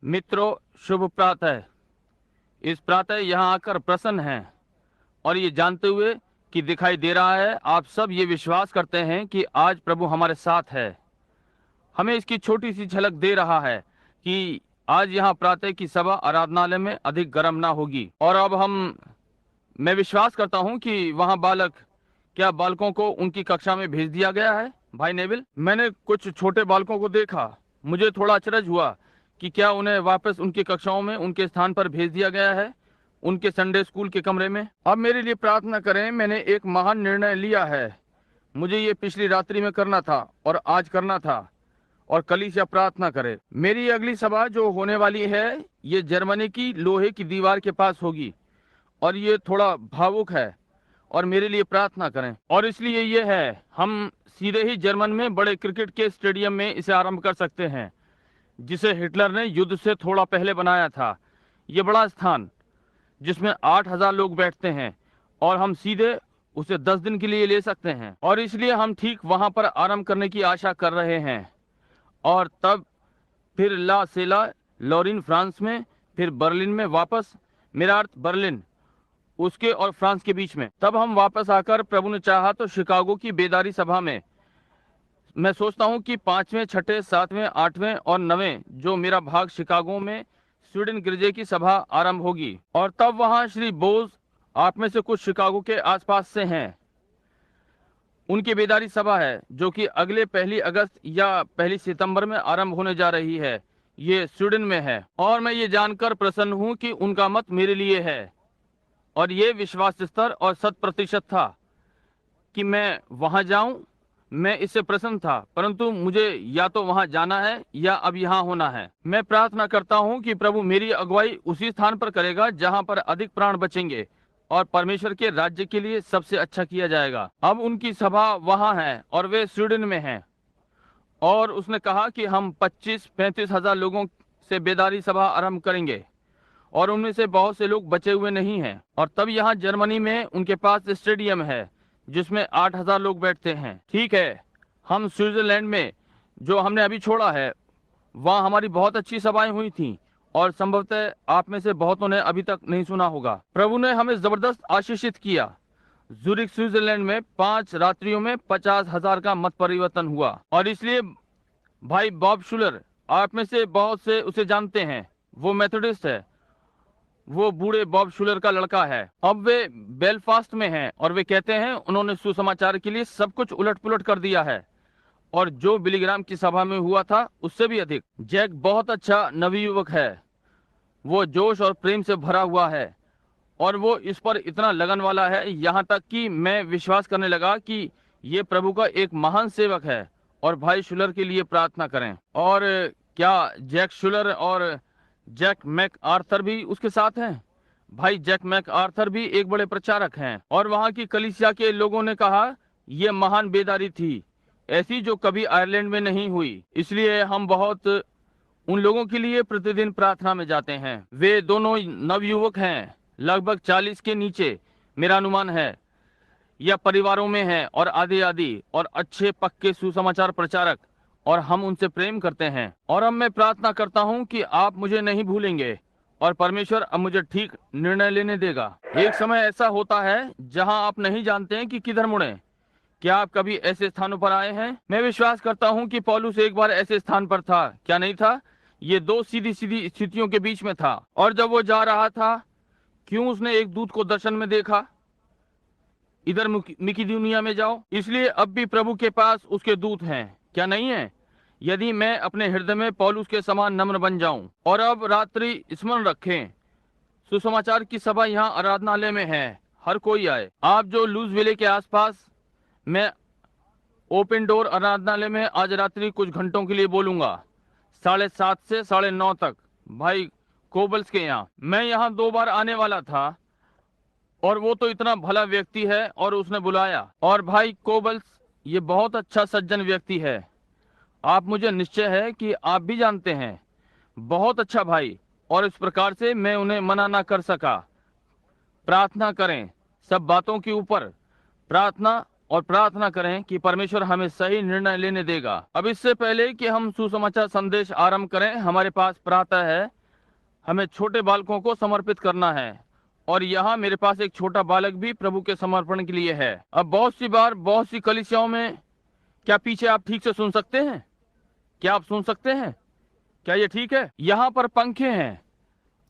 मित्रों, शुभ प्रातः। इस प्रातः यहाँ आकर प्रसन्न हैं और ये जानते हुए कि दिखाई दे रहा है, आप सब ये विश्वास करते हैं कि आज प्रभु हमारे साथ है। हमें इसकी छोटी सी झलक दे रहा है कि आज यहाँ प्रातः की सभा आराधनालय में अधिक गर्म ना होगी। और अब मैं विश्वास करता हूँ कि वहाँ क्या बालकों को उनकी कक्षा में भेज दिया गया है? भाई नेविल, मैंने कुछ छोटे बालकों को देखा। मुझे थोड़ा अचरज हुआ कि क्या उन्हें वापस उनकी कक्षाओं में उनके स्थान पर भेज दिया गया है, उनके संडे स्कूल के कमरे में। अब मेरे लिए प्रार्थना करें। मैंने एक महान निर्णय लिया है। मुझे ये पिछली रात्रि में करना था और आज करना था, और कलीसिया प्रार्थना करे। मेरी अगली सभा जो होने वाली है, ये जर्मनी की लोहे की दीवार के पास होगी, और ये थोड़ा भावुक है, और मेरे लिए प्रार्थना करें। और इसलिए ये है, हम सीधे ही जर्मन में बड़े क्रिकेट के स्टेडियम में इसे आरंभ कर सकते हैं, जिसे हिटलर ने युद्ध से थोड़ा पहले बनाया था। ये बड़ा स्थान जिसमें 8,000 लोग बैठते हैं, और हम सीधे उसे 10 दिन के लिए ले सकते हैं। और इसलिए हम ठीक वहां पर आरंभ करने की आशा कर रहे हैं, और तब फिर ला सेला लॉरिन फ्रांस में, फिर बर्लिन में वापस, मेरा अर्थ बर्लिन उसके और फ्रांस के बीच में। तब हम वापस आकर प्रभु ने चाहा तो शिकागो की बेदारी सभा में, मैं सोचता हूं कि 5वें, 6ठे, 7वें, 8वें और 9वें जो मेरा भाग शिकागो में स्वीडन गिरजे की सभा आरंभ होगी। और तब वहां श्री बोस, आप में से कुछ शिकागो के आसपास से हैं, उनकी बेदारी सभा है जो कि अगले 1 अगस्त या 1 सितंबर में आरंभ होने जा रही है। ये स्वीडन में है, और मैं ये जानकर प्रसन्न हूं कि उनका मत मेरे लिए है, और ये विश्वास स्तर और 100% था कि मैं वहां जाऊं। मैं इससे प्रसन्न था, परंतु मुझे या तो वहां जाना है या अब यहाँ होना है। मैं प्रार्थना करता हूं कि प्रभु मेरी अगुवाई उसी स्थान पर करेगा जहां पर अधिक प्राण बचेंगे और परमेश्वर के राज्य के लिए सबसे अच्छा किया जाएगा। अब उनकी सभा वहां है और वे स्वीडन में हैं, और उसने कहा कि हम 25-35 हजार लोगों से बेदारी सभा आरंभ करेंगे, और उनमें से बहुत से लोग बचे हुए नहीं हैं। और तब यहाँ जर्मनी में उनके पास स्टेडियम है जिसमें 8,000 लोग बैठते हैं। ठीक है, हम स्विट्जरलैंड में जो हमने अभी छोड़ा है, वहाँ हमारी बहुत अच्छी सभाएं हुई थीं, और संभवतः आप में से बहुतों ने अभी तक नहीं सुना होगा। प्रभु ने हमें जबरदस्त आशीषित किया। जूरिक स्विट्जरलैंड में 5 रात्रियों में 50,000 का मत परिवर्तन हुआ। और इसलिए भाई बॉब शुलर, आप में से बहुत से उसे जानते हैं, वो मेथोडिस्ट है। वो बूढ़े बॉब शुलर का लड़का है। अब वे बेलफास्ट में हैं, और वे कहते हैं उन्होंने सुसमाचार के लिए सब कुछ उलट पुलट कर दिया है, और जो बिलीग्राम की सभा में हुआ था उससे भी अधिक। जैक बहुत अच्छा नवयुवक है। वो जोश और प्रेम से भरा हुआ है, और वो इस पर इतना लगन वाला है, यहाँ तक कि मैं विश्वास करने लगा कि ये प्रभु का एक महान सेवक है। और भाई शुलर के लिए प्रार्थना करें। और क्या जैक शुलर और जैक मैक आर्थर भी उसके साथ हैं? भाई जैक मैक आर्थर भी एक बड़े प्रचारक हैं, और वहाँ की कलीसिया के लोगों ने कहा यह महान बेदारी थी, ऐसी जो कभी आयरलैंड में नहीं हुई। इसलिए हम बहुत उन लोगों के लिए प्रतिदिन प्रार्थना में जाते हैं। वे दोनों नवयुवक हैं, लगभग 40 के नीचे मेरा अनुमान है, या परिवारों में हैं, और आदि आदि, और अच्छे पक्के सुसमाचार प्रचारक, और हम उनसे प्रेम करते हैं। और अब मैं प्रार्थना करता हूं कि आप मुझे नहीं भूलेंगे, और परमेश्वर अब मुझे ठीक निर्णय लेने देगा। एक समय ऐसा होता है जहां आप नहीं जानते हैं कि किधर मुड़ें। क्या आप कभी ऐसे स्थानों पर आए हैं? मैं विश्वास करता हूं कि पौलुस एक बार ऐसे स्थान पर था, क्या नहीं था? ये 2 सीधी सीधी स्थितियों के बीच में था, और जब वो जा रहा था, क्यों उसने एक दूत को दर्शन में देखा, इधर मिकिदुनिया में जाओ। इसलिए अब भी प्रभु के पास उसके दूत हैं, क्या नहीं है? यदि मैं अपने हृदय में पौलुस के समान नम्र बन जाऊं। और अब रात्रि स्मरण रखें, सुसमाचार की सभा यहाँ आराधनालय में है, हर कोई आए। आप जो लूजविले के आसपास, मैं ओपन डोर आराधनालय में आज रात्रि कुछ घंटों के लिए बोलूंगा, 7:30 से 9:30 तक, भाई कोबल्स के यहाँ। मैं यहाँ 2 बार आने वाला था, और वो तो इतना भला व्यक्ति है, और उसने बुलाया। और भाई कोबल्स ये बहुत अच्छा सज्जन व्यक्ति है, आप मुझे निश्चय है कि आप भी जानते हैं, बहुत अच्छा भाई। और इस प्रकार से मैं उन्हें मना ना कर सका। प्रार्थना करें सब बातों के ऊपर, प्रार्थना और प्रार्थना करें कि परमेश्वर हमें सही निर्णय लेने देगा। अब इससे पहले कि हम सुसमाचार संदेश आरंभ करें, हमारे पास प्रार्थना है। हमें छोटे बालकों को समर्पित करना है और यहाँ मेरे पास एक छोटा बालक भी प्रभु के समर्पण के लिए है। अब बहुत सी बार बहुत सी कलीसियाओं में, क्या पीछे आप ठीक से सुन सकते हैं? क्या आप सुन सकते हैं? क्या ये ठीक है? यहाँ पर पंखे हैं,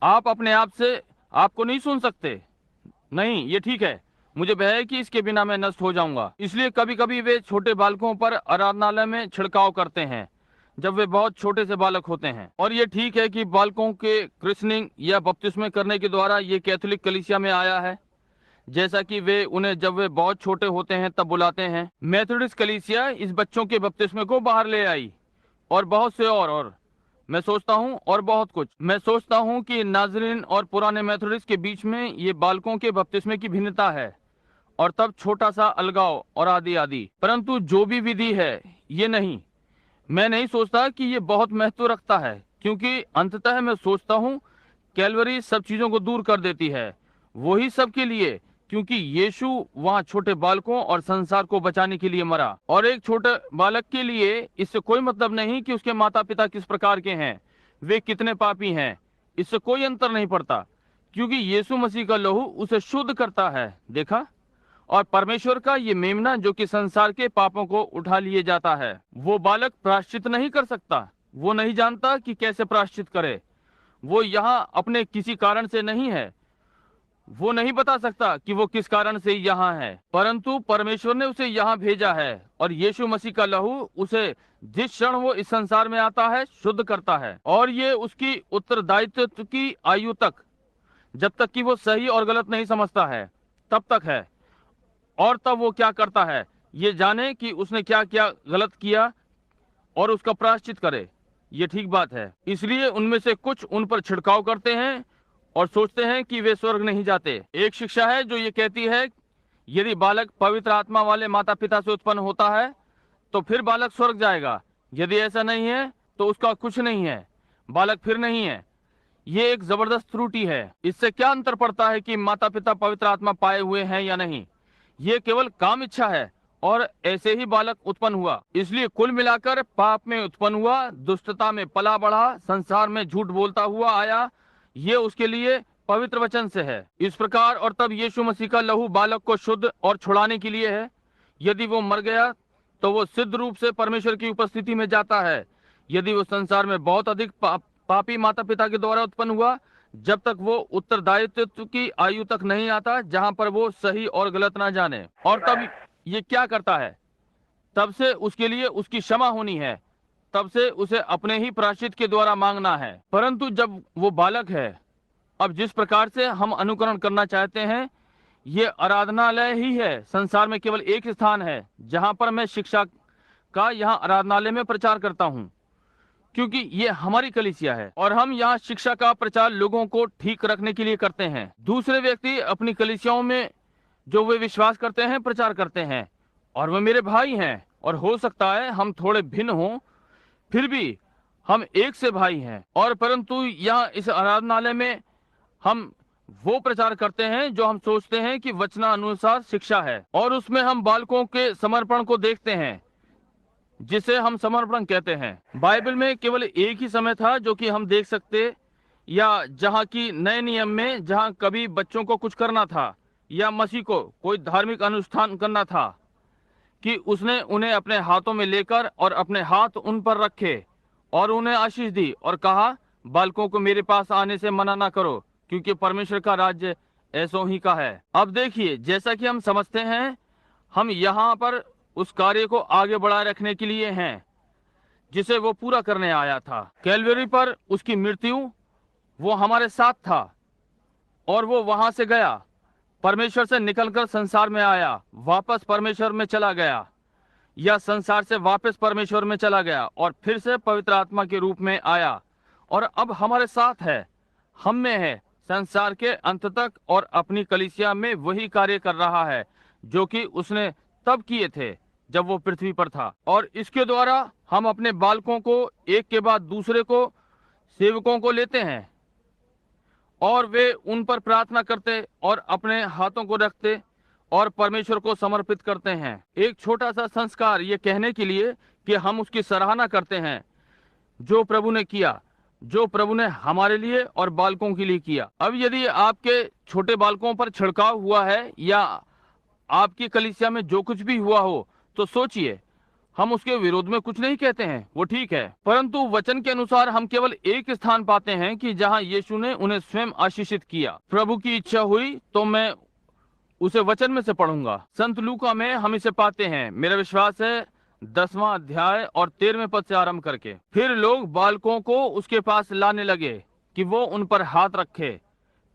आप अपने आप से आपको नहीं सुन सकते। नहीं, ये ठीक है। मुझे भय है कि इसके बिना मैं नष्ट हो जाऊंगा। इसलिए कभी कभी वे छोटे बालकों पर आराधनालय में छिड़काव करते हैं जब वे बहुत छोटे से बालक होते हैं। और ये ठीक है कि बालकों के क्रिस्निंग या बपतिस्मे करने के द्वारा ये कैथोलिक कलीसिया में आया है, जैसा कि वे उन्हें जब वे बहुत छोटे होते हैं तब बुलाते हैं। मेथोडिस्ट कलीसिया इस बच्चों के बपतिस्मे को बाहर ले आई, और बहुत से और मैं सोचता हूँ और बहुत कुछ। मैं सोचता हूँ कि नाज़रीन और पुराने मेथोडिस्ट के बीच में ये बालकों के बपतिस्मे की भिन्नता है, और तब छोटा सा अलगाव और आदि आदि। परंतु जो भी विधि है, ये नहीं, मैं नहीं सोचता कि ये बहुत महत्व रखता है, क्योंकि अंततः मैं सोचता हूँ कैलवरी सब चीजों को दूर कर देती है, वही सब के लिए, क्योंकि यीशु वहाँ छोटे बालकों और संसार को बचाने के लिए मरा। और एक छोटे बालक के लिए इससे कोई मतलब नहीं कि उसके माता पिता किस प्रकार के हैं, वे कितने पापी हैं, इससे कोई अंतर नहीं पड़ता, क्योंकि यीशु मसीह का लहू उसे शुद्ध करता है। देखा? और परमेश्वर का ये मेमना जो कि संसार के पापों को उठा लिए जाता है। वो बालक प्रायश्चित नहीं कर सकता, वो नहीं जानता कि कैसे प्रायश्चित करे। वो यहाँ अपने किसी कारण से नहीं है, वो नहीं बता सकता कि वो किस कारण से यहाँ है, परंतु परमेश्वर ने उसे यहाँ भेजा है, और यीशु मसीह का लहू उसे जिस क्षण वो इस संसार में आता है शुद्ध करता है। और ये उसकी उत्तरदायित्व की आयु तक, जब तक कि वो सही और गलत नहीं समझता है, तब तक है। और तब वो क्या करता है, ये जाने कि उसने क्या क्या गलत किया और उसका प्रायश्चित करे। ये ठीक बात है। इसलिए उनमें से कुछ उन पर छिड़काव करते हैं और सोचते हैं कि वे स्वर्ग नहीं जाते। एक शिक्षा है जो ये कहती है, यदि बालक पवित्र आत्मा वाले माता पिता से उत्पन्न होता है तो फिर बालक स्वर्ग जाएगा। यदि ऐसा नहीं है तो उसका कुछ नहीं है, बालक फिर नहीं है। ये एक जबरदस्त त्रुटि है। इससे क्या अंतर पड़ता है कि माता पिता पवित्र आत्मा पाए हुए हैं या नहीं? ये केवल काम इच्छा है, और ऐसे ही बालक उत्पन्न हुआ। इसलिए कुल मिलाकर पाप में उत्पन्न हुआ, दुष्टता में पला बढ़ा, संसार में झूठ बोलता हुआ आया। ये उसके लिए पवित्र वचन से है इस प्रकार। और तब यीशु मसीह का लहू बालक को शुद्ध और छुड़ाने के लिए है। यदि वो मर गया तो वो सिद्ध रूप से परमेश्वर की उपस्थिति में जाता है। यदि वो संसार में बहुत अधिक पापी माता पिता के द्वारा उत्पन्न हुआ, जब तक वो उत्तरदायित्व की आयु तक नहीं आता जहां पर वो सही और गलत ना जाने। और तब ये क्या करता है, तब से उसके लिए उसकी क्षमा होनी है, तब से उसे अपने ही प्रायश्चित के द्वारा मांगना है। परंतु जब वो बालक है, अब जिस प्रकार से हम अनुकरण करना चाहते हैं, ये आराधनालय ही है। संसार में केवल एक स्थान है जहां पर मैं शिक्षा का यहाँ आराधनालय में प्रचार करता हूँ, क्योंकि ये हमारी कलीसिया है और हम यहाँ शिक्षा का प्रचार लोगों को ठीक रखने के लिए करते हैं। दूसरे व्यक्ति अपनी कलीसियाओं में जो वे विश्वास करते हैं प्रचार करते हैं, और वे मेरे भाई हैं, और हो सकता है हम थोड़े भिन्न हों, फिर भी हम एक से भाई हैं। और परंतु यहाँ इस आराधनालय में हम वो प्रचार करते हैं जो हम सोचते हैं कि वचनानुसार शिक्षा है, और उसमें हम बालकों के समर्पण को देखते हैं, जिसे हम समर्पण कहते हैं। बाइबल में केवल एक ही समय था जो कि हम देख सकते, या जहाँ की नए नियम में जहाँ कभी बच्चों को कुछ करना था या मसीह को कोई धार्मिक अनुष्ठान करना था, कि उसने उन्हें अपने हाथों में लेकर और अपने हाथ उन पर रखे और उन्हें आशीष दी और कहा, बालकों को मेरे पास आने से मना ना करो, क्योंकि परमेश्वर का राज्य ऐसों ही का है। अब देखिए, जैसा कि हम समझते हैं, हम यहाँ पर उस कार्य को आगे बढ़ाए रखने के लिए हैं जिसे वो पूरा करने आया था। कैलवरी पर उसकी मृत्यु, वो हमारे साथ था, और वो वहां से गया, परमेश्वर से निकलकर संसार में आया, वापस परमेश्वर में चला गया, या संसार से वापस परमेश्वर में चला गया, और फिर से पवित्र आत्मा के रूप में आया, और अब हमारे साथ है, हम में है, संसार के अंत तक, और अपनी कलीसिया में वही कार्य कर रहा है जो कि उसने तब किए थे जब वो पृथ्वी पर था। और इसके द्वारा हम अपने बालकों को एक के बाद दूसरे को, सेवकों को लेते हैं, और वे उन पर प्रार्थना करते और अपने हाथों को रखते और परमेश्वर को समर्पित करते हैं। एक छोटा सा संस्कार ये कहने के लिए कि हम उसकी सराहना करते हैं जो प्रभु ने किया, जो प्रभु ने हमारे लिए और बालकों के लिए किया। अब यदि आपके छोटे बालकों पर छिड़काव हुआ है या आपकी कलीसिया में जो कुछ भी हुआ हो, तो सोचिए, हम उसके विरोध में कुछ नहीं कहते हैं, वो ठीक है। परंतु वचन के अनुसार हम केवल एक स्थान पाते हैं कि जहां यीशु ने उन्हें स्वयं आशीषित किया। प्रभु की इच्छा हुई तो मैं उसे वचन में से पढ़ूंगा। संत लूका में हम इसे पाते हैं। मेरा विश्वास है 10वां अध्याय और 13वें पद से आरंभ करके। फिर लोग बालकों को उसके पास लाने लगे कि वो उन पर हाथ रखे,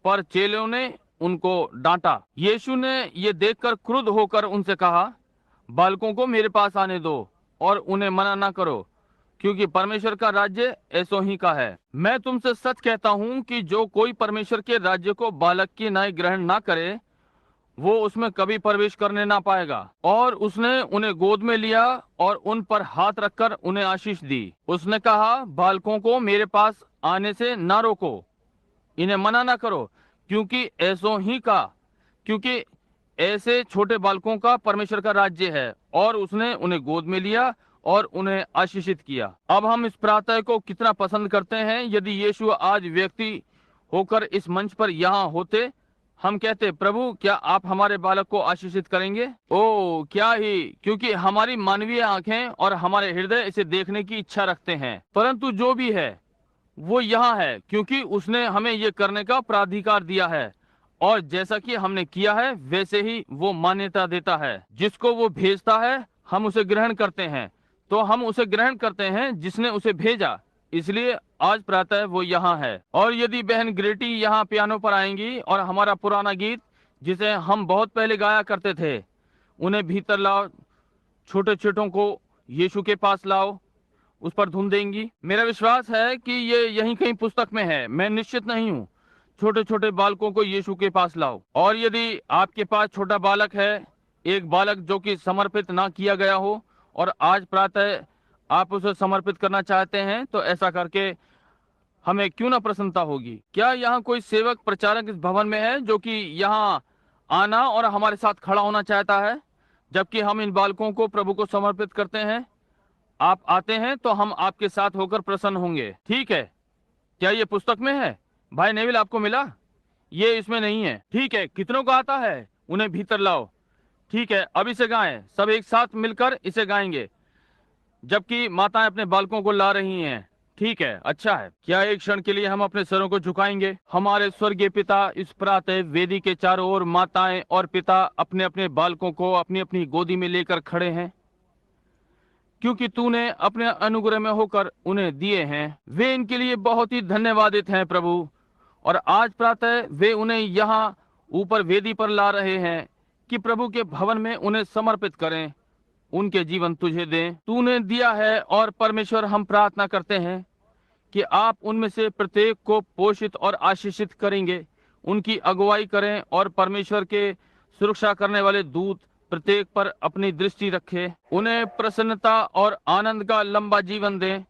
पर चेलों ने उनको डांटा। यीशु ने ये देखकर क्रुद्ध होकर उनसे कहा, बालकों को मेरे पास आने दो और उन्हें मना ना करो, क्योंकि परमेश्वर का राज्य ऐसो ही का है। मैं तुमसे सच कहता हूँ कि जो कोई परमेश्वर के राज्य को बालक की नाई ग्रहण ना करे, वो उसमें कभी प्रवेश करने ना पाएगा। और उसने उन्हें गोद में लिया और उन पर हाथ रखकर उन्हें आशीष दी। उसने कहा, बालकों को मेरे पास आने से ना रोको, इन्हें मना ना करो, क्योंकि ऐसे छोटे बालकों का परमेश्वर का राज्य है। और उसने उन्हें गोद में लिया और उन्हें आशीषित किया। अब हम इस प्रार्थना को कितना पसंद करते हैं। यदि यीशु आज व्यक्ति होकर इस मंच पर यहाँ होते, हम कहते, प्रभु क्या आप हमारे बालक को आशीषित करेंगे? ओ क्या ही, क्योंकि हमारी मानवीय आंखें और हमारे हृदय इसे देखने की इच्छा रखते हैं। परंतु जो भी है वो यहाँ है, क्योंकि उसने हमें ये करने का प्राधिकार दिया है, और जैसा कि हमने किया है वैसे ही वो मान्यता देता है। जिसको वो भेजता है हम उसे ग्रहण करते हैं, तो हम उसे ग्रहण करते हैं जिसने उसे भेजा। इसलिए आज प्रातः वो यहाँ है। और यदि बहन ग्रेटी यहाँ पियानो पर आएंगी और हमारा पुराना गीत जिसे हम बहुत पहले गाया करते थे, उन्हें भीतर लाओ, छोटे छोटों को यीशु के पास लाओ, उस पर धुन देंगी। मेरा विश्वास है कि ये यहीं कहीं पुस्तक में है, मैं निश्चित नहीं हूँ। छोटे छोटे बालकों को यीशु के पास लाओ। और यदि आपके पास छोटा बालक है, एक बालक जो कि समर्पित ना किया गया हो, और आज प्रातः आप उसे समर्पित करना चाहते हैं, तो ऐसा करके हमें क्यों ना प्रसन्नता होगी। क्या यहाँ कोई सेवक प्रचारक इस भवन में है जो कि यहाँ आना और हमारे साथ खड़ा होना चाहता है जबकि हम इन बालकों को प्रभु को समर्पित करते हैं? आप आते हैं तो हम आपके साथ होकर प्रसन्न होंगे। ठीक है, क्या ये पुस्तक में है? भाई नेविल, आपको मिला? ये इसमें नहीं है। ठीक है, कितनों को आता है? उन्हें भीतर लाओ। ठीक है, अब इसे गाएं, सब एक साथ मिलकर इसे गाएंगे जबकि माताएं अपने बालकों को ला रही हैं। ठीक है, अच्छा है। क्या एक क्षण के लिए हम अपने सरों को झुकाएंगे? हमारे स्वर्गीय पिता, इस प्रातः वेदी के चारों ओर माताएं और पिता अपने अपने बालकों को अपनी अपनी गोदी में लेकर खड़े हैं, क्योंकि तूने अपने अनुग्रह में होकर उन्हें दिए हैं। वे इनके लिए बहुत ही धन्यवादित हैं प्रभु। और आज प्रातः वे उन्हें यहाँ ऊपर वेदी पर ला रहे हैं कि प्रभु के भवन में उन्हें समर्पित करें, उनके जीवन तुझे दें। तूने दिया है, और परमेश्वर हम प्रार्थना करते हैं कि आप उनमें से प्रत्येक को पोषित और आशीषित करेंगे, उनकी अगुवाई करें, और परमेश्वर के सुरक्षा करने वाले दूत प्रत्येक पर अपनी दृष्टि रखे। उन्हें प्रसन्नता और आनंद का लंबा जीवन दें,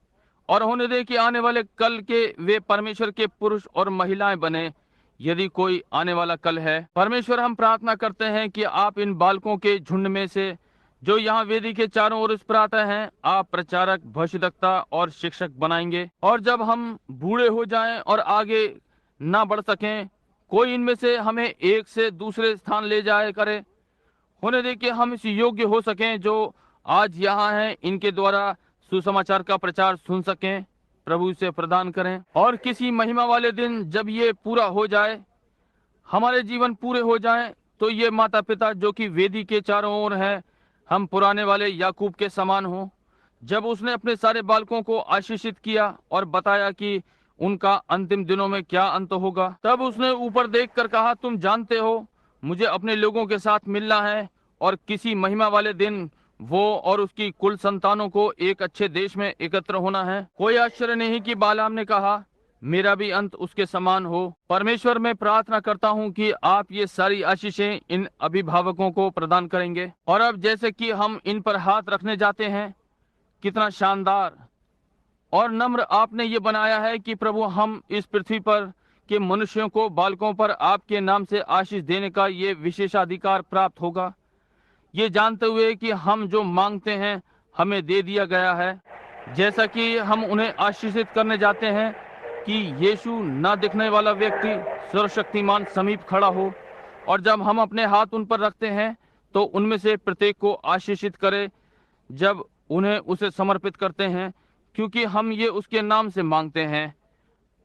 और होने दे कि आने वाले कल के वे परमेश्वर के पुरुष और महिलाएं बने, यदि कोई आने वाला कल है। परमेश्वर हम प्रार्थना करते हैं कि आप इन बालकों के झुंड में से जो यहाँ वेदी के चारों ओर इस प्रातः हैं, आप प्रचारक, भविष्यद्वक्ता और शिक्षक बनाएंगे। और जब हम बूढ़े हो जाएं और आगे ना बढ़ सकें, कोई इनमें से हमें एक से दूसरे स्थान ले जाए करे। होने दे कि हम इस योग्य हो सकें जो आज यहाँ हैं, इनके द्वारा सुसमाचार का प्रचार सुन सकें। प्रभु इसे प्रदान करें। और किसी महिमा वाले दिन जब ये पूरा हो जाए, हमारे जीवन पूरे हो जाएं, तो ये माता पिता जो कि वेदी के चारों ओर हैं, हम पुराने वाले याकूब के समान हों। जब उसने अपने सारे बालकों को आशीषित किया और बताया कि उनका अंतिम दिनों में क्या अंत होगा, तब उसने ऊपर देखकर कहा, तुम जानते हो मुझे अपने लोगों के साथ मिलना है, और किसी महिमा वाले दिन वो और उसकी कुल संतानों को एक अच्छे देश में एकत्र होना है। कोई आश्चर्य नहीं कि बालाम ने कहा, मेरा भी अंत उसके समान हो। परमेश्वर, मैं प्रार्थना करता हूँ कि आप ये सारी आशीषें इन अभिभावकों को प्रदान करेंगे। और अब जैसे कि हम इन पर हाथ रखने जाते हैं, कितना शानदार और नम्र आपने ये बनाया है कि प्रभु हम इस पृथ्वी पर के मनुष्यों को बालकों पर आपके नाम से आशीष देने का ये विशेषाधिकार प्राप्त होगा, ये जानते हुए कि हम जो मांगते हैं हमें दे दिया गया है। जैसा कि हम उन्हें आशीषित करने जाते हैं कि यीशु न दिखने वाला व्यक्ति सर्वशक्तिमान समीप खड़ा हो, और जब हम अपने हाथ उन पर रखते हैं तो उनमें से प्रत्येक को आशीषित करे जब उन्हें उसे समर्पित करते हैं, क्योंकि हम ये उसके नाम से मांगते हैं।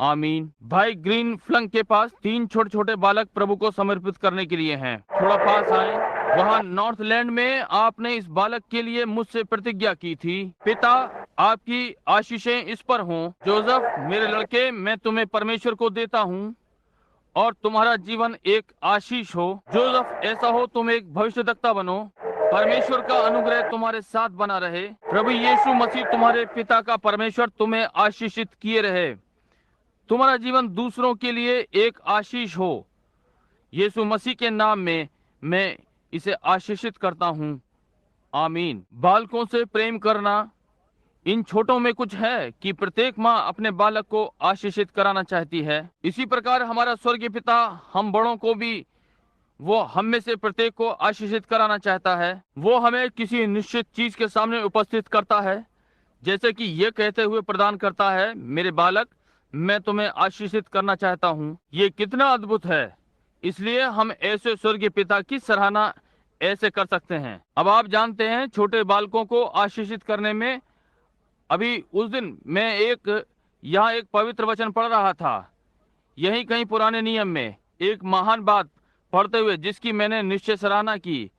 आमीन। भाई ग्रीन फ्लंग के पास 3 छोटे छोटे बालक प्रभु को समर्पित करने के लिए हैं। थोड़ा पास आए। वहाँ नॉर्थलैंड में आपने इस बालक के लिए मुझसे प्रतिज्ञा की थी। पिता, आपकी आशीषें इस पर हों। जोसेफ, मेरे लड़के, मैं तुम्हें परमेश्वर को देता हूँ और तुम्हारा जीवन एक आशीष हो। जोसेफ, ऐसा हो तुम एक भविष्यद्वक्ता बनो। परमेश्वर का अनुग्रह तुम्हारे साथ बना रहे। प्रभु यीशु मसीह तुम्हारे पिता का परमेश्वर तुम्हें आशीषित किए रहे। तुम्हारा जीवन दूसरों के लिए एक आशीष हो। यीशु मसीह के नाम में मैं इसे आशीषित करता हूँ। आमीन। बालकों से प्रेम करना इन छोटों में कुछ है कि प्रत्येक माँ अपने बालक को आशीषित कराना चाहती है। इसी प्रकार हमारा स्वर्गीय पिता हम बड़ों को भी वो हम में से प्रत्येक को आशीषित कराना चाहता है। वो हमें किसी निश्चित चीज के सामने उपस्थित करता है, जैसे कि ये कहते हुए प्रदान करता है, मेरे बालक, मैं तुम्हें आशीषित करना चाहता हूँ। ये कितना अद्भुत है। इसलिए हम ऐसे स्वर्गीय पिता की सराहना ऐसे कर सकते हैं। अब आप जानते हैं, छोटे बालकों को आशीषित करने में, अभी उस दिन मैं यहाँ एक पवित्र वचन पढ़ रहा था, यही कहीं पुराने नियम में एक महान बात पढ़ते हुए जिसकी मैंने निश्चय सराहना की।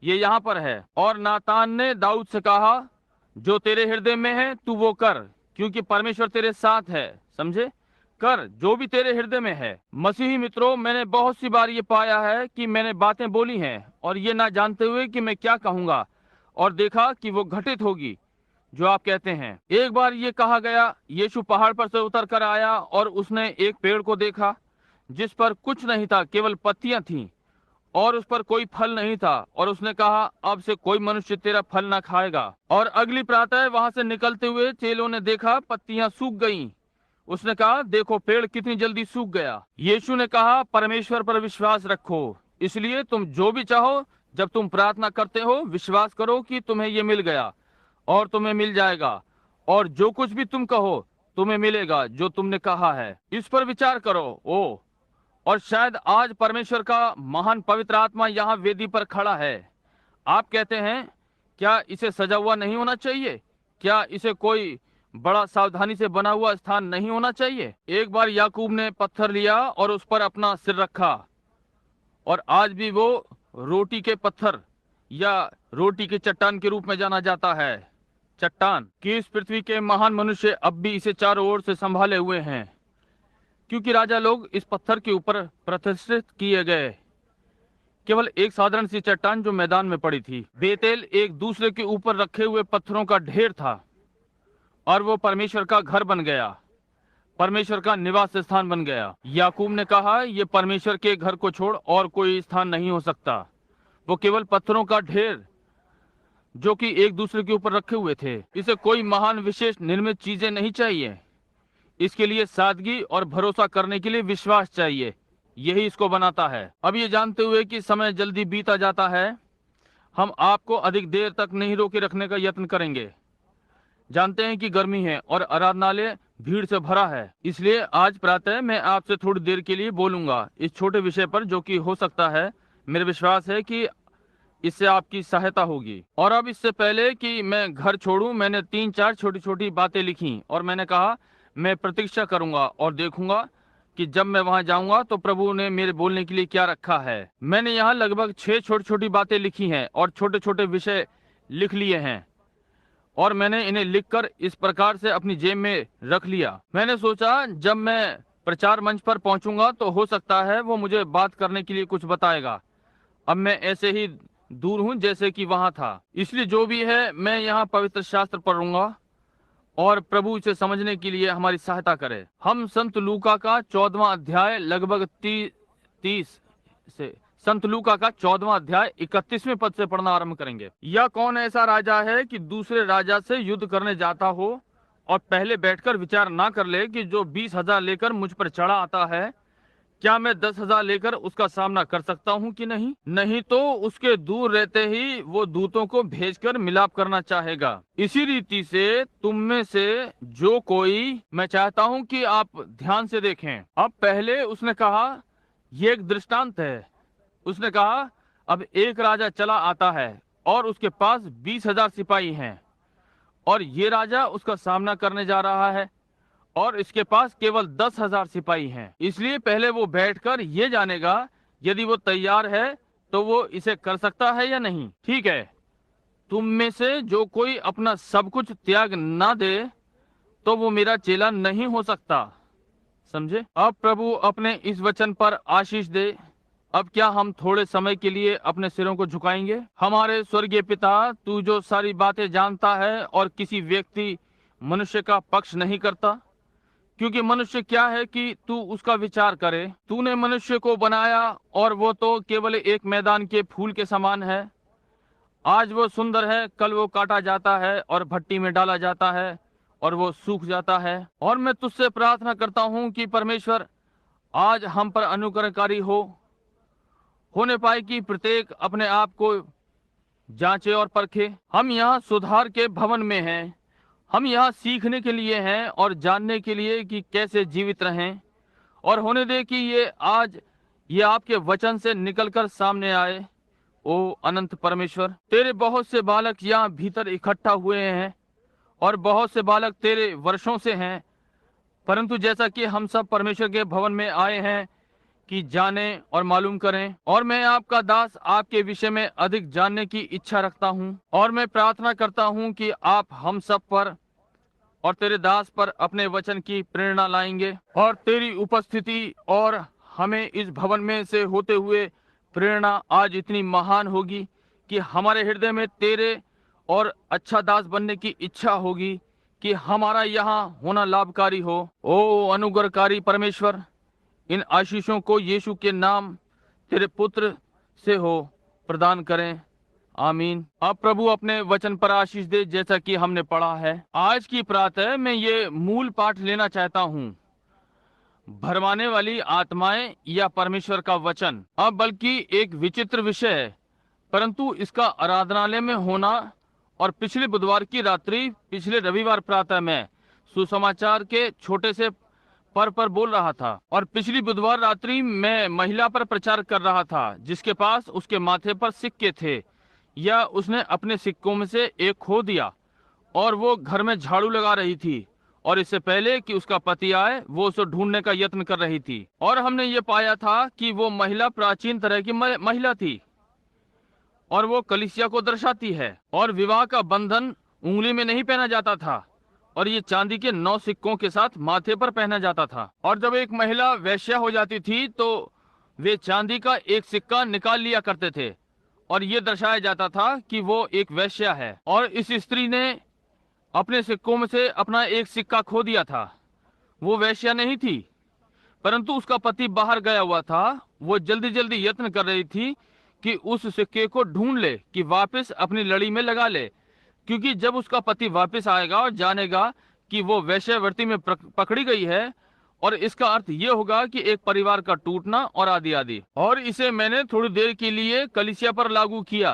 ये यहाँ पर है, और नातान ने दाऊद से कहा, जो तेरे हृदय में है तू वो कर, क्योंकि परमेश्वर तेरे साथ है। समझे? कर जो भी तेरे हृदय में है। मसीही मित्रों, मैंने बहुत सी बार ये पाया है कि मैंने बातें बोली हैं और ये ना जानते हुए कि मैं क्या कहूँगा, और देखा कि वो घटित होगी जो आप कहते हैं। एक बार ये कहा गया, यीशु पहाड़ पर से उतर कर आया और उसने एक पेड़ को देखा जिस पर कुछ नहीं था, केवल पत्तियां थीं और उस पर कोई फल नहीं था, और उसने कहा, अब से कोई मनुष्य तेरा फल ना खाएगा। और अगली प्रातः वहां से निकलते हुए चेलों ने देखा पत्तियां सूख गईं। उसने कहा, देखो पेड़ कितनी जल्दी सूख गया। यीशु ने कहा, परमेश्वर पर विश्वास रखो, इसलिए तुम जो भी चाहो जब तुम प्रार्थना करते हो, विश्वास करो कि तुम्हें ये मिल गया और तुम्हें मिल जाएगा, और जो कुछ भी तुम कहो तुम्हें मिलेगा जो तुमने कहा है। इस पर विचार करो। और शायद आज परमेश्वर का महान पवित्र आत्मा यहाँ वेदी पर खड़ा है। आप कहते हैं, क्या इसे सजा हुआ नहीं होना चाहिए? क्या इसे कोई बड़ा सावधानी से बना हुआ स्थान नहीं होना चाहिए? एक बार याकूब ने पत्थर लिया और उस पर अपना सिर रखा, और आज भी वो रोटी के पत्थर या रोटी के चट्टान के रूप में जाना जाता है। चट्टान कि इस पृथ्वी के महान मनुष्य अब भी इसे चारों ओर से संभाले हुए हैं, क्योंकि राजा लोग इस पत्थर के ऊपर प्रतिष्ठित किए गए। केवल एक साधारण सी चट्टान जो मैदान में पड़ी थी। बेतेल एक दूसरे के ऊपर रखे हुए पत्थरों का ढेर था, और वो परमेश्वर का घर बन गया, परमेश्वर का निवास स्थान बन गया। याकूब ने कहा, ये परमेश्वर के घर को छोड़ और कोई स्थान नहीं हो सकता। वो केवल पत्थरों का ढेर जो कि एक दूसरे के ऊपर रखे हुए थे। इसे कोई महान विशेष निर्मित चीजें नहीं चाहिए। इसके लिए सादगी और भरोसा करने के लिए विश्वास चाहिए। यही इसको बनाता है। अब ये जानते हुए कि समय जल्दी बीता जाता है, हम आपको अधिक देर तक नहीं रोके रखने का यत्न करेंगे। जानते हैं कि गर्मी है और आराधनालय भीड़ से भरा है, इसलिए आज प्रातः मैं आपसे थोड़ी देर के लिए बोलूंगा इस छोटे विषय पर, जो कि हो सकता है, मेरा विश्वास है कि इससे आपकी सहायता होगी। और अब इससे पहले कि मैं घर छोड़ूं, मैंने 3-4 छोटी छोटी बातें लिखी, और मैंने कहा मैं प्रतीक्षा करूंगा और देखूंगा कि जब मैं वहां जाऊंगा तो प्रभु ने मेरे बोलने के लिए क्या रखा है। मैंने यहाँ लगभग 6 छोटी छोटी बातें लिखी हैं और छोटे छोटे विषय लिख लिए हैं, और मैंने इन्हें लिखकर इस प्रकार से अपनी जेब में रख लिया। मैंने सोचा जब मैं प्रचार मंच पर पहुंचूंगा तो हो सकता है वो मुझे बात करने के लिए कुछ बताएगा। अब मैं ऐसे ही दूर हूं जैसे कि वहां था, इसलिए जो भी है मैं यहाँ पवित्र शास्त्र पढ़ूंगा और प्रभु इसे समझने के लिए हमारी सहायता करे। हम संत लूका का 14वां अध्याय लगभग 30 से संत लूका का 14वां अध्याय 31वें पद से पढ़ना आरंभ करेंगे। यह कौन ऐसा राजा है कि दूसरे राजा से युद्ध करने जाता हो और पहले बैठकर विचार ना कर ले कि जो 20,000 लेकर मुझ पर चढ़ा आता है क्या मैं 10,000 लेकर उसका सामना कर सकता हूँ कि नहीं? नहीं तो उसके दूर रहते ही वो दूतों को भेजकर मिलाप करना चाहेगा। इसी रीति से तुम में से जो कोई, मैं चाहता हूँ कि आप ध्यान से देखें। अब पहले उसने कहा ये एक दृष्टांत है। उसने कहा अब एक राजा चला आता है और उसके पास 20,000 सिपाही हैं, और ये राजा उसका सामना करने जा रहा है और इसके पास केवल 10,000 सिपाही हैं। इसलिए पहले वो बैठकर ये जानेगा यदि वो तैयार है तो वो इसे कर सकता है या नहीं। ठीक है, तुम में से जो कोई अपना सब कुछ त्याग ना दे तो वो मेरा चेला नहीं हो सकता। समझे? अब प्रभु अपने इस वचन पर आशीष दे। अब क्या हम थोड़े समय के लिए अपने सिरों को झुकाएंगे? हमारे स्वर्गीय पिता, तू जो सारी बातें जानता है और किसी व्यक्ति मनुष्य का पक्ष नहीं करता, क्योंकि मनुष्य क्या है कि तू उसका विचार करे। तूने मनुष्य को बनाया और वो तो केवल एक मैदान के फूल के समान है। आज वो सुंदर है, कल वो काटा जाता है और भट्टी में डाला जाता है और वो सूख जाता है। और मैं तुझसे प्रार्थना करता हूँ कि परमेश्वर आज हम पर अनुग्रहकारी होने पाए कि प्रत्येक अपने आप को जांचे और परखे। हम यहाँ सुधार के भवन में हैं। हम यहाँ सीखने के लिए हैं और जानने के लिए कि कैसे जीवित रहें। और होने दे कि ये आपके वचन से निकलकर सामने आए। ओ अनंत परमेश्वर, तेरे बहुत से बालक यहाँ भीतर इकट्ठा हुए हैं और बहुत से बालक तेरे वर्षों से हैं, परंतु जैसा कि हम सब परमेश्वर के भवन में आए हैं कि जाने और मालूम करें, और मैं आपका दास आपके विषय में अधिक जानने की इच्छा रखता हूँ। और मैं प्रार्थना करता हूँ कि आप हम सब पर और तेरे दास पर अपने वचन की प्रेरणा लाएंगे, और तेरी उपस्थिति और हमें इस भवन में से होते हुए प्रेरणा आज इतनी महान होगी कि हमारे हृदय में तेरे और अच्छा दास बनने की इच्छा होगी कि हमारा यहाँ होना लाभकारी हो। ओ अनुग्रहकारी परमेश्वर, इन आशीषों को यीशु के नाम तेरे पुत्र से हो प्रदान करें। आमीन। अब प्रभु अपने वचन पर आशीष दे। जैसा कि हमने पढ़ा है आज की प्रातः मैं ये मूल पाठ लेना चाहता हूँ, भरमाने वाली आत्माएं या परमेश्वर का वचन। अब बल्कि एक विचित्र विषय है, परंतु इसका आराधनालय में होना और पिछले बुधवार की रात्रि, पिछले रविवार प्रातः में सुसमाचार के छोटे से पर बोल रहा था, और पिछली बुधवार रात्रि मैं महिला पर प्रचार कर रहा था जिसके पास उसके माथे पर सिक्के थे, या उसने अपने सिक्कों में से एक खो दिया और वो घर में झाड़ू लगा रही थी, और इससे पहले कि उसका पति आए वो उसे ढूंढने का यत्न कर रही थी। और हमने ये पाया था कि वो महिला प्राचीन तरह की महिला थी और वो कलीसिया को दर्शाती है, और विवाह का बंधन उंगली में नहीं पहना जाता था, और ये चांदी के 9 सिक्कों के साथ माथे पर पहना जाता था। और जब एक महिला वैश्या हो जाती थी तो वे चांदी का एक सिक्का निकाल लिया करते थे, और ये दर्शाया जाता था कि वो एक वैश्या है। और इस स्त्री ने अपने सिक्कों में से अपना एक सिक्का खो दिया था। वो वैश्या नहीं थी, परंतु उसका पति बाहर गया हुआ था। वो जल्दी जल्दी यत्न कर रही थी कि उस सिक्के को ढूंढ ले, कि वापस अपनी लड़ी में लगा ले, क्योंकि जब उसका पति वापस आएगा और जानेगा कि वो वैश्यावृत्ति में पकड़ी गई है, और इसका अर्थ ये होगा कि एक परिवार का टूटना और आदि आदि। और इसे मैंने थोड़ी देर के लिए कलीसिया पर लागू किया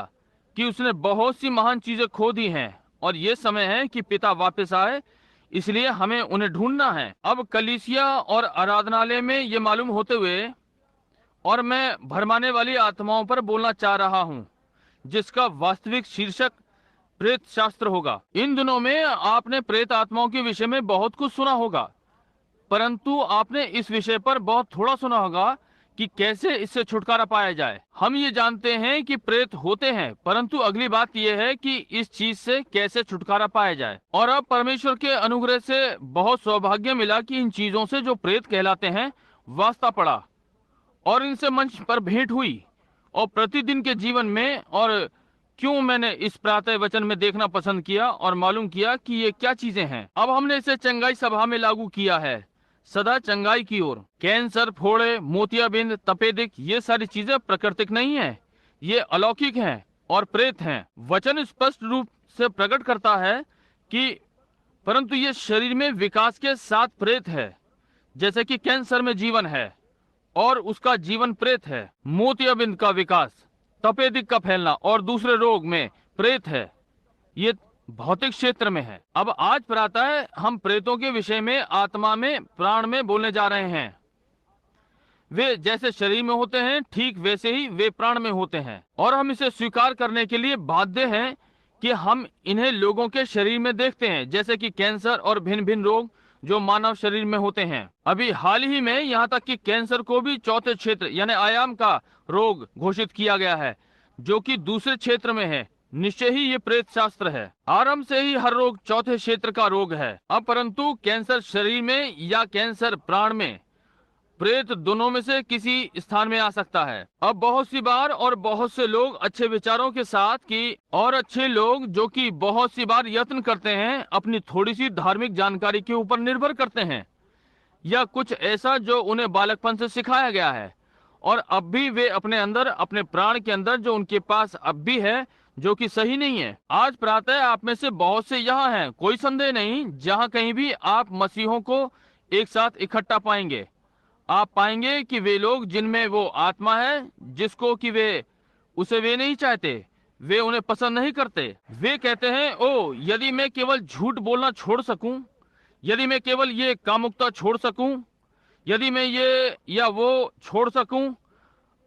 कि उसने बहुत सी महान चीजें खो दी हैं, और ये समय है कि पिता वापस आए, इसलिए हमें उन्हें ढूंढना है। अब कलीसिया और आराधनालय में ये मालूम होते हुए, और मैं भरमाने वाली आत्माओं पर बोलना चाह रहा हूँ, जिसका वास्तविक शीर्षक प्रेत शास्त्र होगा। इन दिनों में आपने प्रेत आत्माओं के विषय में बहुत कुछ सुना होगा, परंतु आपने इस विषय पर बहुत थोड़ा सुना होगा कि कैसे इससे छुटकारा पाया जाए। हम ये जानते हैं कि प्रेत होते हैं, परंतु अगली बात यह है कि इस चीज से कैसे छुटकारा पाया जाए। और अब परमेश्वर के अनुग्रह से बहुत सौभाग्य मिला कि इन चीजों से जो प्रेत कहलाते हैं वास्ता पड़ा, और इनसे मंच पर भेंट हुई और प्रतिदिन के जीवन में। और क्यों मैंने इस प्रातः वचन में देखना पसंद किया और मालूम किया कि ये क्या चीजें हैं। अब हमने इसे चंगाई सभा में लागू किया है, सदा चंगाई की ओर। कैंसर, फोड़े, मोतियाबिंद, तपेदिक, ये सारी चीजें प्राकृतिक नहीं है, ये अलौकिक हैं और प्रेत हैं। वचन स्पष्ट रूप से प्रकट करता है कि परंतु ये शरीर में विकास के साथ प्रेत है, जैसे कि कैंसर में जीवन है और उसका जीवन प्रेत है। मोतियाबिंद का विकास, तपेदिक का फैलना और दूसरे रोग में प्रेत है। ये भौतिक क्षेत्र में है। अब आज प्रातः हम प्रेतों के विषय में आत्मा में, प्राण में बोलने जा रहे हैं। वे जैसे शरीर में होते हैं, ठीक वैसे ही वे प्राण में होते हैं। और हम इसे स्वीकार करने के लिए बाध्य हैं कि हम इन्हें लोगों के शरीर में देखते हैं, जैसे कि कैंसर और भिन्न भिन्न रोग जो मानव शरीर में होते हैं। अभी हाल ही में यहाँ तक कि कैंसर को भी चौथे क्षेत्र यानी आयाम का रोग घोषित किया गया है, जो कि दूसरे क्षेत्र में है। निश्चय ही ये प्रेत शास्त्र है। आरंभ से ही हर रोग चौथे क्षेत्र का रोग है। अब परंतु कैंसर शरीर में या कैंसर प्राण में, प्रेत दोनों में से किसी स्थान में आ सकता है। अब बहुत सी बार और बहुत से लोग अच्छे विचारों के साथ कि और अच्छे लोग जो कि बहुत सी बार यत्न करते हैं, अपनी थोड़ी सी धार्मिक जानकारी के ऊपर निर्भर करते हैं या कुछ ऐसा जो उन्हें बालकपन से सिखाया गया है, और अब भी वे अपने अंदर, अपने प्राण के अंदर जो उनके पास अब भी है, जो कि सही नहीं है। आज प्रातः आप में से बहुत से यहाँ हैं, कोई संदेह नहीं। जहाँ कहीं भी आप मसीहों को एक साथ इकट्ठा पाएंगे, आप पाएंगे कि वे लोग जिनमें वो आत्मा है जिसको कि वे उसे वे नहीं चाहते, वे उन्हें पसंद नहीं करते। वे कहते हैं, ओ यदि मैं केवल झूठ बोलना छोड़ सकूं, यदि मैं केवल ये कामुकता छोड़ सकूं, यदि मैं ये या वो छोड़ सकूं।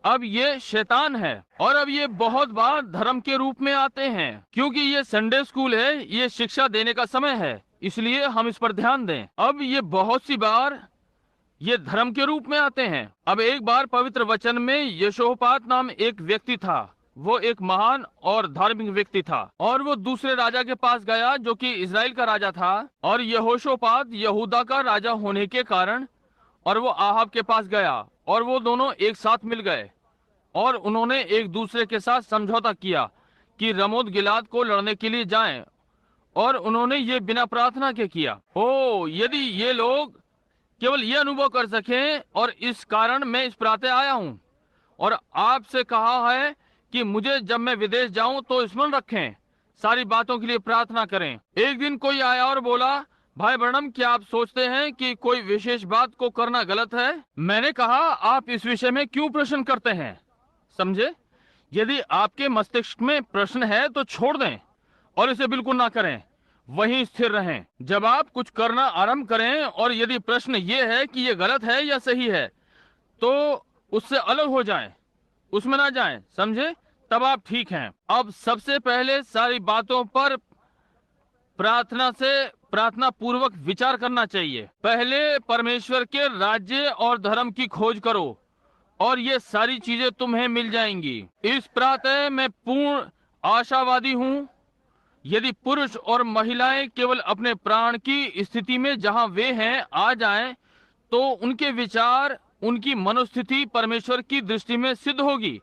अब ये शैतान है और अब ये बहुत बार धर्म के रूप में आते हैं, क्योंकि ये संडे स्कूल है, ये शिक्षा देने का समय है, इसलिए हम इस पर ध्यान दें। अब ये बहुत सी बार ये धर्म के रूप में आते हैं। अब एक बार पवित्र वचन में यहोशापात नाम एक व्यक्ति था। वो एक महान और धार्मिक व्यक्ति था और वो दूसरे राजा के पास गया जो कि इजराइल का राजा था, और यहोशापात यहूदा का राजा होने के कारण, और वो आहाब के पास गया और वो दोनों एक साथ मिल गए और उन्होंने एक दूसरे के साथ समझौता किया कि रमोत गिलाद को लड़ने के लिए जाएं, और उन्होंने ये बिना प्रार्थना के किया। ओ यदि ये लोग केवल ये अनुभव कर सकें, और इस कारण मैं इस प्रातः आया हूं और आपसे कहा है कि मुझे जब मैं विदेश जाऊं तो स्मरण रखें, सारी बातों के लिए प्रार्थना करें। एक दिन कोई आया और बोला, भाई ब्रनम क्या आप सोचते हैं कि कोई विशेष बात को करना गलत है? मैंने कहा, आप इस विषय में क्यों प्रश्न करते हैं? समझे, यदि आपके मस्तिष्क में प्रश्न है तो छोड़ दें और इसे बिल्कुल ना करें, वहीं स्थिर रहें। जब आप कुछ करना आरंभ करें और यदि प्रश्न ये है कि ये गलत है या सही है, तो उससे अलग हो जाएं, उसमें ना जाएं, समझे, तब आप ठीक हैं। अब सबसे पहले सारी बातों पर प्रार्थना पूर्वक विचार करना चाहिए। पहले परमेश्वर के राज्य और धर्म की खोज करो और ये सारी चीजें तुम्हें मिल जाएंगी। इस प्रातः मैं पूर्ण आशावादी हूँ। यदि पुरुष और महिलाएं केवल अपने प्राण की स्थिति में जहां वे हैं आ जाएं, तो उनके विचार, उनकी मनोस्थिति परमेश्वर की दृष्टि में सिद्ध होगी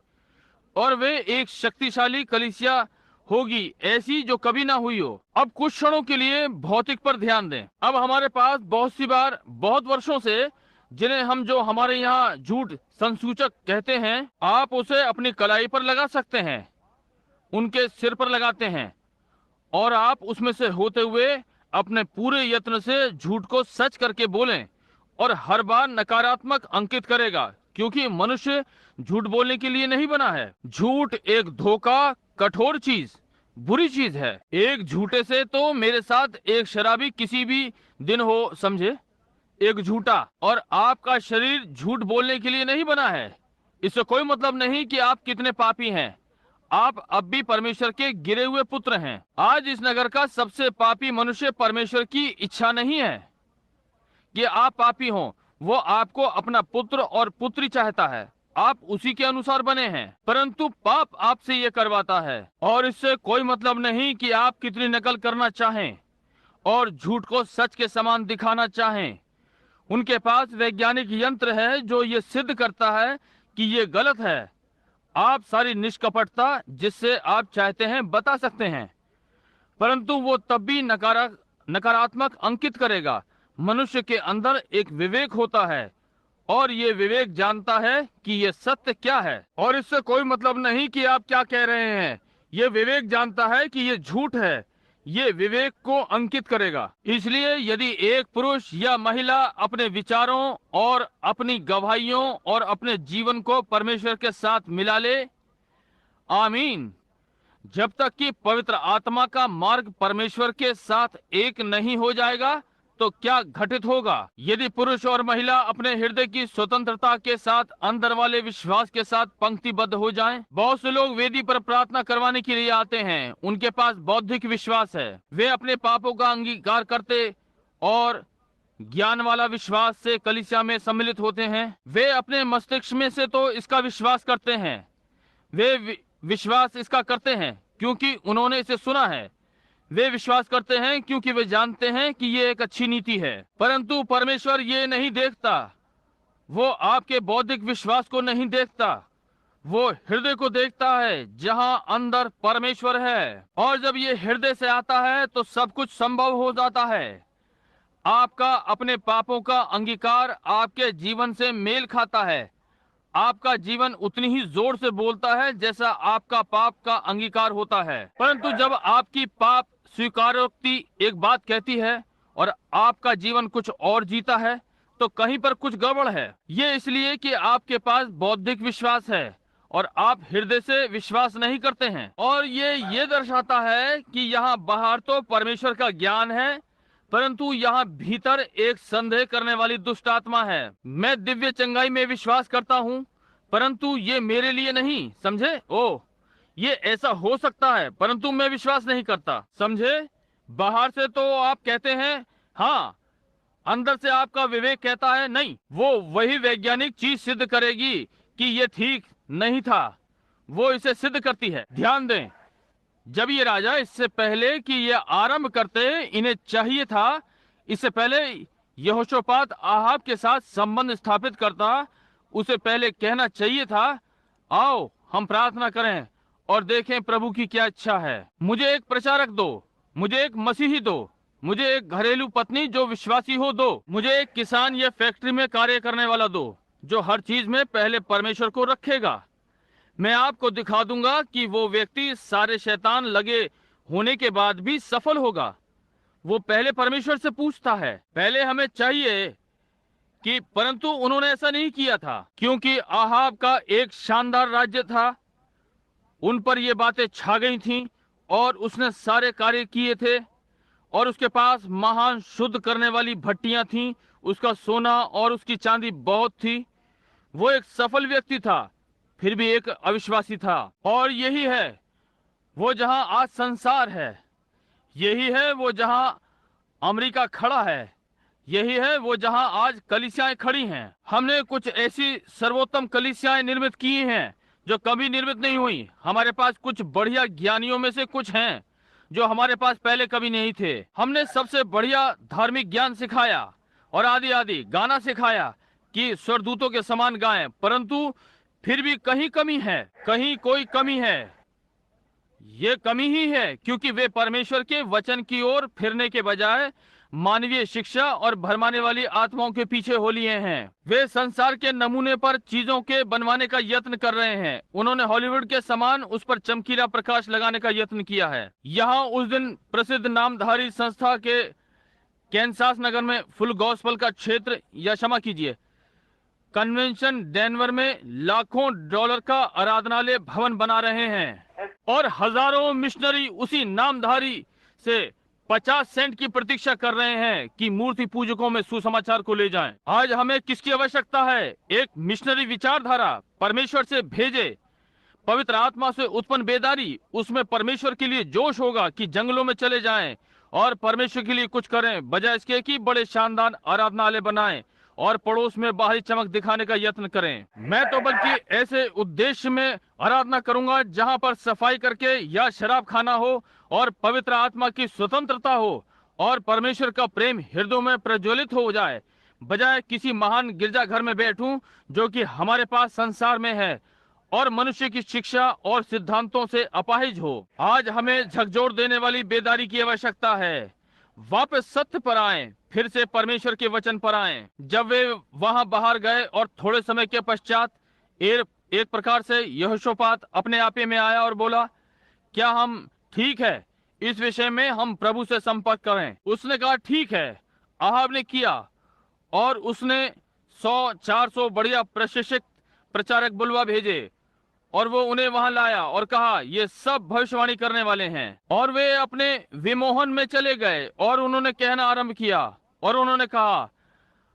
और वे एक शक्तिशाली कलीसिया होगी, ऐसी जो कभी ना हुई हो। अब कुछ क्षणों के लिए भौतिक पर ध्यान दें। अब हमारे पास बहुत सी बार, बहुत वर्षों से, जिन्हें हम जो हमारे यहाँ झूठ संसूचक कहते हैं, आप उसे अपनी कलाई पर लगा सकते हैं, उनके सिर पर लगाते हैं, और आप उसमें से होते हुए अपने पूरे यत्न से झूठ को सच करके बोलें, और हर बार नकारात्मक अंकित करेगा, क्योंकि मनुष्य झूठ बोलने के लिए नहीं बना है। झूठ एक धोखा, कठोर चीज, बुरी चीज है। एक झूठे से तो मेरे साथ एक शराबी किसी भी दिन हो, समझे, एक झूठा। और आपका शरीर झूठ बोलने के लिए नहीं बना है। इससे कोई मतलब नहीं कि आप कितने पापी हैं, आप अब भी परमेश्वर के गिरे हुए पुत्र हैं। आज इस नगर का सबसे पापी मनुष्य परमेश्वर की इच्छा नहीं है कि आप पापी हों, वो आपको अपना पुत्र और पुत्री चाहता है, आप उसी के अनुसार बने हैं, परंतु पाप आपसे ये करवाता है। और इससे कोई मतलब नहीं कि आप कितनी नकल करना चाहें और झूठ को सच के समान दिखाना चाहें। उनके पास वैज्ञानिक यंत्र है जो ये सिद्ध करता है कि ये गलत है। आप सारी निष्कपटता जिससे आप चाहते हैं बता सकते हैं, परंतु वो तब भी नकारात्मक अंकित करेगा। मनुष्य के अंदर एक विवेक होता है और ये विवेक जानता है कि ये सत्य क्या है, और इससे कोई मतलब नहीं कि आप क्या कह रहे हैं। ये विवेक जानता है कि ये झूठ है, ये विवेक को अंकित करेगा। इसलिए यदि एक पुरुष या महिला अपने विचारों और अपनी गवाहियों और अपने जीवन को परमेश्वर के साथ मिला ले, आमीन, जब तक कि पवित्र आत्मा का मार्ग परमेश्वर के साथ एक नहीं हो जाएगा, तो क्या घटित होगा? यदि पुरुष और महिला अपने हृदय की स्वतंत्रता के साथ अंदर वाले विश्वास के साथ पंक्तिबद्ध हो जाएं। बहुत से लोग वेदी पर प्रार्थना करवाने के लिए आते हैं, उनके पास बौद्धिक विश्वास है, वे अपने पापों का अंगीकार करते और ज्ञान वाला विश्वास से कलीसिया में सम्मिलित होते हैं। वे अपने मस्तिष्क में से तो इसका विश्वास करते हैं, वे विश्वास इसका करते हैं क्योंकि उन्होंने इसे सुना है, वे विश्वास करते हैं क्योंकि वे जानते हैं कि ये एक अच्छी नीति है। परंतु परमेश्वर ये नहीं देखता, वो आपके बौद्धिक विश्वास को नहीं देखता, वो हृदय को देखता है जहां अंदर परमेश्वर है। और जब ये हृदय से आता है तो सब कुछ संभव हो जाता है। आपका अपने पापों का अंगीकार आपके जीवन से मेल खाता है। आपका जीवन उतनी ही जोर से बोलता है जैसा आपका पाप का अंगीकार होता है। परंतु जब आपकी पाप स्वीकारोक्ति एक बात कहती है और आपका जीवन कुछ और जीता है, तो कहीं पर कुछ गड़बड़ है। ये इसलिए कि आपके पास बौद्धिक विश्वास है और आप हृदय से विश्वास नहीं करते हैं। और ये दर्शाता है कि यहाँ बाहर तो परमेश्वर का ज्ञान है, परंतु यहाँ भीतर एक संदेह करने वाली दुष्ट आत्मा है। मैं दिव्य चंगाई में विश्वास करता हूँ, परंतु ये मेरे लिए नहीं, समझे? ओ, ये ऐसा हो सकता है, परंतु मैं विश्वास नहीं करता, समझे? बाहर से तो आप कहते हैं हाँ, अंदर से आपका विवेक कहता है नहीं। वो वही वैज्ञानिक चीज सिद्ध करेगी कि ये ठीक नहीं था, वो इसे सिद्ध करती है। ध्यान दें, जब ये राजा इससे पहले कि ये आरंभ करते, इन्हें चाहिए था, इससे पहले यहोशापात आहाब के साथ संबंध स्थापित करता, उसे पहले कहना चाहिए था, आओ हम प्रार्थना करें और देखें प्रभु की क्या इच्छा है। मुझे एक प्रचारक दो, मुझे एक मसीही दो, मुझे एक घरेलू पत्नी जो विश्वासी हो दो, मुझे एक किसान या फैक्ट्री में कार्य करने वाला दो, जो हर चीज में पहले परमेश्वर को रखेगा। मैं आपको दिखा दूंगा कि वो व्यक्ति सारे शैतान लगे होने के बाद भी सफल होगा। वो पहले परमेश्वर से पूछता है, पहले हमें चाहिए कि, परंतु उन्होंने ऐसा नहीं किया था, क्योंकि आहाब का एक शानदार राज्य था, उन पर ये बातें छा गई थीं और उसने सारे कार्य किए थे और उसके पास महान शुद्ध करने वाली भट्टियां थीं, उसका सोना और उसकी चांदी बहुत थी। वो एक सफल व्यक्ति था, फिर भी एक अविश्वासी था। और यही है वो जहां आज संसार है, यही है वो जहां अमेरिका खड़ा है, यही है वो जहां आज कलीसियाएं खड़ी हैं। हमने कुछ ऐसी सर्वोत्तम कलीसियाएं निर्मित की हैं जो कभी निर्मित नहीं हुई। हमारे पास कुछ बढ़िया ज्ञानियों में से कुछ हैं जो हमारे पास पहले कभी नहीं थे। हमने सबसे बढ़िया धार्मिक ज्ञान सिखाया और आदि आदि गाना सिखाया कि स्वर्गदूतों के समान गाएं, परंतु फिर भी कहीं कमी है, कहीं कोई कमी है। ये कमी ही है क्योंकि वे परमेश्वर के वचन की ओर फिरने के बजाय मानवीय शिक्षा और भरमाने वाली आत्माओं के पीछे हो लिए हैं। वे संसार के नमूने पर चीजों के बनवाने का यत्न कर रहे हैं। उन्होंने हॉलीवुड के समान उस पर चमकीला प्रकाश लगाने का यत्न किया है। यहाँ उस दिन प्रसिद्ध नामधारी संस्था के कैंसास नगर में फुल गॉस्पल का क्षेत्र, या क्षमा कीजिए, कन्वेंशन डेनवर में लाखों डॉलर का आराधनालय भवन बना रहे हैं और हजारों मिशनरी उसी नामधारी से 50 सेंट की प्रतीक्षा कर रहे हैं कि मूर्ति पूजकों में सुसमाचार को ले जाएं। आज हमें किसकी आवश्यकता है? एक मिशनरी विचारधारा, परमेश्वर से भेजे, पवित्र आत्मा से उत्पन्न बेदारी, उसमें परमेश्वर के लिए जोश होगा कि जंगलों में चले जाएं और परमेश्वर के लिए कुछ करें, बजाय इसके कि बड़े शानदार आराधनालय बनाएं और पड़ोस में बाहरी चमक दिखाने का यत्न करें। मैं तो बल्कि ऐसे उद्देश्य में आराधना करूंगा जहां पर सफाई करके या शराब खाना हो और पवित्र आत्मा की स्वतंत्रता हो और परमेश्वर का प्रेम हृदयों में प्रज्वलित हो जाए, बजाय किसी महान गिरजाघर में बैठूं जो कि हमारे पास संसार में है और मनुष्य की शिक्षा और सिद्धांतों से अपाहिज हो। आज हमें झकझोर देने वाली बेदारी की आवश्यकता है। वापस सत्य पर आएं, फिर से परमेश्वर के वचन पर आएं। जब वे वहां बाहर गए और थोड़े समय के पश्चात एक प्रकार से यहोशापात अपने आपे में आया और बोला, क्या हम ठीक है इस विषय में हम प्रभु से संपर्क करें। उसने कहा ठीक है। आहाब ने किया और उसने 100-400 बढ़िया प्रशिक्षित प्रचारक बुलवा भेजे और वो उन्हें वहां लाया और कहा ये सब भविष्यवाणी करने वाले हैं। और वे अपने विमोहन में चले गए और उन्होंने कहना आरंभ किया और उन्होंने कहा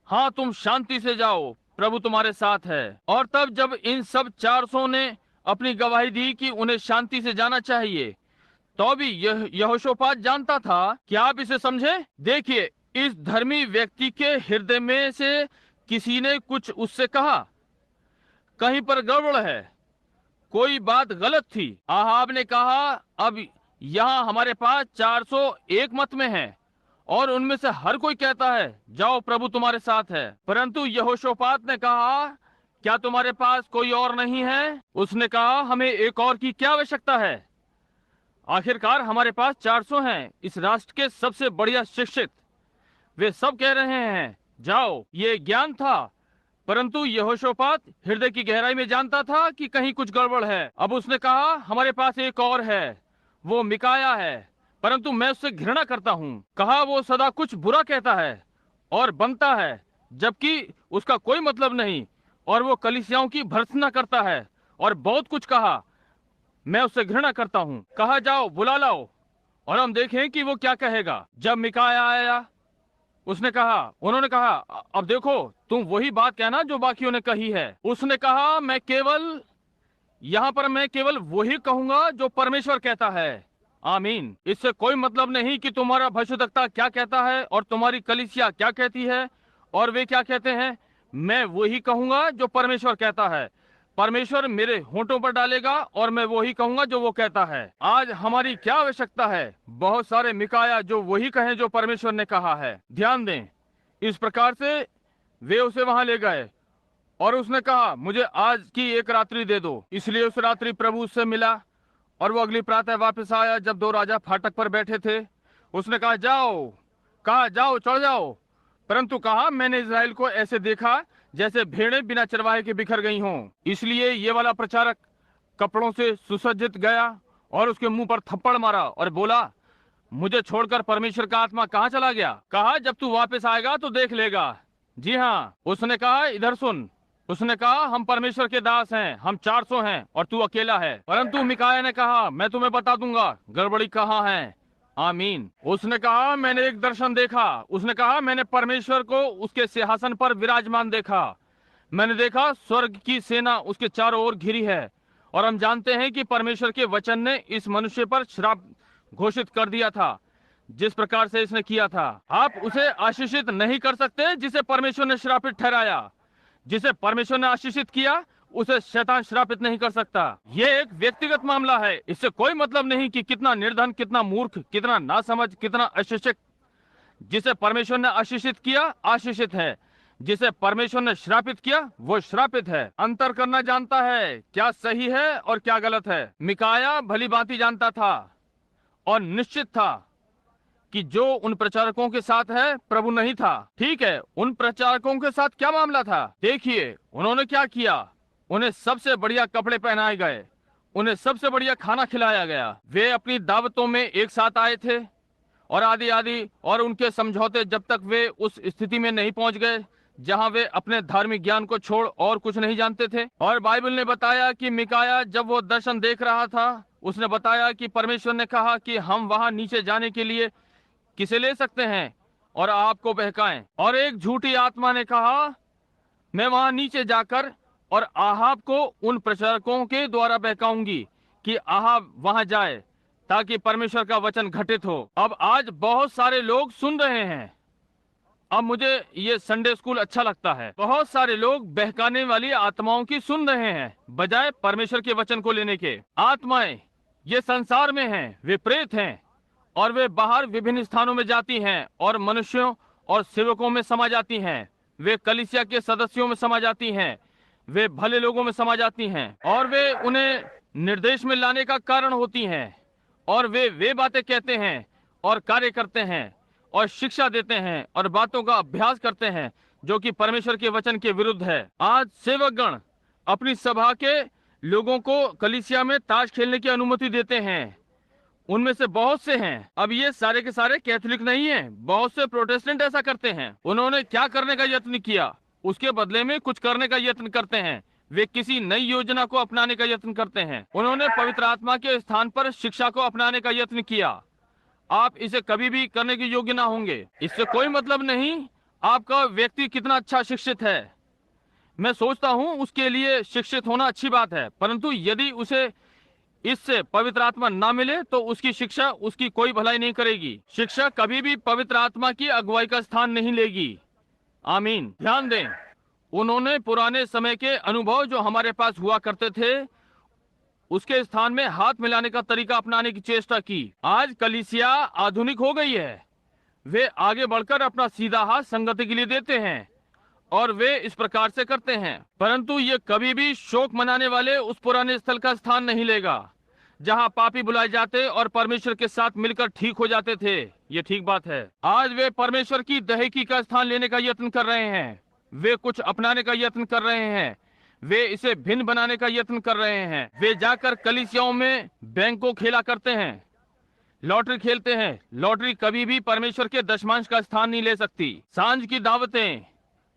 हाँ तुम शांति से जाओ, प्रभु तुम्हारे साथ है। और तब जब इन सब 400 ने अपनी गवाही दी कि उन्हें शांति से जाना चाहिए, तो भी यहोशापात जानता था। क्या आप इसे समझे? देखिए, इस धर्मी व्यक्ति के हृदय में से किसी ने कुछ उससे कहा, कहीं पर गड़बड़ है, कोई बात गलत थी। आहाब ने कहा अब यहाँ हमारे पास 401 मत में हैं और उनमें से हर कोई कहता है जाओ प्रभु तुम्हारे साथ है। परंतु यहोशापात ने कहा क्या तुम्हारे पास कोई और नहीं है? उसने कहा हमें एक और की क्या आवश्यकता है? आखिरकार हमारे पास 400 हैं, इस राष्ट्र के सबसे बढ़िया शिक्षित। वे सब कह रहे हैं जाओ। ये ज्ञान था, परंतु यहोशापात हृदय की गहराई में जानता था कि कहीं कुछ गड़बड़ है। अब उसने कहा हमारे पास एक और है, वो मिकाया है, परंतु मैं उससे घृणा करता हूँ। कहा वो सदा कुछ बुरा कहता है और बनता है जबकि उसका कोई मतलब नहीं, और वो कलीसियाओं की भर्त्सना करता है और बहुत कुछ कहा। मैं उससे घृणा करता हूँ। कहा जाओ बुला लाओ और हम देखें कि वो क्या कहेगा। जब मिकाया आया उन्होंने कहा अब देखो तुम वही बात कहना जो बाकियों ने कही है। उसने कहा मैं केवल वही कहूंगा जो परमेश्वर कहता है। आमीन। इससे कोई मतलब नहीं कि तुम्हारा भविष्यद्वक्ता क्या कहता है और तुम्हारी कलीसिया क्या कहती है और वे क्या कहते हैं। मैं वही कहूंगा जो परमेश्वर कहता है। परमेश्वर मेरे होंठों पर डालेगा और मैं वही कहूंगा जो वो कहता है। आज हमारी क्या आवश्यकता है? बहुत सारे मिकाया जो वही कहें जो परमेश्वर ने कहा है। ध्यान दें, इस प्रकार से वे उसे वहां ले गए और उसने कहा मुझे आज की एक रात्रि दे दो। इसलिए उस रात्रि प्रभु उससे मिला और वो अगली प्रातः वापस आया जब दो राजा फाटक पर बैठे थे। उसने कहा जाओ चढ़ जाओ। परंतु कहा मैंने इज़राइल को ऐसे देखा जैसे भेड़ें बिना चरवाहे के बिखर गई हों। इसलिए ये वाला प्रचारक कपड़ों से सुसज्जित गया और उसके मुंह पर थप्पड़ मारा और बोला मुझे छोड़कर परमेश्वर का आत्मा कहाँ चला गया? कहा जब तू वापस आएगा तो देख लेगा। जी हाँ। उसने कहा इधर सुन। उसने कहा हम परमेश्वर के दास हैं, हम 400 हैं और तू अकेला है। परंतु मिकाया ने कहा मैं तुम्हें बता दूंगा गड़बड़ी कहाँ है। आमीन। उसने कहा मैंने एक दर्शन देखा। उसने कहा मैंने परमेश्वर को उसके सिंहासन पर विराजमान देखा। मैंने देखा स्वर्ग की सेना उसके चारों ओर घिरी है और हम जानते हैं कि परमेश्वर के वचन ने इस मनुष्य पर श्राप घोषित कर दिया था जिस प्रकार से इसने किया था। आप उसे आशीषित नहीं कर सकते जिसे परमेश्वर ने श्रापित ठहराया। जिसे परमेश्वर ने आशीषित किया उसे शैतान श्रापित नहीं कर सकता। ये एक व्यक्तिगत मामला है। इससे कोई मतलब नहीं कि कितना निर्धन, कितना मूर्ख, कितना नासमझ, कितना अशिक्षित। जिसे परमेश्वर ने आशीषित किया आशीषित है, जिसे परमेश्वर ने श्रापित किया वो श्रापित है। अंतर करना जानता है क्या सही है और क्या गलत है। मिकाया भली भांति जानता था और निश्चित था कि जो उन प्रचारकों के साथ है प्रभु नहीं था। ठीक है, उन प्रचारकों के साथ क्या मामला था? देखिए उन्होंने क्या किया। उन्हें सबसे बढ़िया कपड़े पहनाए गए, उन्हें सबसे बढ़िया खाना खिलाया गया। वे अपनी दावतों में एक साथ आए थे और आदि और उनके समझौते जब तक वे उस स्थिति में नहीं पहुंच गए जहां वे अपने धार्मिक ज्ञान को छोड़ और कुछ नहीं जानते थे। और बाइबल ने बताया कि मिकाया जब वो दर्शन देख रहा था उसने बताया कि परमेश्वर ने कहा कि हम वहां नीचे जाने के लिए किसे ले सकते हैं और आपको बहकाएं। और एक झूठी आत्मा ने कहा मैं वहां नीचे जाकर और आहाब को उन प्रचारकों के द्वारा बहकाऊंगी कि आहाब वहां जाए ताकि परमेश्वर का वचन घटित हो। अब आज बहुत सारे लोग सुन रहे हैं। अब मुझे ये संडे स्कूल अच्छा लगता है। बहुत सारे लोग बहकाने वाली आत्माओं की सुन रहे हैं बजाय परमेश्वर के वचन को लेने के। आत्माएं ये संसार में हैं, वे प्रेत हैं और वे बाहर विभिन्न स्थानों में जाती हैं और मनुष्यों और सेवकों में समा जाती हैं। वे कलीसिया के सदस्यों में समा जाती हैं, वे भले लोगों में समा जाती हैं और वे उन्हें निर्देश में लाने का कारण होती हैं। और वे बातें कहते हैं और कार्य करते हैं और शिक्षा देते हैं और बातों का अभ्यास करते हैं जो कि परमेश्वर के वचन के विरुद्ध है। आज सेवकगण अपनी सभा के लोगों को कलीसिया में ताश खेलने की अनुमति देते हैं उनमें से बहुत से हैं। अब ये सारे के सारे कैथोलिक नहीं हैं। बहुत से प्रोटेस्टेंट ऐसा करते हैं। उन्होंने क्या करने का यत्न किया, उसके बदले में कुछ करने का यत्न करते हैं। वे किसी नई योजना को अपनाने का यत्न करते हैं। उन्होंने पवित्र आत्मा के स्थान पर शिक्षा को अपनाने का यत्न किया। आप इसे कभी भी करने के योग्य ना होंगे। इससे कोई मतलब नहीं आपका व्यक्ति कितना अच्छा शिक्षित है। मैं सोचता हूं उसके लिए शिक्षित होना अच्छी बात है, परंतु यदि उसे इससे पवित्र आत्मा ना मिले तो उसकी शिक्षा उसकी कोई भलाई नहीं करेगी। शिक्षा कभी भी पवित्र आत्मा की अगुवाई का स्थान नहीं लेगी। आमीन। ध्यान दें, उन्होंने पुराने समय के अनुभव जो हमारे पास हुआ करते थे उसके स्थान में हाथ मिलाने का तरीका अपनाने की चेष्टा की। आज कलीसिया आधुनिक हो गई है। वे आगे बढ़कर अपना सीधा हाथ संगति के लिए देते हैं और वे इस प्रकार से करते हैं, परंतु ये कभी भी शोक मनाने वाले उस पुराने स्थल का स्थान नहीं लेगा जहां पापी बुलाए जाते और परमेश्वर के साथ मिलकर ठीक हो जाते थे। ये ठीक बात है। आज वे परमेश्वर की दहेकी का स्थान लेने का यत्न कर रहे हैं। वे कुछ अपनाने का यत्न कर रहे हैं। वे इसे भिन्न बनाने का यत्न कर रहे हैं। वे जाकर कलीसियाओं में बैंकों खेला करते हैं, लॉटरी खेलते हैं। लॉटरी कभी भी परमेश्वर के दशमांश का स्थान नहीं ले सकती। सांझ की दावतें,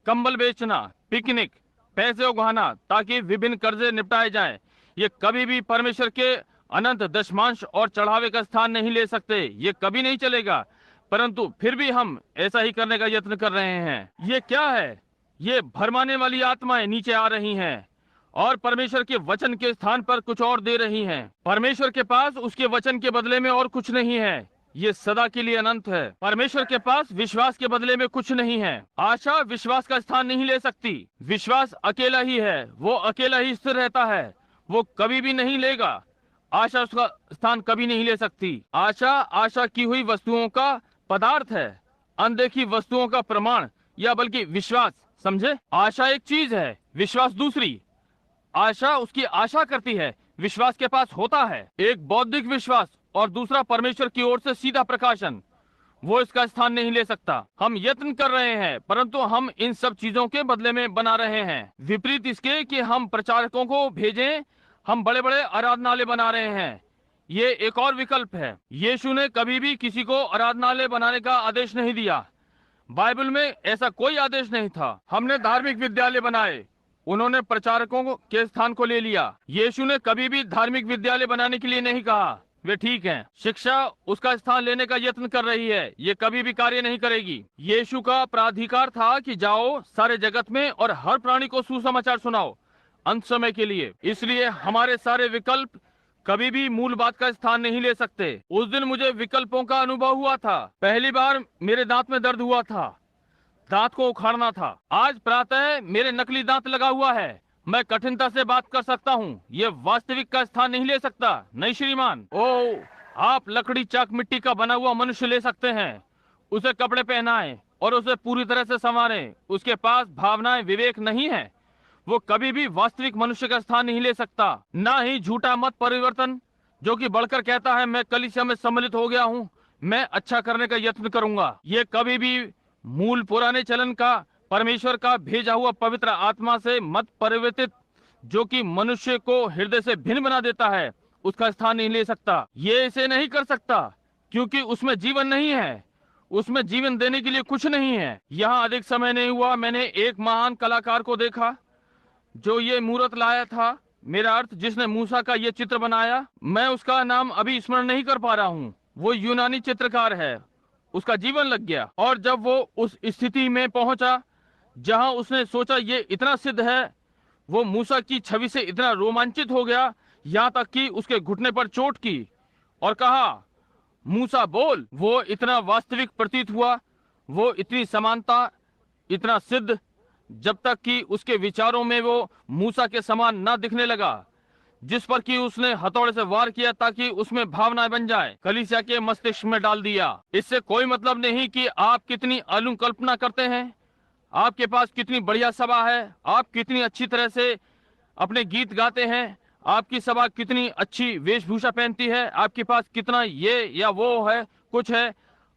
कंबल बेचना, पिकनिक, पैसे उगाना ताकि विभिन्न कर्जे निपटाए जाएं, ये कभी भी परमेश्वर के अनंत दशमांश और चढ़ावे का स्थान नहीं ले सकते। ये कभी नहीं चलेगा, परंतु फिर भी हम ऐसा ही करने का यत्न कर रहे हैं। ये क्या है? ये भरमाने वाली आत्माएं नीचे आ रही हैं और परमेश्वर के वचन के स्थान पर कुछ और दे रही हैं। परमेश्वर के पास उसके वचन के बदले में और कुछ नहीं है। ये सदा के लिए अनंत है। परमेश्वर के पास विश्वास के बदले में कुछ नहीं है। आशा विश्वास का स्थान नहीं ले सकती। विश्वास अकेला ही है, वो अकेला ही स्थिर रहता है, वो कभी भी नहीं लेगा। आशा उसका स्थान कभी नहीं ले सकती। आशा आशा की हुई वस्तुओं का पदार्थ है, अनदेखी वस्तुओं का प्रमाण, या बल्कि विश्वास। समझे? आशा एक चीज है, विश्वास दूसरी। आशा उसकी आशा करती है, विश्वास के पास होता है। एक बौद्धिक विश्वास और दूसरा परमेश्वर की ओर से सीधा प्रकाशन, वो इसका स्थान नहीं ले सकता। हम यत्न कर रहे हैं, परंतु हम इन सब चीजों के बदले में बना रहे हैं। विपरीत इसके कि हम प्रचारकों को भेजें, हम बड़े बड़े आराधनालय बना रहे हैं। ये एक और विकल्प है। यीशु ने कभी भी किसी को आराधनालय बनाने का आदेश नहीं दिया। बाइबल में ऐसा कोई आदेश नहीं था। हमने धार्मिक विद्यालय बनाए, उन्होंने प्रचारकों के स्थान को ले लिया। यीशु ने कभी भी धार्मिक विद्यालय बनाने के लिए नहीं कहा। वे ठीक हैं, शिक्षा उसका स्थान लेने का यत्न कर रही है। ये कभी भी कार्य नहीं करेगी। यीशु का प्राधिकार था कि जाओ सारे जगत में और हर प्राणी को सुसमाचार सुनाओ, अंत समय के लिए। इसलिए हमारे सारे विकल्प कभी भी मूल बात का स्थान नहीं ले सकते। उस दिन मुझे विकल्पों का अनुभव हुआ था। पहली बार मेरे दांत में दर्द हुआ था, दांत को उखाड़ना था। आज प्रातः मेरे नकली दांत लगा हुआ है, मैं कठिनता से बात कर सकता हूँ। ये वास्तविक का स्थान नहीं ले सकता। नहीं श्रीमान। ओ, आप लकड़ी चाक मिट्टी का बना हुआ मनुष्य ले सकते हैं, उसे कपड़े पहनाएं और उसे पूरी तरह से संवारें। उसके पास भावनाएं, विवेक नहीं है। वो कभी भी वास्तविक मनुष्य का स्थान नहीं ले सकता। ना ही झूठा मत परिवर्तन जो कि बढ़कर कहता है मैं कलीसिया में सम्मिलित हो गया हूँ, मैं अच्छा करने का यत्न करूंगा। ये कभी भी मूल पुराने चलन का, परमेश्वर का भेजा हुआ पवित्र आत्मा से मत परिवर्तित, जो कि मनुष्य को हृदय से भिन्न बना देता है, उसका स्थान नहीं ले सकता। ये इसे नहीं कर सकता क्योंकि उसमें जीवन नहीं है, उसमें जीवन देने के लिए कुछ नहीं है। यहाँ अधिक समय नहीं हुआ, मैंने एक महान कलाकार को देखा जो ये मूर्त लाया था। मेरा अर्थ, जिसने मूसा का ये चित्र बनाया, मैं उसका नाम अभी स्मरण नहीं कर पा रहा हूँ। वो यूनानी चित्रकार है। उसका जीवन लग गया और जब वो उस स्थिति में पहुंचा जहां उसने सोचा ये इतना सिद्ध है, वो मूसा की छवि से इतना रोमांचित हो गया, यहाँ तक कि उसके घुटने पर चोट की और कहा, मूसा बोल। वो इतना वास्तविक प्रतीत हुआ, वो इतनी समानता, इतना सिद्ध, जब तक कि उसके विचारों में वो मूसा के समान न दिखने लगा, जिस पर कि उसने हथौड़े से वार किया ताकि उसमें भावनाएं बन जाए, कलीसिया के मस्तिष्क में डाल दिया। इससे कोई मतलब नहीं कि आप कितनी अनुकल्पना करते हैं, आपके पास कितनी बढ़िया सभा है, आप कितनी अच्छी तरह से अपने गीत गाते हैं, आपकी सभा कितनी अच्छी वेशभूषा पहनती है, आपके पास कितना ये या वो है, कुछ है।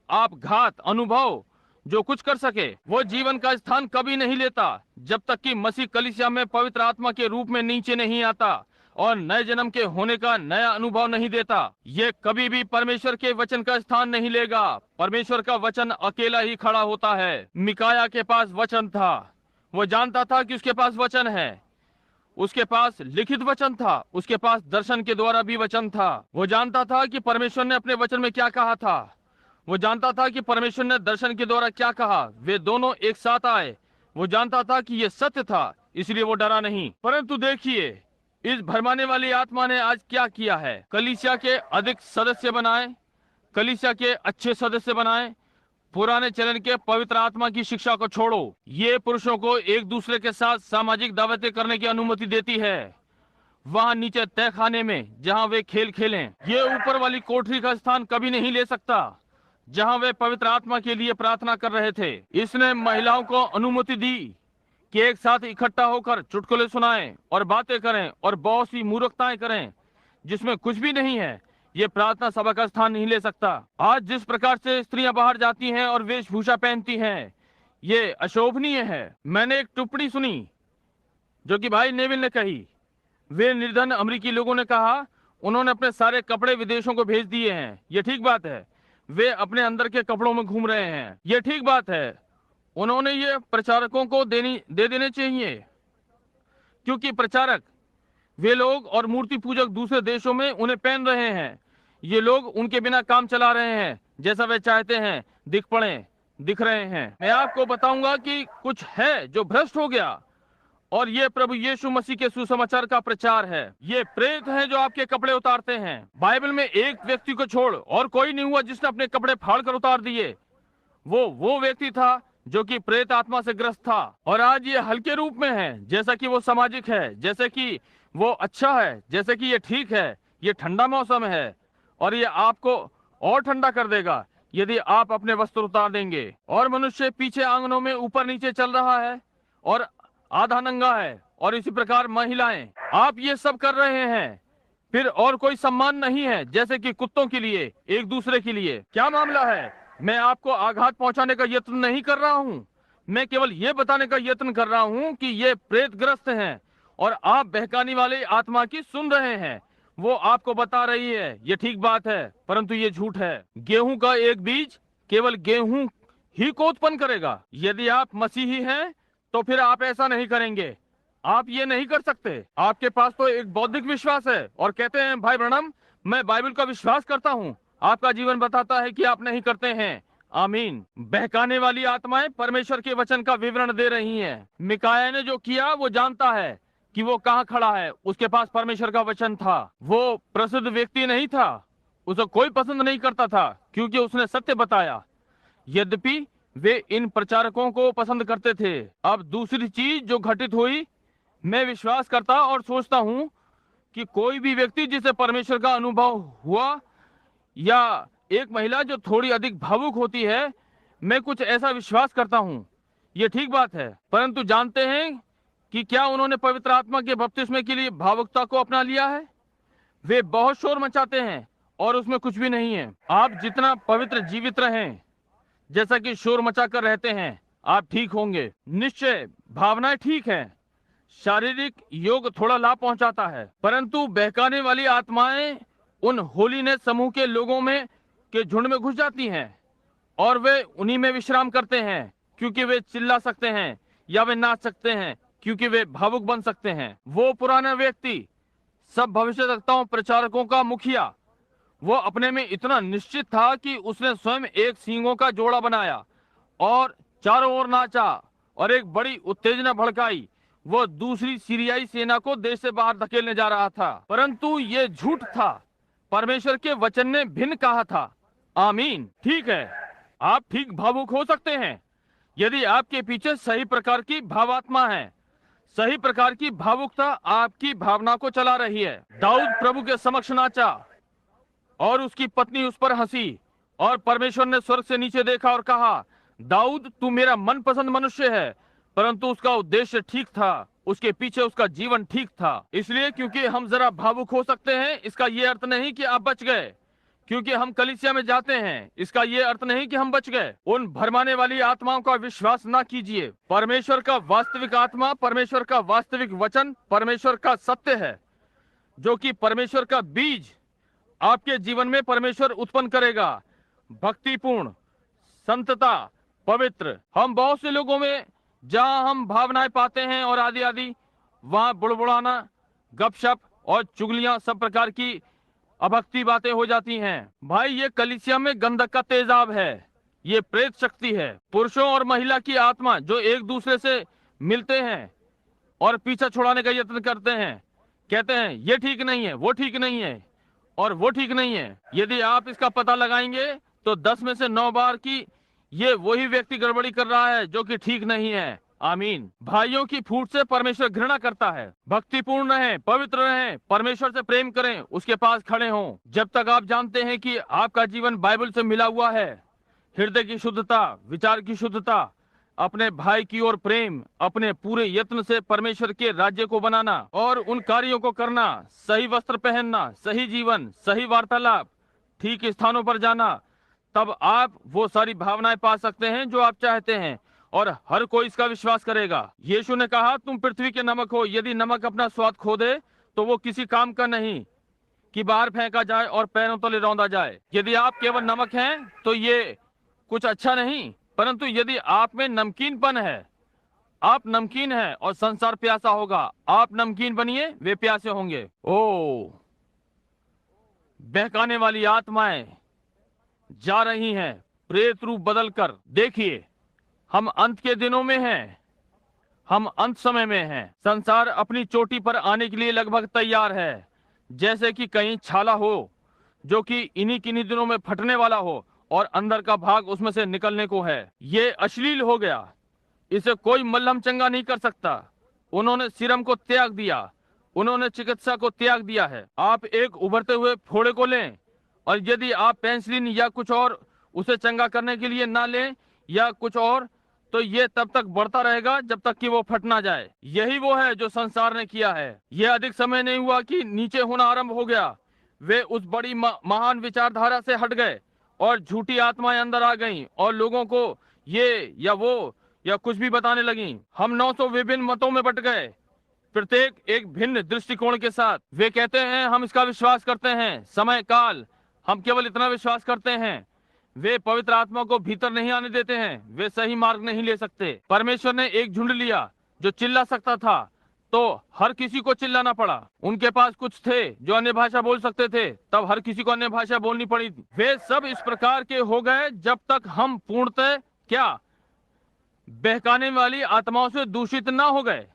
आप घात, अनुभव, जो कुछ कर सके, वो जीवन का स्थान कभी नहीं लेता जब तक कि मसीह कलीसिया में पवित्र आत्मा के रूप में नीचे नहीं आता और नए जन्म के होने का नया अनुभव नहीं देता। ये कभी भी परमेश्वर के वचन का स्थान नहीं लेगा। परमेश्वर का वचन अकेला ही खड़ा होता है। मिकाया के पास वचन था, वो जानता था कि उसके पास वचन है, उसके पास लिखित वचन था, उसके पास दर्शन के द्वारा भी वचन था। वो जानता था कि परमेश्वर ने अपने वचन में क्या कहा था, वो जानता था कि परमेश्वर ने दर्शन के द्वारा क्या कहा, वे दोनों एक साथ आए। वो जानता था कि यह सत्य था, इसलिए वो डरा नहीं। परंतु देखिए, इस भरमाने वाली आत्मा ने आज क्या किया है। कलीसिया के अधिक सदस्य बनाए, कलीसिया के अच्छे सदस्य बनाए। पुराने चलन के पवित्र आत्मा की शिक्षा को छोड़ो। ये पुरुषों को एक दूसरे के साथ सामाजिक दावतें करने की अनुमति देती है, वहां नीचे तय खाने में जहां वे खेल खेलें। ये ऊपर वाली कोठरी का स्थान कभी नहीं ले सकता जहां वे पवित्र आत्मा के लिए प्रार्थना कर रहे थे। इसने महिलाओं को अनुमति दी कि एक साथ इकट्ठा होकर चुटकुले सुनाएं और बातें करें और बहुत सी मूर्खताएं करें जिसमें कुछ भी नहीं है। ये प्रार्थना सभा का स्थान नहीं ले सकता। आज जिस प्रकार से स्त्रियां बाहर जाती हैं और वेशभूषा पहनती हैं, ये अशोभनीय है। मैंने एक टिप्पणी सुनी जो कि भाई नेविल ने कही। वे निर्धन अमेरिकी लोगों ने कहा उन्होंने अपने सारे कपड़े विदेशों को भेज दिए हैं। ये ठीक बात है, वे अपने अंदर के कपड़ों में घूम रहे हैं। ये ठीक बात है, उन्होंने ये प्रचारकों को दे देने चाहिए, क्योंकि प्रचारक वे लोग और मूर्ति पूजक दूसरे देशों में उन्हें पहन रहे हैं। ये लोग उनके बिना काम चला रहे हैं, जैसा वे चाहते हैं दिख रहे हैं। मैं आपको बताऊंगा कि कुछ है जो भ्रष्ट हो गया, और ये प्रभु यीशु मसीह के सुसमाचार का प्रचार है। ये प्रेत हैं जो आपके कपड़े उतारते हैं। बाइबल में एक व्यक्ति को छोड़ और कोई नहीं हुआ जिसने अपने कपड़े फाड़ कर उतार दिए। वो व्यक्ति था जो कि प्रेत आत्मा से ग्रस्त था। और आज ये हल्के रूप में है, जैसा कि वो सामाजिक है, जैसे कि वो अच्छा है, जैसे कि ये ठीक है, ये ठंडा मौसम है और ये आपको और ठंडा कर देगा यदि आप अपने वस्त्र उतार देंगे। और मनुष्य पीछे आंगनों में ऊपर नीचे चल रहा है और आधा नंगा है, और इसी प्रकार महिलाएं। आप ये सब कर रहे हैं, फिर और कोई सम्मान नहीं है, जैसे कि कुत्तों के लिए एक दूसरे के लिए। क्या मामला है? मैं आपको आघात पहुंचाने का यत्न नहीं कर रहा हूं, मैं केवल ये बताने का यत्न कर रहा हूं कि ये प्रेतग्रस्त हैं और आप बहकाने वाले आत्मा की सुन रहे हैं। वो आपको बता रही है ये ठीक बात है, परंतु ये झूठ है। गेहूं का एक बीज केवल गेहूं ही को उत्पन्न करेगा। यदि आप मसीही हैं तो फिर आप ऐसा नहीं करेंगे। आप ये नहीं कर सकते। आपके पास तो एक बौद्धिक विश्वास है और कहते हैं भाई ब्रनम मैं बाइबल का विश्वास करता हूँ। आपका जीवन बताता है कि आप नहीं करते हैं। आमीन। बहकाने वाली आत्माएं परमेश्वर के वचन का विवरण दे रही हैं। मिकाया ने जो किया वो जानता है कि वो कहाँ खड़ा है। उसके पास परमेश्वर का वचन था। वो प्रसिद्ध व्यक्ति नहीं था, उसे कोई पसंद नहीं करता था क्योंकि उसने सत्य बताया, यद्यपि वे इन प्रचारकों को पसंद करते थे। अब दूसरी चीज जो घटित हुई, मैं विश्वास करता और सोचता हूं कि कोई भी व्यक्ति जिसे परमेश्वर का अनुभव हुआ, या एक महिला जो थोड़ी अधिक भावुक होती है, मैं कुछ ऐसा विश्वास करता हूं। ये ठीक बात है, परंतु जानते हैं कि क्या उन्होंने पवित्र आत्मा के बपतिस्मे के लिए भावुकता को अपना लिया है? वे बहुत शोर मचाते हैं और उसमें कुछ भी नहीं है। आप जितना पवित्र जीवित रहें, जैसा कि शोर मचा कर रहते हैं, आप ठीक होंगे। निश्चय भावनाएं ठीक हैं, शारीरिक योग थोड़ा लाभ पहुंचाता है, परंतु बहकाने वाली आत्माएं उन होलीनेस समूह के लोगों में के झुंड में घुस जाती हैं और वे उन्हीं में विश्राम करते हैं, क्योंकि वे चिल्ला सकते हैं या वे नाच सकते हैं, क्योंकि वे भावुक बन सकते हैं। वो पुराना व्यक्ति, सब भविष्यवक्ताओं प्रचारकों का मुखिया, वो अपने में इतना निश्चित था कि उसने स्वयं एक सींगों का जोड़ा बनाया और चारों ओर नाचा और एक बड़ी उत्तेजना भड़काई। वो दूसरी सीरियाई सेना को देश से बाहर धकेलने जा रहा था, परंतु ये झूठ था। परमेश्वर के वचन ने भिन्न कहा था। आमीन। ठीक है, आप ठीक भावुक हो सकते हैं यदि आपके पीछे सही प्रकार की भावात्मा है। सही प्रकार की भावुकता आपकी भावना को चला रही है। दाऊद प्रभु के समक्ष नाचा और उसकी पत्नी उस पर हंसी, और परमेश्वर ने स्वर्ग से नीचे देखा और कहा, दाऊद तू मेरा मनपसंद मनुष्य है। परंतु उसका उद्देश्य ठीक था, उसके पीछे उसका जीवन ठीक था। इसलिए क्योंकि हम जरा भावुक हो सकते हैं, इसका ये अर्थ नहीं कि आप बच गए। क्योंकि हम कलीसिया में जाते हैं, इसका ये अर्थ नहीं कि हम बच गए। उन भरमाने वाली आत्माओं का विश्वास ना कीजिए। परमेश्वर का वास्तविक आत्मा, परमेश्वर का वास्तविक वचन, परमेश्वर का सत्य है जो कि परमेश्वर का बीज आपके जीवन में परमेश्वर उत्पन्न करेगा। भक्तिपूर्ण, संतता, पवित्र। हम बहुत से लोगों में जहां हम भावनाएं पाते हैं और आदि आदि, वहां बुड़बुड़ाना, गपशप और चुगलियां, सब प्रकार की अभक्ति बातें हो जाती हैं। भाई, ये कलीसिया में गंधक का तेजाब है, ये प्रेत शक्ति है। पुरुषों और महिला की आत्मा जो एक दूसरे से मिलते हैं और पीछा छुड़ाने का यत्न करते हैं, कहते हैं ये ठीक नहीं है, वो ठीक नहीं है और वो ठीक नहीं है। यदि आप इसका पता लगाएंगे तो 10 में से 9 बार की ये वही व्यक्ति गड़बड़ी कर रहा है जो कि ठीक नहीं है। आमीन। भाइयों की फूट से परमेश्वर घृणा करता है। भक्तिपूर्ण रहें, पवित्र रहें, परमेश्वर से प्रेम करें, उसके पास खड़े हों। जब तक आप जानते हैं कि आपका जीवन बाइबल से मिला हुआ है, हृदय की शुद्धता, विचार की शुद्धता, अपने भाई की ओर प्रेम, अपने पूरे यत्न से परमेश्वर के राज्य को बनाना और उन कार्यों को करना, सही वस्त्र पहनना, सही जीवन, सही वार्तालाप, ठीक स्थानों पर जाना, तब आप वो सारी भावनाएं पा सकते हैं जो आप चाहते हैं और हर कोई इसका विश्वास करेगा। यीशु ने कहा, तुम पृथ्वी के नमक हो। यदि नमक अपना स्वाद खो दे तो वो किसी काम का नहीं कि बाहर फेंका जाए और पैरों तले रौंदा जाए। यदि आप केवल नमक हैं तो ये कुछ अच्छा नहीं, परंतु यदि आप में नमकीनपन है, आप नमकीन हैं और संसार प्यासा होगा, आप नमकीन बनिए, वे प्यासे होंगे। ओ, बहकाने वाली आत्माएं जा रही हैं प्रेत रूप बदलकर। देखिए, हम अंत के दिनों में हैं, हम अंत समय में हैं। संसार अपनी चोटी पर आने के लिए लगभग तैयार है, जैसे कि कहीं छाला हो जो कि इन्हीं किन्हीं दिनों में फटने वाला हो और अंदर का भाग उसमें से निकलने को है। ये अश्लील हो गया, इसे कोई मल्हम चंगा नहीं कर सकता। उन्होंने सीरम को त्याग दिया, उन्होंने चिकित्सा को त्याग दिया है। आप एक उभरते हुए फोड़े को लें और यदि आप पेंसिलिन या कुछ और उसे चंगा करने के लिए ना लें या कुछ और, तो ये तब तक बढ़ता रहेगा जब तक कि वो फट ना जाए। यही वो है जो संसार ने किया है। यह अधिक समय नहीं हुआ कि नीचे होना आरंभ हो गया। वे उस बड़ी महान विचारधारा से हट गए और झूठी आत्माएं अंदर आ गईं और लोगों को ये या वो या कुछ भी बताने लगीं। हम 900 विभिन्न मतों में बट गए, प्रत्येक एक भिन्न दृष्टिकोण के साथ। वे कहते हैं हम इसका विश्वास करते हैं, समय काल, हम केवल इतना विश्वास करते हैं। वे पवित्र आत्मा को भीतर नहीं आने देते हैं, वे सही मार्ग नहीं ले सकते। परमेश्वर ने एक झुंड लिया जो चिल्ला सकता था, तो हर किसी को चिल्लाना पड़ा। उनके पास कुछ थे जो अन्य भाषा बोल सकते थे, तब हर किसी को अन्य भाषा बोलनी पड़ी। वे सब इस प्रकार के हो गए जब तक हम पूर्णतः क्या बहकाने वाली आत्माओं से दूषित ना हो गए।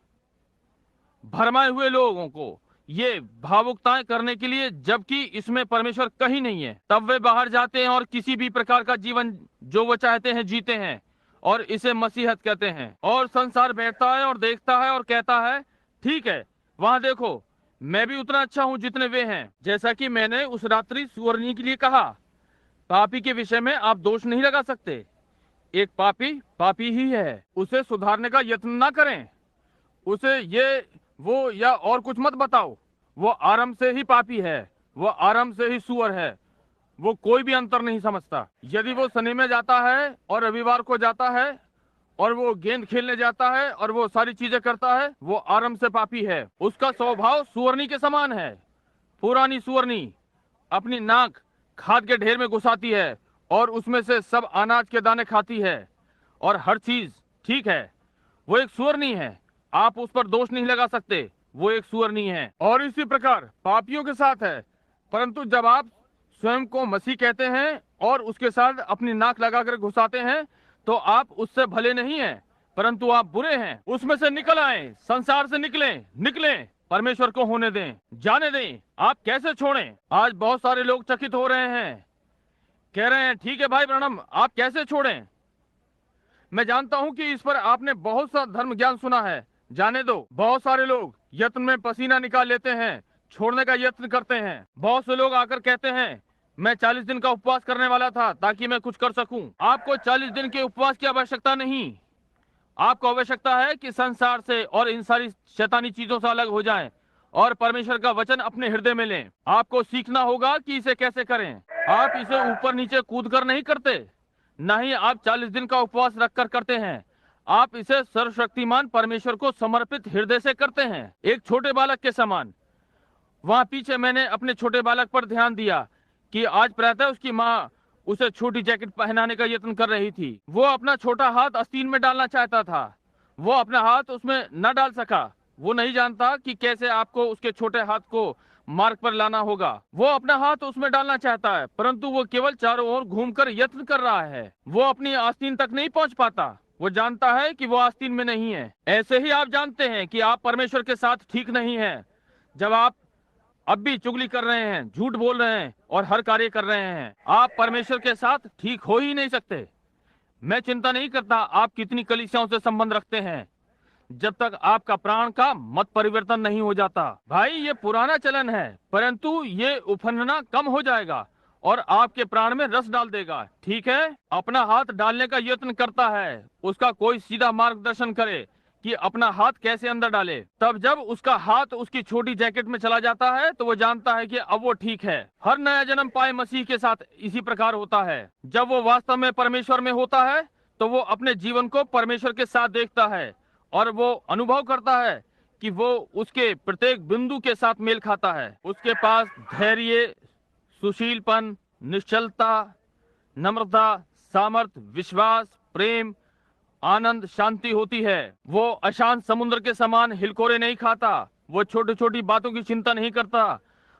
भरमाए हुए लोगों को ये भावुकताएं करने के लिए, जबकि इसमें परमेश्वर कहीं नहीं है, तब वे बाहर जाते हैं और किसी भी प्रकार का जीवन जो वो चाहते हैं जीते हैं और इसे मसीहत कहते हैं। और संसार बैठता है और देखता है और कहता है ठीक है, वहां देखो, मैं भी उतना अच्छा हूं जितने वे हैं। जैसा कि मैंने उस रात्रि सुवर्णी के लिए कहा, पापी के विषय में आप दोष नहीं लगा सकते। एक पापी पापी ही है, उसे सुधारने का यत्न ना करें, उसे ये वो या और कुछ मत बताओ। वो आरंभ से ही पापी है, वो आरंभ से ही सुअर है, वो कोई भी अंतर नहीं समझता। यदि वो शनि में जाता है और रविवार को जाता है और वो गेंद खेलने जाता है और वो सारी चीजें करता है, वो आरंभ से पापी है। उसका स्वभाव सुअरनी के समान है। पुरानी सुअरनी अपनी नाक खाद के ढेर में घुसाती है और उसमें से सब अनाज के दाने खाती है और हर चीज ठीक है। वो एक सुअरनी है, आप उस पर दोष नहीं लगा सकते, वो एक सुअरनी है। और इसी प्रकार पापियों के साथ है। परंतु जब आप स्वयं को मसीह कहते हैं और उसके साथ अपनी नाक लगाकर घुसाते हैं, तो आप उससे भले नहीं हैं, परंतु आप बुरे हैं। उसमें से निकल आए, संसार से निकलें, निकलें, परमेश्वर को होने दें, जाने दें। आप कैसे छोड़ें? आज बहुत सारे लोग चकित हो रहे हैं, कह रहे हैं ठीक है भाई ब्रैनम, आप कैसे छोड़ें? मैं जानता हूं कि इस पर आपने बहुत सा धर्म ज्ञान सुना है, जाने दो। बहुत सारे लोग यत्न में पसीना निकाल लेते हैं, छोड़ने का यत्न करते हैं। बहुत से लोग आकर कहते हैं मैं 40 दिन का उपवास करने वाला था ताकि मैं कुछ कर सकूं। आपको 40 दिन के उपवास की आवश्यकता नहीं, आपको आवश्यकता है कि संसार से और इन सारी शैतानी चीजों से अलग हो जाएं और परमेश्वर का वचन अपने हृदय में लें। आपको सीखना होगा कि इसे कैसे करें। आप इसे ऊपर नीचे कूद कर नहीं करते, न ही आप 40 दिन का उपवास रखकर करते हैं। आप इसे सर्वशक्तिमान परमेश्वर को समर्पित हृदय से करते हैं, एक छोटे बालक के समान। वहां पीछे मैंने अपने छोटे बालक पर ध्यान दिया कि आज प्रातः उसकी माँ उसे छोटी जैकेट पहनाने का यत्न कर रही थी। वो अपना छोटा हाथ आस्तीन में डालना चाहता था। वो अपना हाथ उसमें न डाल सका। वो नहीं जानता कि कैसे आपको उसके छोटे हाथ को मार्ग पर लाना होगा। वो अपना हाथ उसमें डालना चाहता है, परंतु वो केवल चारों ओर घूमकर यत्न कर रहा है। वो अपनी आस्तीन तक नहीं पहुंच पाता। वो जानता है कि वो आस्तीन में नहीं है। ऐसे ही आप जानते हैं कि आप परमेश्वर के साथ ठीक नहीं हैं। जब आप अब भी चुगली कर रहे हैं, झूठ बोल रहे हैं और हर कार्य कर रहे हैं, आप परमेश्वर के साथ ठीक हो ही नहीं सकते। मैं चिंता नहीं करता आप कितनी कलीसियाओं से संबंध रखते हैं, जब तक आपका प्राण का मत परिवर्तन नहीं हो जाता। भाई, ये पुराना चलन है, परंतु ये उफनना कम हो जाएगा और आपके प्राण में रस डाल देगा। ठीक है, अपना हाथ डालने का यत्न करता है, उसका कोई सीधा मार्गदर्शन करे कि अपना हाथ कैसे अंदर डाले। तब जब उसका हाथ उसकी छोटी जैकेट में चला जाता है तो वो जानता है कि अब वो ठीक है। हर नया जन्म पाए मसीह के साथ इसी प्रकार होता है। जब वो वास्तव में परमेश्वर में होता है तो वो अपने जीवन को परमेश्वर के साथ देखता है और वो अनुभव करता है कि वो उसके प्रत्येक बिंदु के साथ मेल खाता है। उसके पास धैर्य, सुशीलपन, निश्चलता, नम्रता, सामर्थ, विश्वास, प्रेम, आनंद, शांति होती है। वो अशांत समुद्र के समान हिलकोरे नहीं खाता। वो छोटी छोटी बातों की चिंता नहीं करता।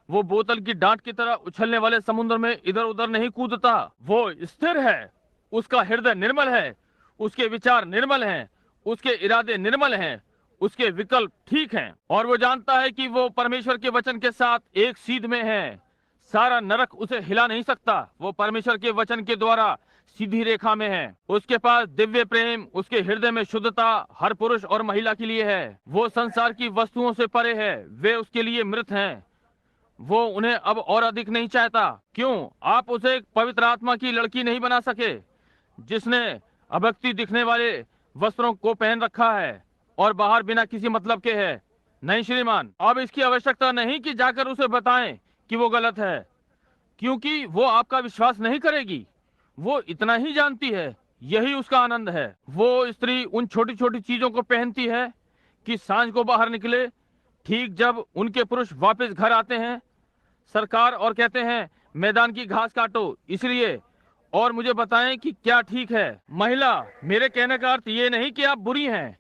वो बोतल की डांट की तरह उछलने वाले समुद्र में इधर उधर नहीं कूदता। वो स्थिर है। उसका हृदय निर्मल है। उसके विचार निर्मल हैं। उसके इरादे निर्मल हैं। उसके विकल्प ठीक हैं। और वो जानता है कि वो परमेश्वर के वचन के साथ एक सीध में है। सारा नरक उसे हिला नहीं सकता। वो परमेश्वर के वचन के द्वारा सीधी रेखा में है। उसके पास दिव्य प्रेम, उसके हृदय में शुद्धता हर पुरुष और महिला के लिए है। वो संसार की वस्तुओं से परे है। वे उसके लिए मृत हैं। वो उन्हें अब और अधिक नहीं चाहता। क्यों? आप उसे एक पवित्र आत्मा की लड़की नहीं बना सके, जिसने अभक्ति दिखने वाले वस्त्रों को पहन रखा है और बाहर बिना किसी मतलब के है। नहीं श्रीमान, अब इसकी आवश्यकता नहीं कि जाकर उसे बताएं कि वो गलत है, क्योंकि वो आपका विश्वास नहीं करेगी। वो इतना ही जानती है, यही उसका आनंद है। वो स्त्री उन छोटी छोटी चीजों को पहनती है कि सांझ को बाहर निकले, ठीक जब उनके पुरुष वापस घर आते हैं सरकार, और कहते हैं मैदान की घास काटो, इसलिए और मुझे बताएं कि क्या ठीक है। महिला, मेरे कहने का अर्थ ये नहीं कि आप बुरी हैं।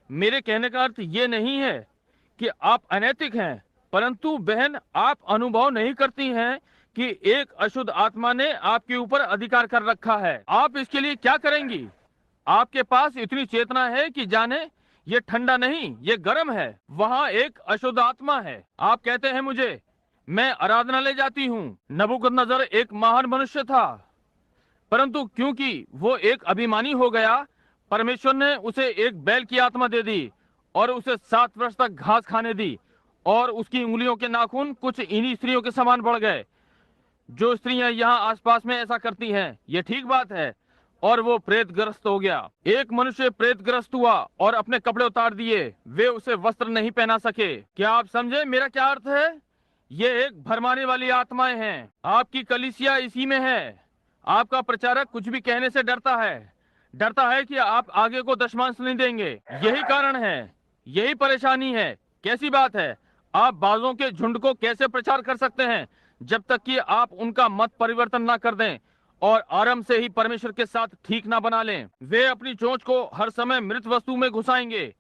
मेरे कहने का अर्थ ये नहीं है कि आप अनैतिक हैं, परंतु बहन, आप अनुभव नहीं करती हैं कि एक अशुद्ध आत्मा ने आपके ऊपर अधिकार कर रखा है। आप इसके लिए क्या करेंगी? आपके पास इतनी चेतना है कि जाने ये ठंडा नहीं, ये गर्म है। वहाँ एक अशुद्ध आत्मा है। आप कहते हैं मुझे, मैं आराधनालय जाती हूँ। नबूकदनेस्सर एक महान मनुष्य था, परंतु क्योंकि वो एक अभिमानी हो गया, परमेश्वर ने उसे एक बैल की आत्मा दे दी और उसे 7 वर्ष तक घास खाने दी, और उसकी उंगलियों के नाखून कुछ इन्हीं स्त्रियों के समान बढ़ गए। जो स्त्रियां यहाँ आसपास में ऐसा करती हैं, ये ठीक बात है। और वो प्रेतग्रस्त हो गया। एक मनुष्य प्रेतग्रस्त हुआ और अपने कपड़े उतार दिए। वे उसे वस्त्र नहीं पहना सके। क्या आप समझे मेरा क्या अर्थ है? ये एक भरमाने वाली आत्माएं हैं। आपकी कलीसिया इसी में है। आपका प्रचारक कुछ भी कहने से डरता है कि आप आगे को दशमांश नहीं देंगे। यही कारण है, यही परेशानी है। कैसी बात है, आप बाजों के झुंड को कैसे प्रचार कर सकते हैं जब तक कि आप उनका मत परिवर्तन ना कर दें और आरंभ से ही परमेश्वर के साथ ठीक ना बना लें। वे अपनी चोंच को हर समय मृत वस्तु में घुसाएंगे।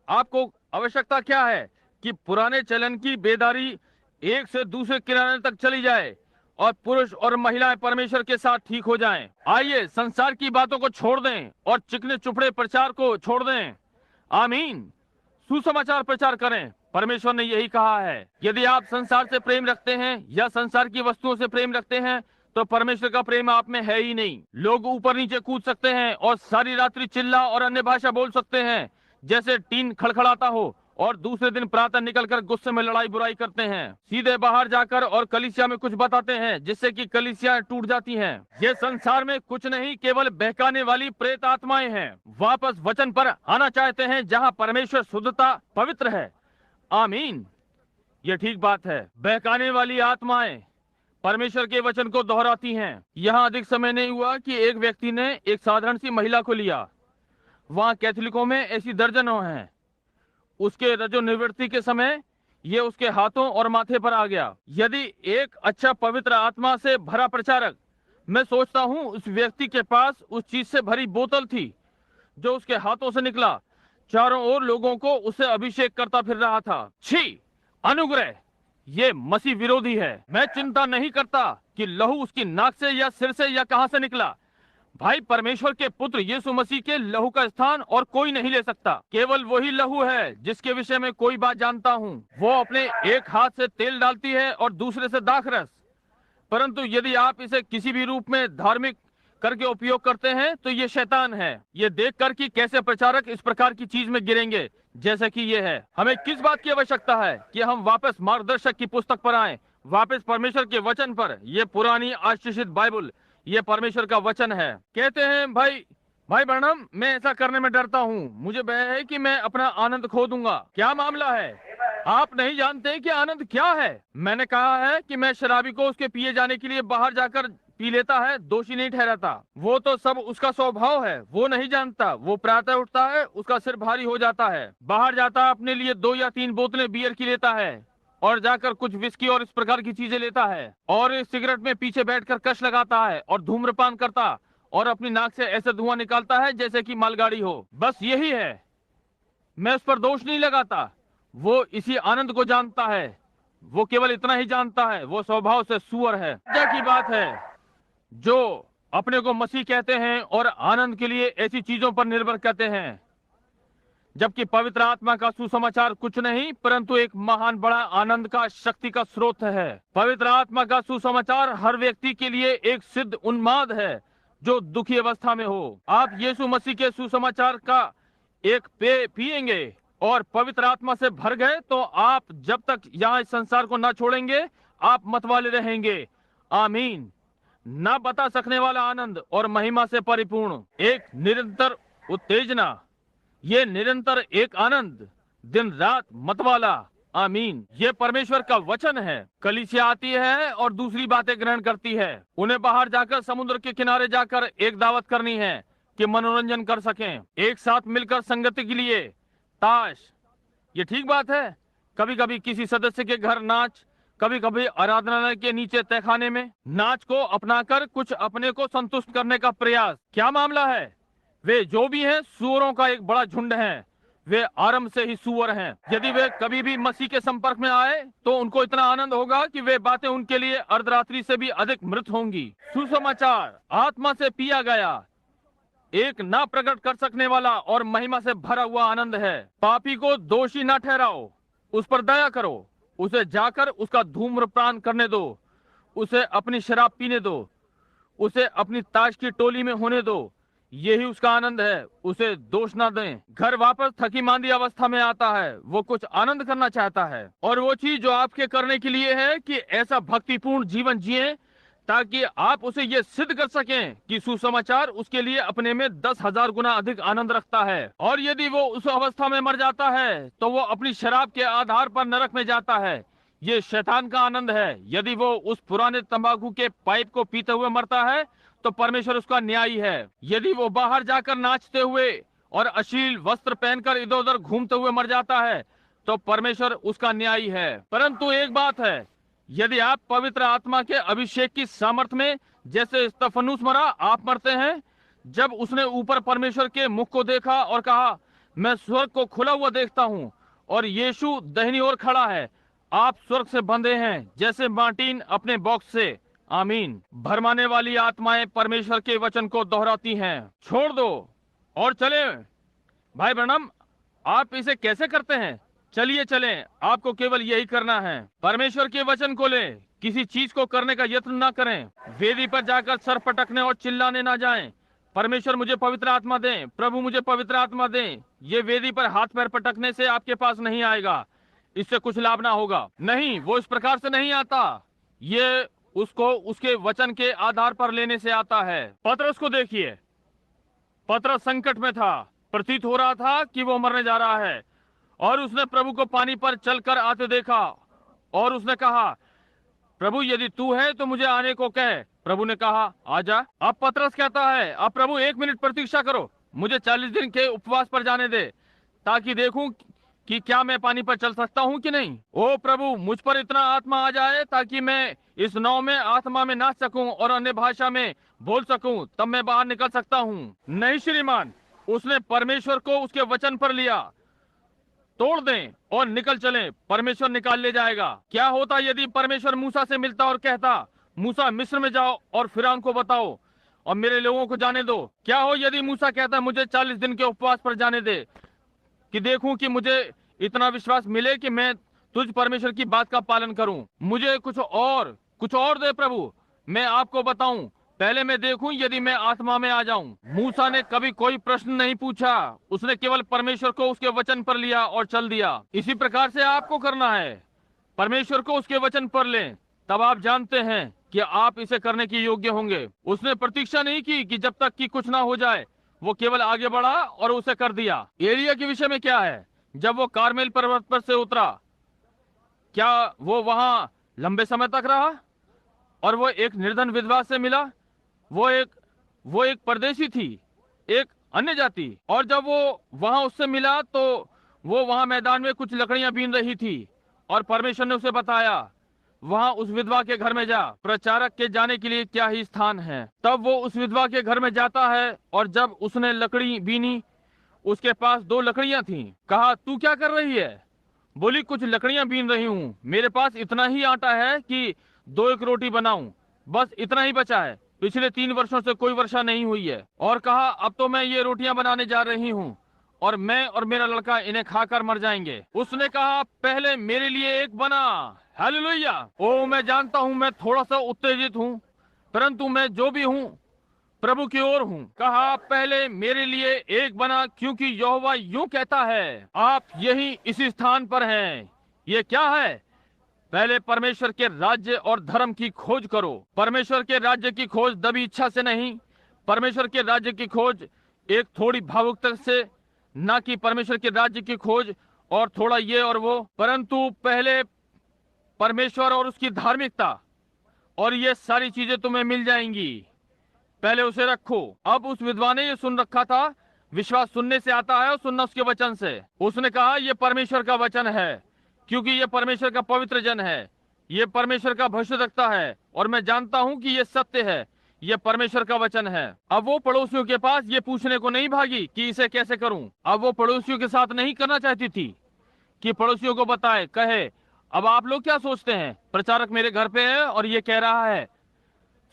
आपको आवश्यकता क्या है कि पुराने चलन की बेदारी एक से दूसरे किनारे तक चली जाए और पुरुष और महिलाएं परमेश्वर के साथ ठीक हो जाएं। आइए संसार की बातों को छोड़ दें और चिकने चुपड़े प्रचार को छोड़ दें। आमीन। सुसमाचार प्रचार करें। परमेश्वर ने यही कहा है। यदि आप संसार से प्रेम रखते हैं या संसार की वस्तुओं से प्रेम रखते हैं तो परमेश्वर का प्रेम आप में है ही नहीं। लोग ऊपर नीचे कूद सकते हैं और सारी रात्रि चिल्ला और अन्य भाषा बोल सकते हैं जैसे टीन खड़खड़ाता हो, और दूसरे दिन प्रातः निकलकर गुस्से में लड़ाई बुराई करते हैं। सीधे बाहर जाकर और कलीसिया में कुछ बताते हैं जिससे कि कलीसिया टूट जाती हैं। ये संसार में कुछ नहीं, केवल बहकाने वाली प्रेत आत्माएं हैं। वापस वचन पर आना चाहते हैं जहाँ परमेश्वर शुद्धता पवित्र है। आमीन। ये ठीक बात है। बहकाने वाली आत्माएं परमेश्वर के वचन को दोहराती हैं। यहाँ अधिक समय नहीं हुआ कि एक व्यक्ति ने एक साधारण सी महिला को लिया। वहाँ कैथोलिकों में ऐसी दर्जनों हैं। उसके रजोनिवृत्ति के समय ये उसके हाथों और माथे पर आ गया। यदि एक अच्छा पवित्र आत्मा से भरा प्रचारक, मैं सोचता हूं उस व्यक्ति के पास उस चीज से भरी बोतल थी जो उसके हाथों से निकला, चारों ओर लोगों को उसे अभिषेक करता फिर रहा था। छी, अनुग्रह, ये मसीह विरोधी है। मैं चिंता नहीं करता कि लहू उसकी नाक से या सिर से या कहां से निकला। भाई, परमेश्वर के पुत्र यीशु मसीह के लहू का स्थान और कोई नहीं ले सकता। केवल वही लहू है जिसके विषय में कोई बात जानता हूं। वो अपने एक हाथ से तेल डालती है और दूसरे से दाखरस। परंतु यदि आप इसे किसी भी रूप में धार्मिक करके उपयोग करते हैं तो ये शैतान है। ये देखकर कि कैसे प्रचारक इस प्रकार की चीज में गिरेंगे जैसे कि ये है। हमें किस बात की आवश्यकता है कि हम वापस मार्गदर्शक की पुस्तक पर आएं, वापस परमेश्वर के वचन पर। ये पुरानी आशीषित बाइबल, ये परमेश्वर का वचन है। कहते हैं भाई ब्रैनम, मैं ऐसा करने में डरता हूँ। मुझे भय है कि मैं अपना आनंद खो दूंगा। क्या मामला है? आप नहीं जानते कि आनंद क्या है। मैंने कहा है कि मैं शराबी को उसके पिए जाने के लिए बाहर जाकर पी लेता है दोषी नहीं ठहराता। वो तो सब उसका स्वभाव है, वो नहीं जानता। वो प्रातः उठता है, उसका सिर भारी हो जाता है, बाहर जाता है, अपने लिए 2 या 3 बोतलें बियर की लेता है और जाकर कुछ विस्की और इस प्रकार की चीजें लेता है और सिगरेट में पीछे बैठकर कश लगाता है और धूम्रपान करता और अपनी नाक से ऐसे धुआं निकालता है जैसे कि मालगाड़ी हो। बस यही है। मैं उस पर दोष नहीं लगाता। वो इसी आनंद को जानता है। वो केवल इतना ही जानता है, वो स्वभाव से सुअर है। मजा की बात है जो अपने को मसीह कहते हैं और आनंद के लिए ऐसी चीजों पर निर्भर करते हैं, जबकि पवित्र आत्मा का सुसमाचार कुछ नहीं परंतु एक महान बड़ा आनंद का शक्ति का स्रोत है। पवित्र आत्मा का सुसमाचार हर व्यक्ति के लिए एक सिद्ध उन्माद है जो दुखी अवस्था में हो। आप यीशु मसीह के सुसमाचार का एक पेय पिएंगे और पवित्र आत्मा से भर गए तो आप जब तक यहाँ इस संसार को ना छोड़ेंगे आप मतवाले रहेंगे। आमीन। ना बता सकने वाला आनंद और महिमा से परिपूर्ण एक निरंतर उत्तेजना, ये निरंतर एक आनंद, दिन रात मतवाला। आमीन। ये परमेश्वर का वचन है। कलीसिया आती है और दूसरी बातें ग्रहण करती है। उन्हें बाहर जाकर समुद्र के किनारे जाकर एक दावत करनी है कि मनोरंजन कर सकें, एक साथ मिलकर संगति के लिए ताश। ये ठीक बात है। कभी कभी किसी सदस्य के घर नाच, कभी कभी आराधनालय के नीचे तहखाने में नाच को अपनाकर कुछ अपने को संतुष्ट करने का प्रयास। क्या मामला है? वे जो भी हैं सुअरों का एक बड़ा झुंड है। वे आरंभ से ही सुअर हैं। यदि वे कभी भी मसीह के संपर्क में आए तो उनको इतना आनंद होगा कि वे बातें उनके लिए अर्धरात्रि से भी अधिक मृत होंगी। सुसमाचार आत्मा से पिया गया एक ना प्रकट कर सकने वाला और महिमा से भरा हुआ आनंद है। पापी को दोषी ना ठहराओ, उस पर दया करो, उसे जाकर उसका धूम्रपान करने दो, उसे अपनी शराब पीने दो, उसे अपनी ताश की टोली में होने दो। यही उसका आनंद है। उसे दोष ना दें। घर वापस थकी मांदी अवस्था में आता है, वो कुछ आनंद करना चाहता है और वो चीज जो आपके करने के लिए है कि ऐसा भक्तिपूर्ण जीवन जिए ताकि आप उसे ये सिद्ध कर सकें कि सुसमाचार उसके लिए अपने में 10,000 गुना अधिक आनंद रखता है। और यदि वो उस अवस्था में मर जाता है तो वो अपनी शराब के आधार पर नरक में जाता है। ये शैतान का आनंद है। यदि वो उस पुराने तंबाकू के पाइप को पीते हुए मरता है तो परमेश्वर उसका न्यायी है। यदि वो बाहर जाकर नाचते हुए और अश्लील वस्त्र पहनकर इधर उधर घूमते हुए मर जाता है तो परमेश्वर उसका न्यायी है। परंतु एक बात है, यदि आप पवित्र आत्मा के अभिषेक की सामर्थ्य में जैसे स्तफनुस मरा, आप मरते हैं। जब उसने ऊपर परमेश्वर के मुख को देखा और कहा, मैं स्वर्ग को खुला हुआ देखता हूँ और यीशु दाहिनी ओर खड़ा है, आप स्वर्ग से बंधे हैं जैसे मार्टिन अपने बॉक्स से। आमीन। भरमाने वाली आत्माएं परमेश्वर के वचन को दोहराती हैं। छोड़ दो और चले। भाई ब्रैनम, आप इसे कैसे करते हैं? चलिए चलें, आपको केवल यही करना है। परमेश्वर के वचन को लें, किसी चीज को करने का यत्न ना करें। वेदी पर जाकर सर पटकने और चिल्लाने ना जाएं। परमेश्वर मुझे पवित्र आत्मा दें, प्रभु मुझे पवित्र आत्मा दें। ये वेदी पर हाथ पैर पटकने से आपके पास नहीं आएगा, इससे कुछ लाभ ना होगा। नहीं, वो इस प्रकार से नहीं आता। ये उसको उसके वचन के आधार पर लेने से आता है। पतरस को देखिए, पतरस संकट में था, प्रतीत हो रहा था कि वो मरने जा रहा है और उसने प्रभु को पानी पर चलकर आते देखा और उसने कहा, प्रभु यदि तू है तो मुझे आने को कह। प्रभु ने कहा, आजा। अब पतरस कहता है, अब प्रभु 1 मिनट प्रतीक्षा करो, मुझे 40 दिन के उपवास पर जाने दे ताकि देखूं कि क्या मैं पानी पर चल सकता हूँ कि नहीं। ओ प्रभु, मुझ पर इतना आत्मा आ जाए ताकि मैं इस नाव में आत्मा में नाच सकूं और अन्य भाषा में बोल सकूं, तब मैं बाहर निकल सकता हूँ। नहीं श्रीमान, उसने परमेश्वर को उसके वचन पर लिया। तोड़ दें और निकल चलें, परमेश्वर निकाल ले जाएगा। क्या होता यदि परमेश्वर मूसा से मिलता और कहता, मूसा मिस्र में जाओ और फिरौन को बताओ और मेरे लोगों को जाने दो। क्या हो यदि मूसा कहता, मुझे 40 दिन के उपवास पर जाने दे कि देखूं कि मुझे इतना विश्वास मिले कि मैं तुझ परमेश्वर की बात का पालन करूं। मुझे कुछ और दे प्रभु, मैं आपको बताऊं। पहले मैं देखूं यदि मैं आत्मा में आ जाऊं। मूसा ने कभी कोई प्रश्न नहीं पूछा, उसने केवल परमेश्वर को उसके वचन पर लिया और चल दिया। इसी प्रकार से आपको करना है, परमेश्वर को उसके वचन पर लें, तब आप जानते हैं कि आप इसे करने के योग्य होंगे। उसने प्रतीक्षा नहीं की कि जब तक कि कुछ ना हो जाए, वो केवल आगे बढ़ा और उसे कर दिया। एलिया के विषय में क्या है, जब वो कारमेल पर्वत पर से उतरा, क्या वो वहां लंबे समय तक रहा? और वो एक निर्धन विधवा से मिला। वो एक परदेशी थी, एक अन्य जाति। और जब वो वहां उससे मिला तो वो वहां मैदान में कुछ लकड़ियां बीन रही थी और परमेश्वर ने उसे बताया, वहां उस विधवा के घर में जा, प्रचारक के जाने के लिए क्या ही स्थान है। तब वो उस विधवा के घर में जाता है और जब उसने लकड़ी बीनी, उसके पास 2 लकड़ियां थीं। कहा, तू क्या कर रही है? बोली, कुछ लकड़ियां बीन रही हूं, मेरे पास इतना ही आटा है कि 2 एक रोटी बनाऊं, बस इतना ही बचा है। पिछले 3 वर्षों से कोई वर्षा नहीं हुई है। और कहा, अब तो मैं ये रोटियां बनाने जा रही हूँ और मैं और मेरा लड़का इन्हें खाकर मर जाएंगे। उसने कहा, पहले मेरे लिए एक बना। हालेलुया। ओ, मैं जानता हूँ मैं थोड़ा सा उत्तेजित हूँ, परंतु मैं जो भी हूँ प्रभु की ओर हूँ। कहा, पहले मेरे लिए एक बना, क्योंकि यहोवा यूं कहता है, आप यही इसी स्थान पर हैं। ये क्या है? पहले परमेश्वर के राज्य और धर्म की खोज करो। परमेश्वर के राज्य की खोज दबी इच्छा से नहीं, परमेश्वर के राज्य की खोज एक थोड़ी भावुकता से, ना कि परमेश्वर के राज्य की खोज और थोड़ा ये और वो, परंतु पहले परमेश्वर और उसकी धार्मिकता, और ये सारी चीजें तुम्हें मिल जाएंगी। पहले उसे रखो। अब उस विधवा ने ये सुन रखा था। विश्वास सुनने से आता है और सुनना उसके वचन से। उसने कहा, ये परमेश्वर का वचन है, क्योंकि ये परमेश्वर का पवित्र जन है, ये परमेश्वर का भविष्यद्वक्ता है और मैं जानता हूं कि ये सत्य है, ये परमेश्वर का वचन है। अब वो पड़ोसियों के पास ये पूछने को नहीं भागी कि इसे कैसे करूं। अब वो पड़ोसियों के साथ नहीं करना चाहती थी कि पड़ोसियों को बताए, कहे, अब आप लोग क्या सोचते हैं, प्रचारक मेरे घर पे है और ये कह रहा है,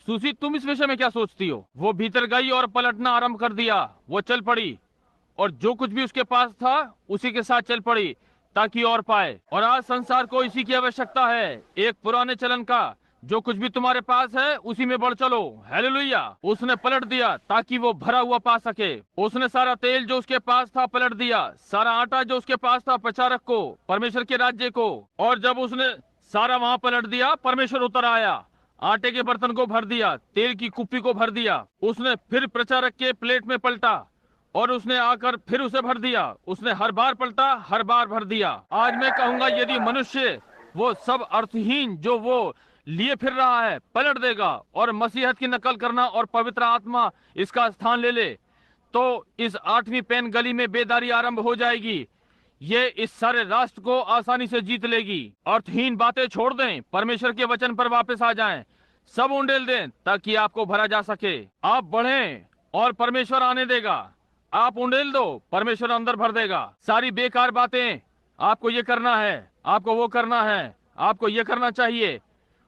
सुसी तुम इस विषय में क्या सोचती हो? वो भीतर गई और पलटना आरंभ कर दिया। वो चल पड़ी और जो कुछ भी उसके पास था उसी के साथ चल पड़ी ताकि और पाए। और आज संसार को इसी की आवश्यकता है, एक पुराने चलन का, जो कुछ भी तुम्हारे पास है उसी में बढ़ चलो। हालेलुया। उसने पलट दिया ताकि वो भरा हुआ पा सके। उसने सारा तेल जो उसके पास था पलट दिया, सारा आटा जो उसके पास था प्रचारक को, परमेश्वर के राज्य को। और जब उसने सारा वहां पलट दिया, परमेश्वर उतर आया, आटे के बर्तन को भर दिया, तेल की कुप्पी को भर दिया। उसने फिर प्रचारक के प्लेट में पलटा और उसने आकर फिर उसे भर दिया। उसने हर बार पलटा, हर बार भर दिया। आज मैं कहूंगा, यदि मनुष्य वो सब अर्थहीन जो वो लिए फिर रहा है पलट देगा और मसीहत की नकल करना और पवित्र आत्मा इसका स्थान ले ले, तो इस 8वीं पेन गली में बेदारी आरंभ हो जाएगी। ये इस सारे राष्ट्र को आसानी से जीत लेगी। अर्थहीन बातें छोड़ दें, परमेश्वर के वचन पर वापस आ जाएं, सब उंडेल दें ताकि आपको भरा जा सके। आप बढ़ें और परमेश्वर आने देगा। आप उंडेल दो, परमेश्वर अंदर भर देगा। सारी बेकार बातें, आपको ये करना है, आपको वो करना है, आपको ये करना चाहिए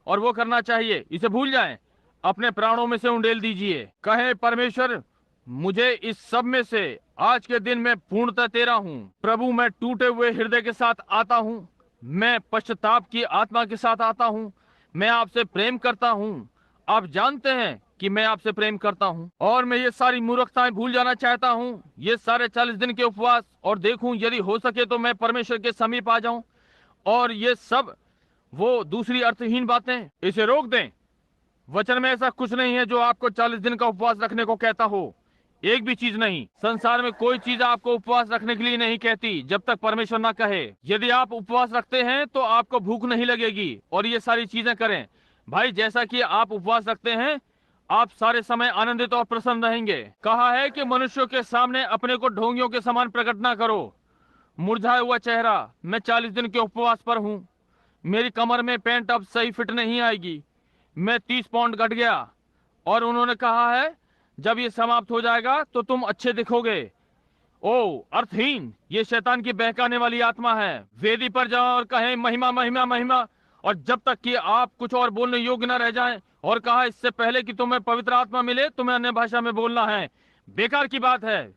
और वो करना चाहिए, इसे भूल जाएं। अपने प्राणों में से उंडेल दीजिए। कहें, परमेश्वर मुझे इस सब में से आज के दिन में पूर्णतः तेरा हूँ। प्रभु, मैं टूटे हुए हृदय के साथ आता हूँ, मैं पश्चाताप की आत्मा के साथ आता हूँ, मैं आपसे प्रेम करता हूँ। आप जानते हैं कि मैं आपसे प्रेम करता हूँ और मैं ये सारी मूर्खताएं भूल जाना चाहता हूँ, ये सारे 40 दिन के उपवास, और देखूं यदि हो सके तो मैं परमेश्वर के समीप आ जाऊं। और ये सब वो दूसरी अर्थहीन बातें, इसे रोक दें। वचन में ऐसा कुछ नहीं है जो आपको 40 दिन का उपवास रखने को कहता हो, एक भी चीज नहीं। संसार में कोई चीज आपको उपवास रखने के लिए नहीं कहती जब तक परमेश्वर ना कहे। यदि आप उपवास रखते हैं तो आपको भूख नहीं लगेगी और ये सारी चीजें करें। भाई, जैसा कि आप उपवास रखते हैं, आप सारे समय आनंदित और प्रसन्न रहेंगे। कहा है कि मनुष्यों के सामने अपने को ढोंगियों के समान प्रकट ना करो। मुरझाया हुआ चेहरा, मैं 40 दिन के उपवास पर हूँ, मेरी कमर में पैंट अब सही फिट नहीं आएगी, मैं 30 पाउंड घट गया। और उन्होंने कहा है जब ये समाप्त हो जाएगा तो तुम अच्छे दिखोगे। ओ अर्थहीन, ये शैतान की बहकाने वाली आत्मा है। वेदी पर जाओ और कहें महिमा महिमा महिमा, और जब तक कि आप कुछ और बोलने योग्य न रह जाएं, और कहा इससे पहले कि तुम्हें पवित्र आत्मा मिले तुम्हें अन्य भाषा में बोलना है। बेकार की बात है,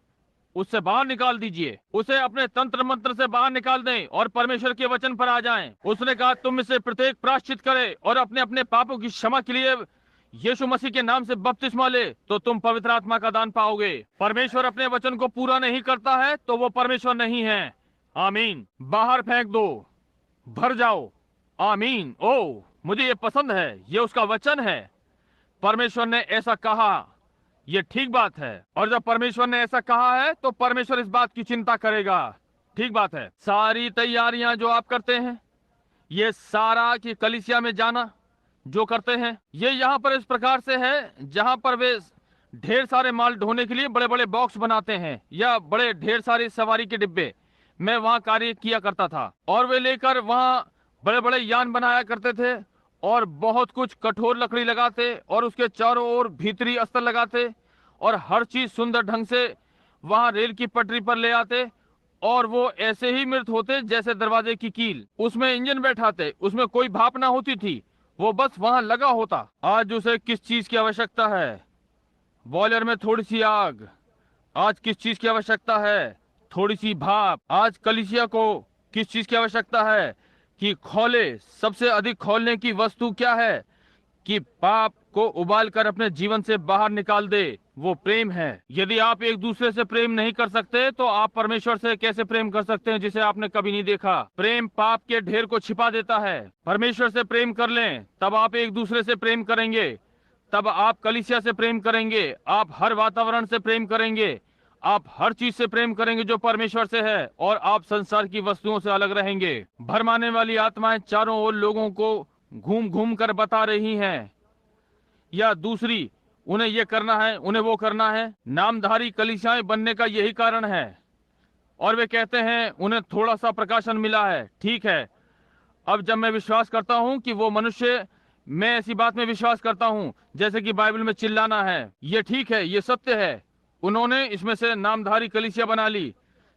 उससे बाहर निकाल दीजिए, उसे अपने तंत्र मंत्र से बाहर निकाल दें और परमेश्वर के वचन पर आ जाएं। उसने कहा तुम इसे प्रत्येक प्रायश्चित करे और अपने अपने पापों की क्षमा के लिए यीशु मसीह के नाम से बपतिस्मा ले, तो तुम पवित्र आत्मा का दान पाओगे। परमेश्वर अपने वचन को पूरा नहीं करता है तो वो परमेश्वर नहीं है। आमीन। बाहर फेंक दो, भर जाओ। आमीन। ओ मुझे ये पसंद है, ये उसका वचन है। परमेश्वर ने ऐसा कहा, ये ठीक बात है। और जब परमेश्वर ने ऐसा कहा है तो परमेश्वर इस बात की चिंता करेगा। ठीक बात है। सारी तैयारियां जो आप करते हैं, ये सारा कि कलीसिया में जाना जो करते हैं, ये यहाँ पर इस प्रकार से है जहाँ पर वे ढेर सारे माल ढोने के लिए बड़े बड़े बॉक्स बनाते हैं या बड़े ढेर सारी सवारी के डिब्बे। मैं वहाँ कार्य किया करता था और वे लेकर वहाँ बड़े बड़े यान बनाया करते थे और बहुत कुछ कठोर लकड़ी लगाते और उसके चारों ओर भीतरी अस्तर लगाते और हर चीज सुंदर ढंग से वहाँ रेल की पटरी पर ले आते, और वो ऐसे ही मृत होते जैसे दरवाजे की कील। उसमें इंजन बैठाते, उसमें कोई भाप ना होती थी, वो बस वहां लगा होता। आज उसे किस चीज की आवश्यकता है? बॉयलर में थोड़ी सी आग। आज किस चीज की आवश्यकता है? थोड़ी सी भाप। आज कलीसिया को किस चीज की आवश्यकता है? कि खोले। सबसे अधिक खोलने की वस्तु क्या है? कि पाप को उबाल कर अपने जीवन से बाहर निकाल दे। वो प्रेम है। यदि आप एक दूसरे से प्रेम नहीं कर सकते तो आप परमेश्वर से कैसे प्रेम कर सकते हैं जिसे आपने कभी नहीं देखा? प्रेम पाप के ढेर को छिपा देता है। परमेश्वर से प्रेम कर लें, तब आप एक दूसरे से प्रेम करेंगे, तब आप कलीसिया से प्रेम करेंगे, आप हर वातावरण से प्रेम करेंगे, आप हर चीज से प्रेम करेंगे जो परमेश्वर से है, और आप संसार की वस्तुओं से अलग रहेंगे। भरमाने वाली आत्माएं चारों ओर लोगों को घूम घूम कर बता रही हैं, या दूसरी उन्हें ये करना है, उन्हें वो करना है। नामधारी कलीसियाएं बनने का यही कारण है। और वे कहते हैं उन्हें थोड़ा सा प्रकाशन मिला है। ठीक है, अब जब मैं विश्वास करता हूं कि वो मनुष्य, मैं ऐसी बात में विश्वास करता हूं जैसे कि बाइबल में चिल्लाना है, ये ठीक है, ये सत्य है। उन्होंने इसमें से नामधारी कलीसिया बना ली।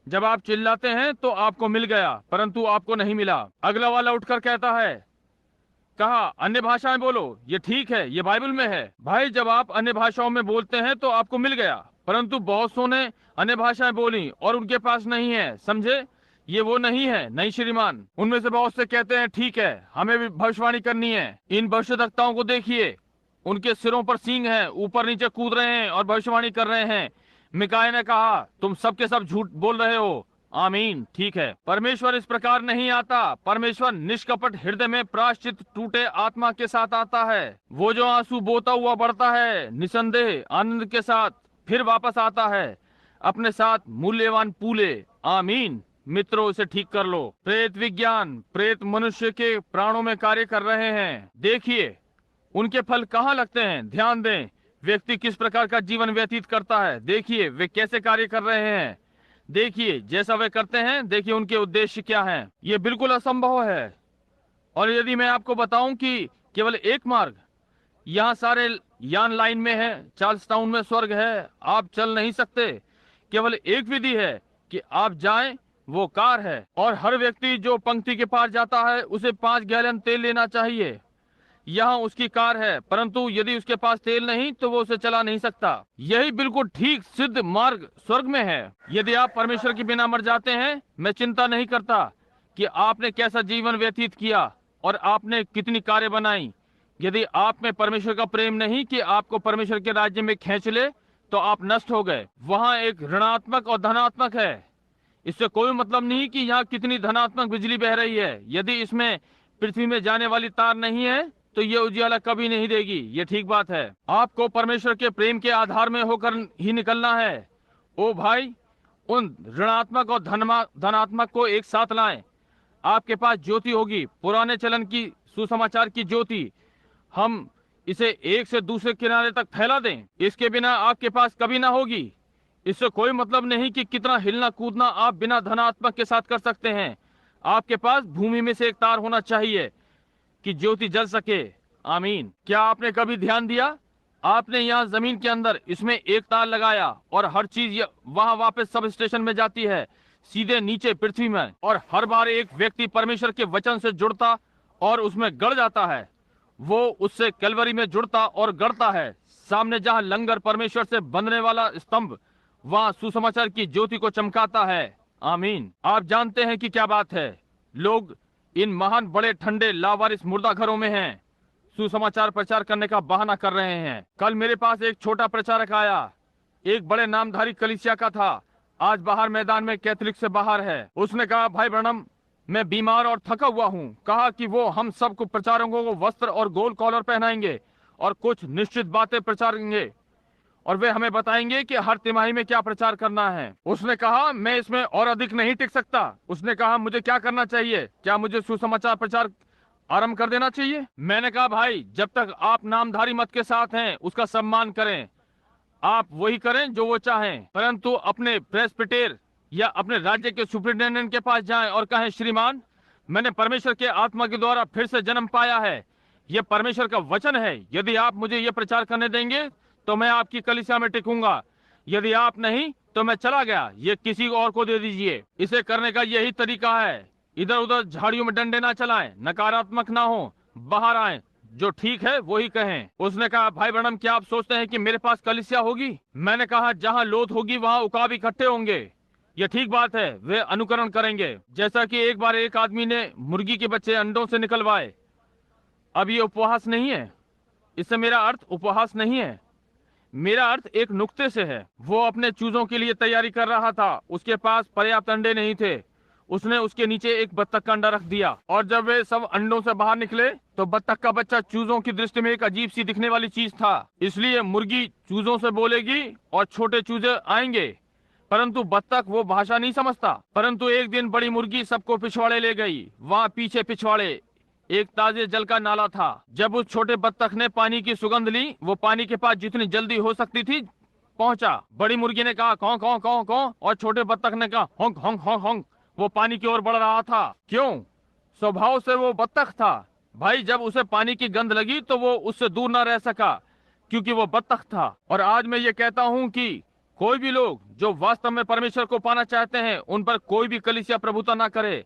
जब आप चिल्लाते हैं तो आपको मिल गया, परंतु आपको नहीं मिला। अगला वाला उठकर कहता है, कहा अन्य भाषाएं बोलो, ये ठीक है, ये बाइबल में है। भाई जब आप अन्य भाषाओं में बोलते हैं तो आपको मिल गया, परंतु बहुत सौ ने अन्य भाषाएं बोली और उनके पास नहीं है। समझे? ये वो नहीं है। नहीं श्रीमान। उनमें से बहुत से कहते हैं ठीक है, हमें भी भविष्यवाणी करनी है। इन भविष्यद्वक्ताओं को देखिए, उनके सिरों पर सींग है, ऊपर नीचे कूद रहे हैं और भविष्यवाणी कर रहे हैं। मिकाया ने कहा तुम सबके सब झूठ बोल रहे हो। आमीन। ठीक है, परमेश्वर इस प्रकार नहीं आता। परमेश्वर निष्कपट हृदय में प्रायश्चित टूटे आत्मा के साथ आता है। वो जो आंसू बोता हुआ बढ़ता है निसंदेह आनंद के साथ फिर वापस आता है, अपने साथ मूल्यवान पूले। आमीन। मित्रों, इसे ठीक कर लो। प्रेत विज्ञान, प्रेत मनुष्य के प्राणों में कार्य कर रहे हैं। देखिए उनके फल कहाँ लगते हैं। ध्यान दें, व्यक्ति किस प्रकार का जीवन व्यतीत करता है। देखिए वे कैसे कार्य कर रहे हैं। देखिए जैसा वे करते हैं, देखिए उनके उद्देश्य क्या हैं। ये बिल्कुल असंभव है। और यदि मैं आपको बताऊं कि केवल एक मार्ग, यहाँ सारे यान लाइन में है, चार्ल्स टाउन में स्वर्ग है, आप चल नहीं सकते। केवल एक विधि है कि आप जाएं, वो कार है। और हर व्यक्ति जो पंक्ति के पार जाता है उसे 5 गैलन तेल लेना चाहिए। यहाँ उसकी कार है, परंतु यदि उसके पास तेल नहीं तो वो उसे चला नहीं सकता। यही बिल्कुल ठीक सिद्ध मार्ग स्वर्ग में है। यदि आप परमेश्वर के बिना मर जाते हैं, मैं चिंता नहीं करता कि आपने कैसा जीवन व्यतीत किया और आपने कितनी कार्य बनाई। यदि आप में परमेश्वर का प्रेम नहीं कि आपको परमेश्वर के राज्य में खींच ले, तो आप नष्ट हो गए। वहाँ एक ऋणात्मक और धनात्मक है। इससे कोई मतलब नहीं कि यहाँ कितनी धनात्मक बिजली बह रही है। यदि इसमें पृथ्वी में जाने वाली तार नहीं है तो ये उजियाला कभी नहीं देगी। ये ठीक बात है। आपको परमेश्वर के प्रेम के आधार में होकर ही निकलना है। ओ भाई, उन ऋणात्मक और धनात्मक को एक साथ लाएं। आपके पास ज्योति होगी, पुराने चलन की सुसमाचार की ज्योति। हम इसे एक से दूसरे किनारे तक फैला दें, इसके बिना आपके पास कभी ना होगी। इससे कोई मतलब नहीं कि कितना हिलना कूदना आप बिना धनात्मक के साथ कर सकते हैं। आपके पास भूमि में से एक तार होना चाहिए कि ज्योति जल सके। आमीन। क्या आपने कभी ध्यान दिया, आपने यहाँ जमीन के अंदर इसमें एक तार लगाया और हर चीज वहां वापस सब स्टेशन में जाती है, सीधे नीचे पृथ्वी में, और हर बार एक व्यक्ति परमेश्वर के वचन से जुड़ता और उसमें गड़ जाता है। वो उससे कैलवरी में जुड़ता और गड़ता है। सामने जहां लंगर परमेश्वर से बंधने वाला स्तंभ वहां सुसमाचार की ज्योति को चमकाता है। आमीन। आप जानते हैं कि क्या बात है, लोग इन महान बड़े ठंडे लावारिस मुर्दा घरों में हैं, सुसमाचार प्रचार करने का बहाना कर रहे हैं। कल मेरे पास एक छोटा प्रचारक आया, एक बड़े नामधारी कलीसिया का था, आज बाहर मैदान में कैथोलिक से बाहर है। उसने कहा, भाई ब्रनम, मैं बीमार और थका हुआ हूँ। कहा कि वो हम सबको प्रचारकों को वस्त्र और गोल कॉलर पहनाएंगे और कुछ निश्चित बातें प्रचारेंगे और वे हमें बताएंगे कि हर तिमाही में क्या प्रचार करना है। उसने कहा, मैं इसमें और अधिक नहीं टिक सकता। उसने कहा, मुझे क्या करना चाहिए? क्या मुझे सुसमाचार प्रचार आरंभ कर देना चाहिए? मैंने कहा, भाई, जब तक आप नामधारी मत के साथ हैं उसका सम्मान करें, आप वही करें जो वो चाहें, परंतु अपने प्रेस्बिटेर या अपने राज्य के सुपरिटेंडेंट के पास जाएं और कहें, श्रीमान, मैंने परमेश्वर के आत्मा के द्वारा फिर से जन्म पाया है, ये परमेश्वर का वचन है। यदि आप मुझे ये प्रचार करने देंगे तो मैं आपकी कलीसिया में टिकूंगा, यदि आप नहीं तो मैं चला गया, ये किसी और को दे दीजिए। इसे करने का यही तरीका है। इधर उधर झाड़ियों में डंडे ना चलाएं, नकारात्मक ना हो, बाहर आएं, जो ठीक है वही कहें। उसने कहा, भाई ब्रनम, क्या आप सोचते हैं कि मेरे पास कलीसिया होगी? मैंने कहा, जहां लोथ होगी वहां उकाब इकट्ठे होंगे। यह ठीक बात है, वे अनुकरण करेंगे। जैसा कि एक बार एक आदमी ने मुर्गी के बच्चे अंडों से निकलवाए। अब ये उपहास नहीं है, इससे मेरा अर्थ उपहास नहीं है, मेरा अर्थ एक नुक्ते से है। वो अपने चूजों के लिए तैयारी कर रहा था, उसके पास पर्याप्त अंडे नहीं थे। उसने उसके नीचे एक बत्तख का अंडा रख दिया और जब वे सब अंडों से बाहर निकले तो बत्तख का बच्चा चूजों की दृष्टि में एक अजीब सी दिखने वाली चीज था। इसलिए मुर्गी चूजों से बोलेगी और छोटे चूजे आएंगे, परंतु बत्तख वो भाषा नहीं समझता। परंतु एक दिन बड़ी मुर्गी सबको पिछवाड़े ले गई। वहाँ पीछे पिछवाड़े एक ताजे जल का नाला था। जब उस छोटे बत्तख ने पानी की सुगंध ली, वो पानी के पास जितनी जल्दी हो सकती थी पहुंचा। बड़ी मुर्गी ने कहा, कौं कौं कौं कौं, और छोटे बत्तख ने कहा, होंक होंक होंक होंक। वो पानी की ओर बढ़ रहा था। क्यों? स्वभाव से वो बत्तख था। भाई, जब उसे पानी की गंध लगी तो वो उससे दूर न रह सका, क्योंकि वो बत्तख था। और आज मैं ये कहता हूँ कि कोई भी लोग जो वास्तव में परमेश्वर को पाना चाहते हैं, उन पर कोई भी कलीसिया प्रभुता ना करे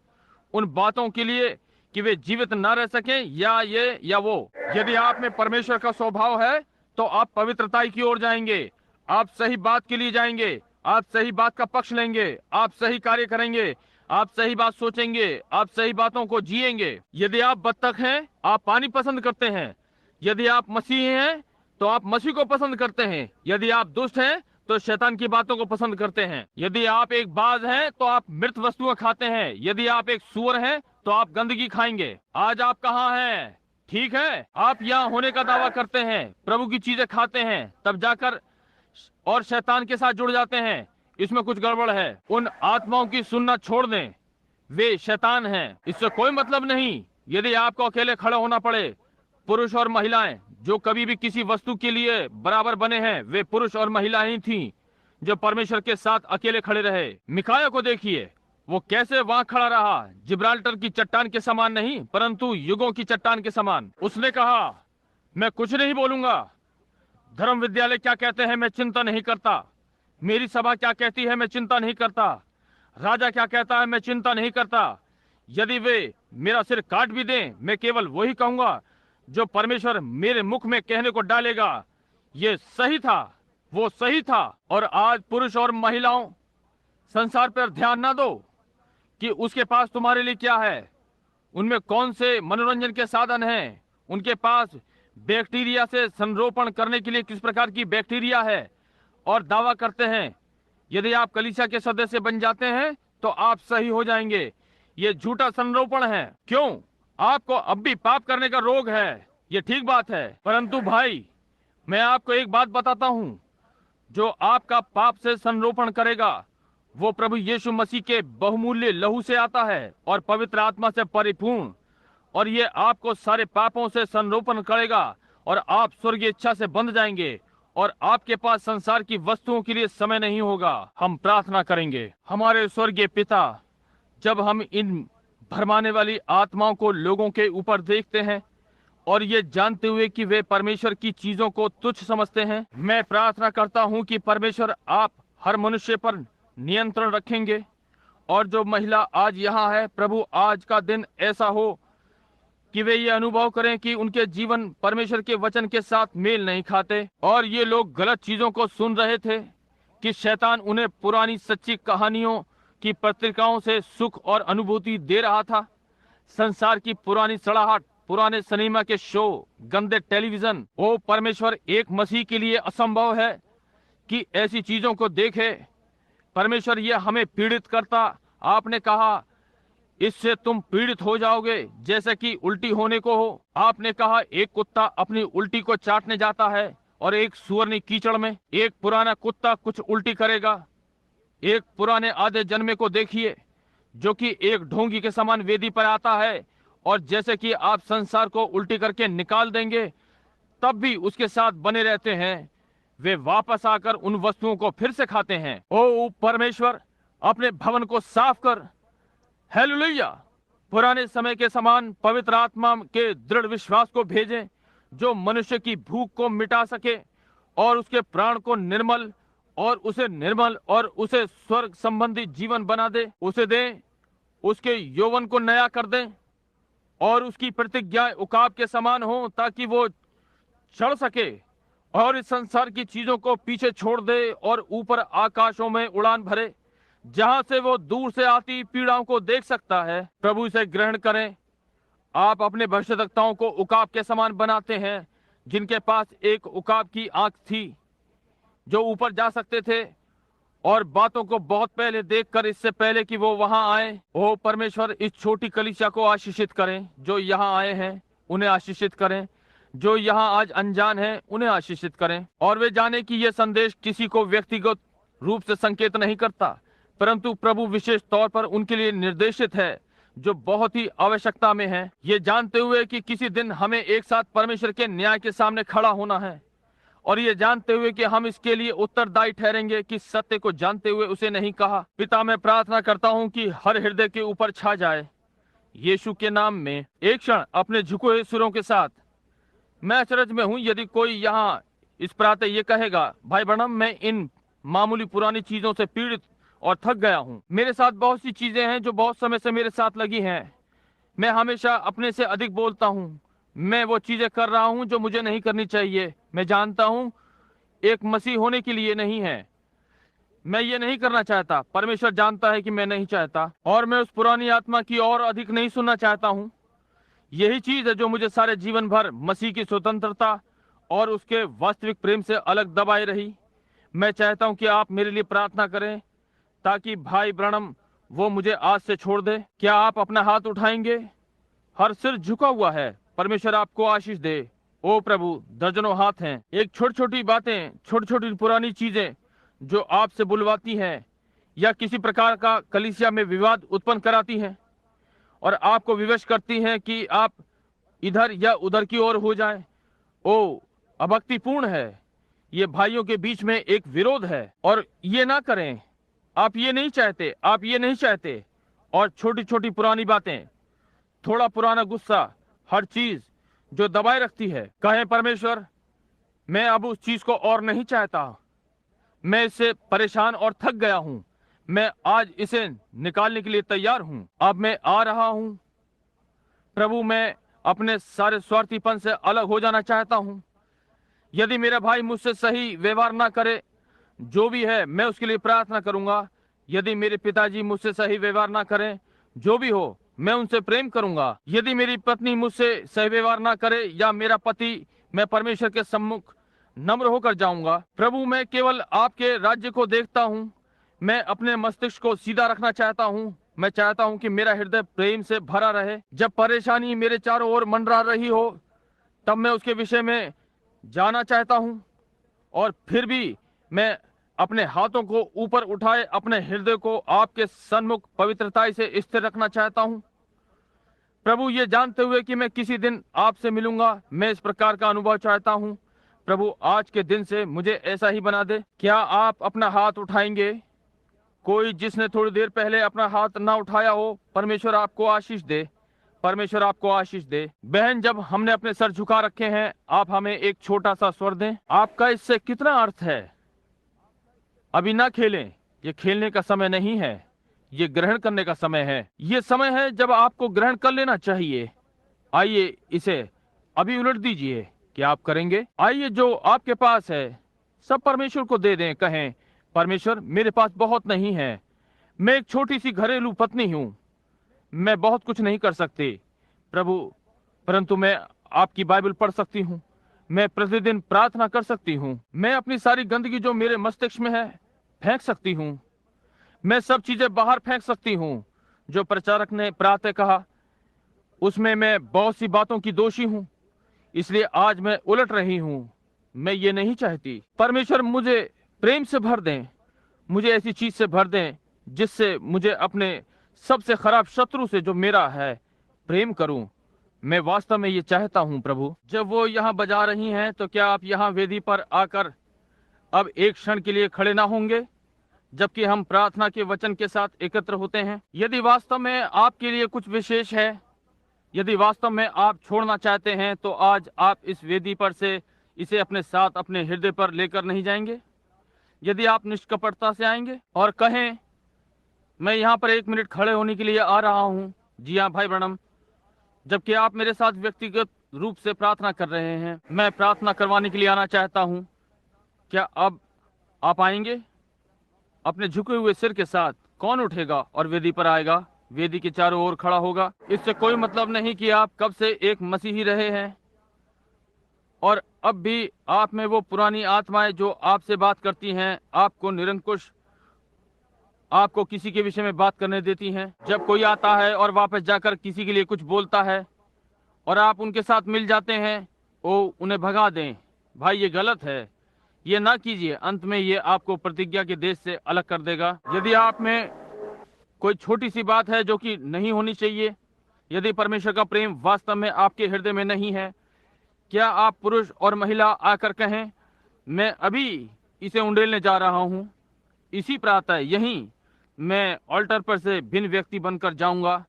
उन बातों के लिए कि वे जीवित न रह सकें, या ये या वो। यदि आप में परमेश्वर का स्वभाव है तो आप पवित्रताई की ओर जाएंगे, आप सही बात के लिए जाएंगे, आप सही बात का पक्ष लेंगे, आप सही कार्य करेंगे, आप सही बात सोचेंगे, आप सही बातों को जिएंगे। यदि आप बत्तख हैं, आप पानी पसंद करते हैं। यदि आप मसीही हैं तो आप मसीह को पसंद करते हैं। यदि आप दुष्ट हैं तो शैतान की बातों को पसंद करते हैं। यदि आप एक बाज हैं तो आप मृत वस्तुएं खाते हैं। यदि आप एक सूअर हैं तो आप गंदगी खाएंगे। आज आप कहाँ हैं? ठीक है, आप यहाँ होने का दावा करते हैं, प्रभु की चीजें खाते हैं, तब जाकर और शैतान के साथ जुड़ जाते हैं। इसमें कुछ गड़बड़ है। उन आत्माओं की सुनना छोड़ दें, वे शैतान हैं। इससे कोई मतलब नहीं। यदि आपको अकेले खड़ा होना पड़े, पुरुष और महिलाएं जो कभी भी किसी वस्तु के लिए बराबर बने हैं, वे पुरुष और महिलाएं ही थीं जो परमेश्वर के साथ अकेले खड़े रहे। मिकाया को देखिए, वो कैसे वहां खड़ा रहा, जिब्राल्टर की चट्टान के समान नहीं, परंतु युगों की चट्टान के समान। उसने कहा, मैं कुछ नहीं बोलूंगा। धर्म विद्यालय क्या कहते हैं मैं चिंता नहीं करता, मेरी सभा क्या कहती है मैं चिंता नहीं करता, राजा क्या कहता है मैं चिंता नहीं करता। यदि वे मेरा सिर काट भी दें, मैं केवल वही कहूंगा जो परमेश्वर मेरे मुख में कहने को डालेगा। ये सही था, वो सही था। और आज पुरुष और महिलाओं, संसार पर ध्यान ना दो कि उसके पास तुम्हारे लिए क्या है, उनमें कौन से मनोरंजन के साधन हैं, उनके पास बैक्टीरिया से संरोपण करने के लिए किस प्रकार की बैक्टीरिया है, और दावा करते हैं यदि आप कलीसिया के सदस्य बन जाते हैं तो आप सही हो जाएंगे। ये झूठा संरोपण है। क्यों? आपको अब भी पाप करने का रोग है, ये ठीक बात है। परंतु भाई, मैं आपको एक बात बताता हूं, जो आपका पाप से संरोपण करेगा वो प्रभु यीशु मसीह के बहुमूल्य लहू से आता है और पवित्र आत्मा से परिपूर्ण, और ये आपको सारे पापों से संरोपण करेगा और आप स्वर्गीय इच्छा से बंध जाएंगे और आपके पास संसार की वस्तुओं के लिए समय नहीं होगा। हम प्रार्थना करेंगे, हमारे स्वर्गीय पिता, जब हम इन भरमाने वाली आत्माओं को लोगों के ऊपर देखते हैं और ये जानते हुए कि वे परमेश्वर की चीजों को तुच्छ समझते हैं, मैं प्रार्थना करता हूं कि परमेश्वर आप हर मनुष्य पर नियंत्रण रखेंगे। और जो महिला आज यहाँ है प्रभु, आज का दिन ऐसा हो कि वे ये अनुभव करें कि उनके जीवन परमेश्वर के वचन के साथ मेल नहीं खाते और ये लोग गलत चीजों को सुन रहे थे कि शैतान उन्हें पुरानी सच्ची कहानियों की पत्रिकाओं से सुख और अनुभूति दे रहा था। संसार की पुरानी सड़ाहट, पुराने सिनेमा के शो, गंदे टेलीविजन, ओ परमेश्वर, एक मसीह के लिए असंभव है कि ऐसी चीजों को देखे। परमेश्वर, ये हमें पीड़ित करता। आपने कहा इससे तुम पीड़ित हो जाओगे जैसे कि उल्टी होने को हो। आपने कहा एक कुत्ता अपनी उल्टी को चाटने जाता है और एक सुअरनी कीचड़ में। एक पुराना कुत्ता कुछ उल्टी करेगा। एक पुराने आधे जन्मे को देखिए जो कि एक ढोंगी के समान वेदी पर आता है, और जैसे कि आप संसार को उल्टी करके निकाल देंगे तब भी उसके साथ बने रहते हैं। वे वापस आकर उन वस्तुओं को फिर से खाते हैं। ओ परमेश्वर, अपने भवन को साफ कर। हालेलुया। पुराने समय के समान पवित्र आत्मा के दृढ़ विश्वास को भेजें जो मनुष्य की भूख को मिटा सके और उसके प्राण को निर्मल और उसे स्वर्ग संबंधी जीवन बना दे। उसे दें, उसके यौवन को नया कर दें और उसकी प्रतिज्ञाएं उकाब के समान हो ताकि वो चढ़ सके और इस संसार की चीजों को पीछे छोड़ दे और ऊपर आकाशों में उड़ान भरे जहां से वो दूर से आती पीड़ाओं को देख सकता है। प्रभु इसे ग्रहण करें। आप अपने भविष्यद्वक्ताओं को उकाब के समान बनाते हैं जिनके पास एक उकाब की आंख थी, जो ऊपर जा सकते थे और बातों को बहुत पहले देखकर, इससे पहले कि वो वहां आए। ओ परमेश्वर, इस छोटी कलीसिया को आशीषित करें। जो यहाँ आए हैं उन्हें आशीषित करें, जो यहाँ आज अनजान हैं उन्हें आशीषित करें, और वे जाने कि यह संदेश किसी को व्यक्तिगत रूप से संकेत नहीं करता, परंतु प्रभु विशेष तौर पर उनके लिए निर्देशित है जो बहुत ही आवश्यकता में है। ये जानते हुए कि किसी दिन हमें एक साथ परमेश्वर के न्याय के सामने खड़ा होना है, और ये जानते हुए कि हम इसके लिए उत्तरदायी ठहरेंगे कि सत्य को जानते हुए उसे नहीं कहा। पिता, मैं प्रार्थना करता हूँ कि हर हृदय के ऊपर छा जाए यीशु के नाम में। एक क्षण अपने झुके हुए सुरों के साथ, मैं अचरज में हूँ यदि कोई यहाँ इस प्रातः ये कहेगा, भाई ब्रनम, मैं इन मामूली पुरानी चीजों से पीड़ित और थक गया हूँ। मेरे साथ बहुत सी चीजें हैं जो बहुत समय से मेरे साथ लगी हैं। मैं हमेशा अपने से अधिक बोलता हूँ। मैं वो चीजें कर रहा हूँ जो मुझे नहीं करनी चाहिए। मैं जानता हूँ एक मसीह होने के लिए नहीं है। मैं ये नहीं करना चाहता। परमेश्वर जानता है कि मैं नहीं चाहता, और मैं उस पुरानी आत्मा की और अधिक नहीं सुनना चाहता हूँ। यही चीज है जो मुझे सारे जीवन भर मसीह की स्वतंत्रता और उसके वास्तविक प्रेम से अलग दबाए रही। मैं चाहता हूँ कि आप मेरे लिए प्रार्थना करें ताकि भाई ब्रनम वो मुझे आज से छोड़ दे। क्या आप अपना हाथ उठाएंगे? हर सिर झुका हुआ है। परमेश्वर आपको आशीष दे। ओ प्रभु, दर्जनों हाथ हैं। एक छोटी छोटी बातें, छोटी छोटी पुरानी चीजें जो आपसे बुलवाती हैं या किसी प्रकार का कलीसिया में विवाद उत्पन्न कराती हैं और आपको विवश करती हैं कि आप इधर या उधर की ओर हो जाएं। ओ अभक्तिपूर्ण है। ये भाइयों के बीच में एक विरोध है, और ये ना करें। आप ये नहीं चाहते, आप ये नहीं चाहते। और छोटी छोटी पुरानी बातें, थोड़ा पुराना गुस्सा, हर चीज जो दबाए रखती है, कहें परमेश्वर, मैं अब उस चीज को और नहीं चाहता। मैं इससे परेशान और थक गया हूं। मैं आज इसे निकालने के लिए तैयार हूं। अब मैं आ रहा हूं प्रभु। मैं अपने सारे स्वार्थीपन से अलग हो जाना चाहता हूं। यदि मेरा भाई मुझसे सही व्यवहार ना करे, जो भी है, मैं उसके लिए प्रार्थना करूंगा। यदि मेरे पिताजी मुझसे सही व्यवहार ना करें, जो भी हो, मैं उनसे प्रेम करूंगा। यदि मेरी पत्नी मुझसे सही व्यवहार ना करे या मेरा पति, मैं परमेश्वर के सम्मुख नम्र होकर जाऊंगा। प्रभु, मैं केवल आपके राज्य को देखता हूं। मैं अपने मस्तिष्क को सीधा रखना चाहता हूं। मैं चाहता हूं कि मेरा हृदय प्रेम से भरा रहे। जब परेशानी मेरे चारों ओर मंडरा रही हो, तब मैं उसके विषय में जाना चाहता हूं, और फिर भी मैं अपने हाथों को ऊपर उठाए अपने हृदय को आपके सन्मुख पवित्रता से स्थिर रखना चाहता हूं। प्रभु, ये जानते हुए कि मैं किसी दिन आपसे मिलूंगा, मैं इस प्रकार का अनुभव चाहता हूं। प्रभु आज के दिन से मुझे ऐसा ही बना दे। क्या आप अपना हाथ उठाएंगे? कोई जिसने थोड़ी देर पहले अपना हाथ ना उठाया हो, परमेश्वर आपको आशीष दे। परमेश्वर आपको आशीष दे। बहन, जब हमने अपने सर झुका रखे हैं, आप हमें एक छोटा सा स्वर दें। आपका इससे कितना अर्थ है? अभी ना खेलें, ये खेलने का समय नहीं है, ये ग्रहण करने का समय है। ये समय है जब आपको ग्रहण कर लेना चाहिए। आइए इसे अभी उलट दीजिए। क्या आप करेंगे? आइए जो आपके पास है सब परमेश्वर को दे दें। कहें, परमेश्वर मेरे पास बहुत नहीं है, मैं एक छोटी सी घरेलू पत्नी हूं, मैं बहुत कुछ नहीं कर सकती प्रभु, परंतु मैं आपकी बाइबल पढ़ सकती हूँ, मैं प्रतिदिन प्रार्थना कर सकती हूँ, मैं अपनी सारी गंदगी जो मेरे मस्तिष्क में है फेंक सकती हूँ, मैं सब चीजें बाहर फेंक सकती हूँ जो प्रचारक ने प्रातः कहा, उसमें मैं बहुत सी बातों की दोषी हूँ, इसलिए आज मैं उलट रही हूँ। मैं ये नहीं चाहती। परमेश्वर मुझे प्रेम से भर दें, मुझे ऐसी चीज से भर दें जिससे मुझे अपने सबसे खराब शत्रु से जो मेरा है प्रेम करूं। मैं वास्तव में ये चाहता हूं प्रभु। जब वो यहाँ बजा रही हैं तो क्या आप यहाँ वेदी पर आकर अब एक क्षण के लिए खड़े ना होंगे जबकि हम प्रार्थना के वचन के साथ एकत्र होते हैं? यदि वास्तव में आपके लिए कुछ विशेष है, यदि वास्तव में आप छोड़ना चाहते हैं, तो आज आप इस वेदी पर से इसे अपने साथ अपने हृदय पर लेकर नहीं जाएंगे? यदि आप निष्कपटता से आएंगे और कहें, मैं यहाँ पर 1 मिनट खड़े होने के लिए आ रहा हूँ। जी हाँ भाई ब्रैनम, जबकि आप मेरे साथ व्यक्तिगत रूप से प्रार्थना कर रहे हैं, मैं प्रार्थना करवाने के लिए आना चाहता हूँ। क्या अब आप आएंगे? अपने झुके हुए सिर के साथ कौन उठेगा और वेदी पर आएगा? वेदी के चारों ओर खड़ा होगा। इससे कोई मतलब नहीं कि आप कब से एक मसीही रहे हैं और अब भी आप में वो पुरानी आत्माएं जो आपसे बात करती हैं, आपको निरंकुश, आपको किसी के विषय में बात करने देती हैं। जब कोई आता है और वापस जाकर किसी के लिए कुछ बोलता है और आप उनके साथ मिल जाते हैं, उन्हें भगा दें। भाई ये गलत है, ये ना कीजिए। अंत में ये आपको प्रतिज्ञा के देश से अलग कर देगा। यदि आप में कोई छोटी सी बात है जो कि नहीं होनी चाहिए, यदि परमेश्वर का प्रेम वास्तव में आपके हृदय में नहीं है, क्या आप पुरुष और महिला आकर कहें, मैं अभी इसे उंडेलने जा रहा हूं, इसी प्रातः यहीं मैं ऑल्टर पर से भिन्न व्यक्ति बनकर जाऊंगा?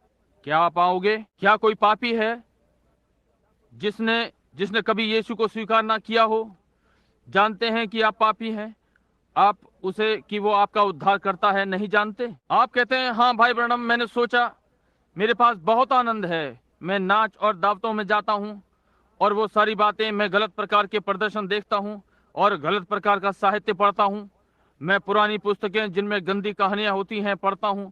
क्या आप आओगे? क्या कोई पापी है जिसने कभी यीशु को स्वीकार ना किया हो? जानते हैं कि आप पापी हैं, आप उसे कि वो आपका उद्धार करता है नहीं जानते? आप कहते हैं, हाँ भाई ब्रैनम, मैंने सोचा, मेरे पास बहुत आनंद है, मैं नाच और दावतों में जाता हूँ और वो सारी बातें, मैं गलत प्रकार के प्रदर्शन देखता हूँ और गलत प्रकार का साहित्य पढ़ता हूँ, मैं पुरानी पुस्तकें जिनमें गंदी कहानियां होती हैं पढ़ता हूँ,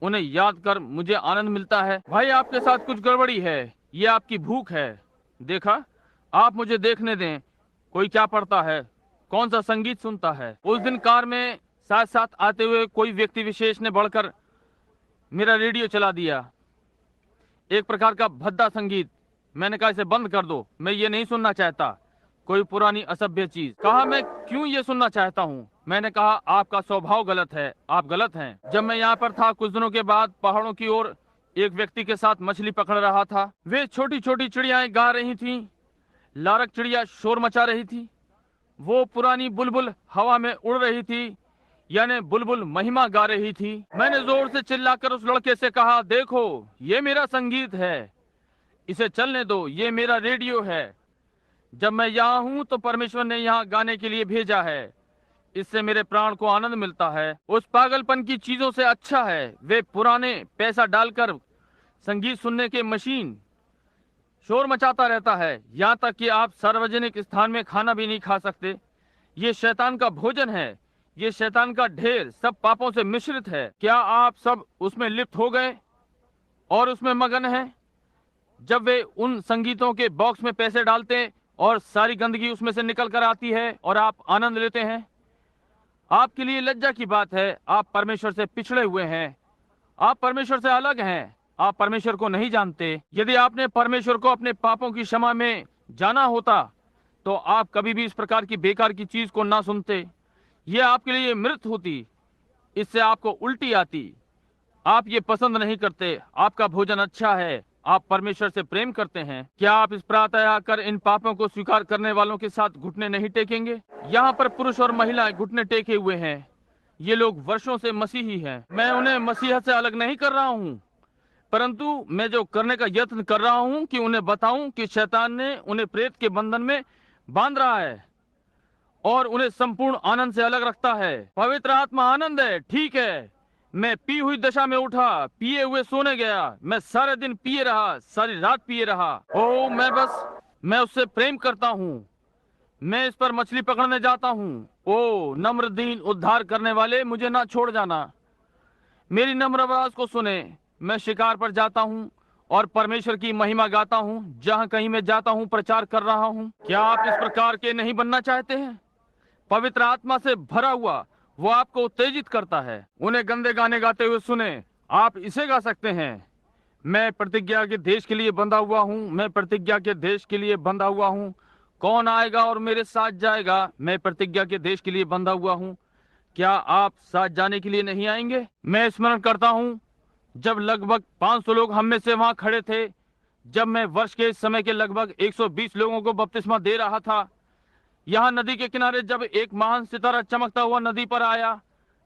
उन्हें याद कर मुझे आनंद मिलता है। भाई आपके साथ कुछ गड़बड़ी है, ये आपकी भूख है। देखा, आप मुझे देखने दें, कोई क्या पढ़ता है, कौन सा संगीत सुनता है? उस दिन कार में साथ साथ आते हुए कोई व्यक्ति विशेष ने बढ़कर मेरा रेडियो चला दिया, एक प्रकार का भद्दा संगीत। मैंने कहा इसे बंद कर दो, मैं ये नहीं सुनना चाहता, कोई पुरानी असभ्य चीज। कहा, मैं क्यों ये सुनना चाहता हूँ? मैंने कहा, आपका स्वभाव गलत है, आप गलत हैं। जब मैं यहाँ पर था, कुछ दिनों के बाद पहाड़ों की ओर एक व्यक्ति के साथ मछली पकड़ रहा था। वे छोटी छोटी चिड़ियाएं गा रही थीं, लारक चिड़िया शोर मचा रही थी, वो पुरानी बुलबुल हवा में उड़ रही थी, यानी बुलबुल महिमा गा रही थी। मैंने जोर से चिल्लाकर उस लड़के से कहा, देखो ये मेरा संगीत है, इसे चलने दो, ये मेरा रेडियो है। जब मैं यहाँ हूँ तो परमेश्वर ने यहाँ गाने के लिए भेजा है, इससे मेरे प्राण को आनंद मिलता है। उस पागलपन की चीजों से अच्छा है वे पुराने पैसा डालकर संगीत सुनने के मशीन शोर मचाता रहता है, यहाँ तक कि आप सार्वजनिक स्थान में खाना भी नहीं खा सकते। ये शैतान का भोजन है, ये शैतान का ढेर सब पापों से मिश्रित है। क्या आप सब उसमें लिप्त हो गए और उसमें मगन हैं? जब वे उन संगीतों के बॉक्स में पैसे डालते और सारी गंदगी उसमें से निकल कर आती है और आप आनंद लेते हैं, आपके लिए लज्जा की बात है। आप परमेश्वर से पिछड़े हुए हैं, आप परमेश्वर से अलग हैं, आप परमेश्वर को नहीं जानते। यदि आपने परमेश्वर को अपने पापों की क्षमा में जाना होता तो आप कभी भी इस प्रकार की बेकार की चीज को ना सुनते। यह आपके लिए मृत होती, इससे आपको उल्टी आती। आप ये पसंद नहीं करते, आपका भोजन अच्छा है, आप परमेश्वर से प्रेम करते हैं, क्या आप इस प्रातः आकर इन पापों को स्वीकार करने वालों के साथ घुटने नहीं टेकेंगे? यहाँ पर पुरुष और महिलाएं घुटने टेके हुए हैं। ये लोग वर्षों से मसीही हैं। मैं उन्हें मसीहा से अलग नहीं कर रहा हूँ, परंतु मैं जो करने का यत्न कर रहा हूँ कि उन्हें बताऊं कि शैतान ने उन्हें प्रेत के बंधन में बांध रहा है और उन्हें संपूर्ण आनंद से अलग रखता है। पवित्र आत्मा आनंद है, ठीक है। मैं पी हुई दशा में उठा, पिए हुए सोने गया। मैं सारे दिन पिए रहा, सारी रात पिए रहा। ओ मैं उससे प्रेम करता हूँ। मैं इस पर मछली पकड़ने जाता हूँ। ओ नम्र दीन उद्धार करने वाले, मुझे ना छोड़ जाना। मेरी नम्र आवाज को सुने। मैं शिकार पर जाता हूँ और परमेश्वर की महिमा गाता हूँ। जहाँ कहीं मैं जाता हूँ प्रचार कर रहा हूँ। क्या आप इस प्रकार के नहीं बनना चाहते हैं? पवित्र आत्मा से भरा हुआ वो आपको उत्तेजित करता है। उन्हें गंदे गाने गाते हुए सुने। आप इसे गा सकते हैं, मैं प्रतिज्ञा के देश के लिए बंधा हुआ हूँ, मैं प्रतिज्ञा के देश के लिए बंधा हुआ हूँ। कौन आएगा और मेरे साथ जाएगा? मैं प्रतिज्ञा के देश के लिए बंधा हुआ हूँ। क्या आप साथ जाने के लिए नहीं आएंगे? मैं स्मरण करता हूँ जब लगभग 500 लोग हम में से वहां खड़े थे, जब मैं वर्ष के इस समय के लगभग 120 लोगों को बपतिस्मा दे रहा था। यहाँ नदी के किनारे जब एक महान सितारा चमकता हुआ नदी पर आया,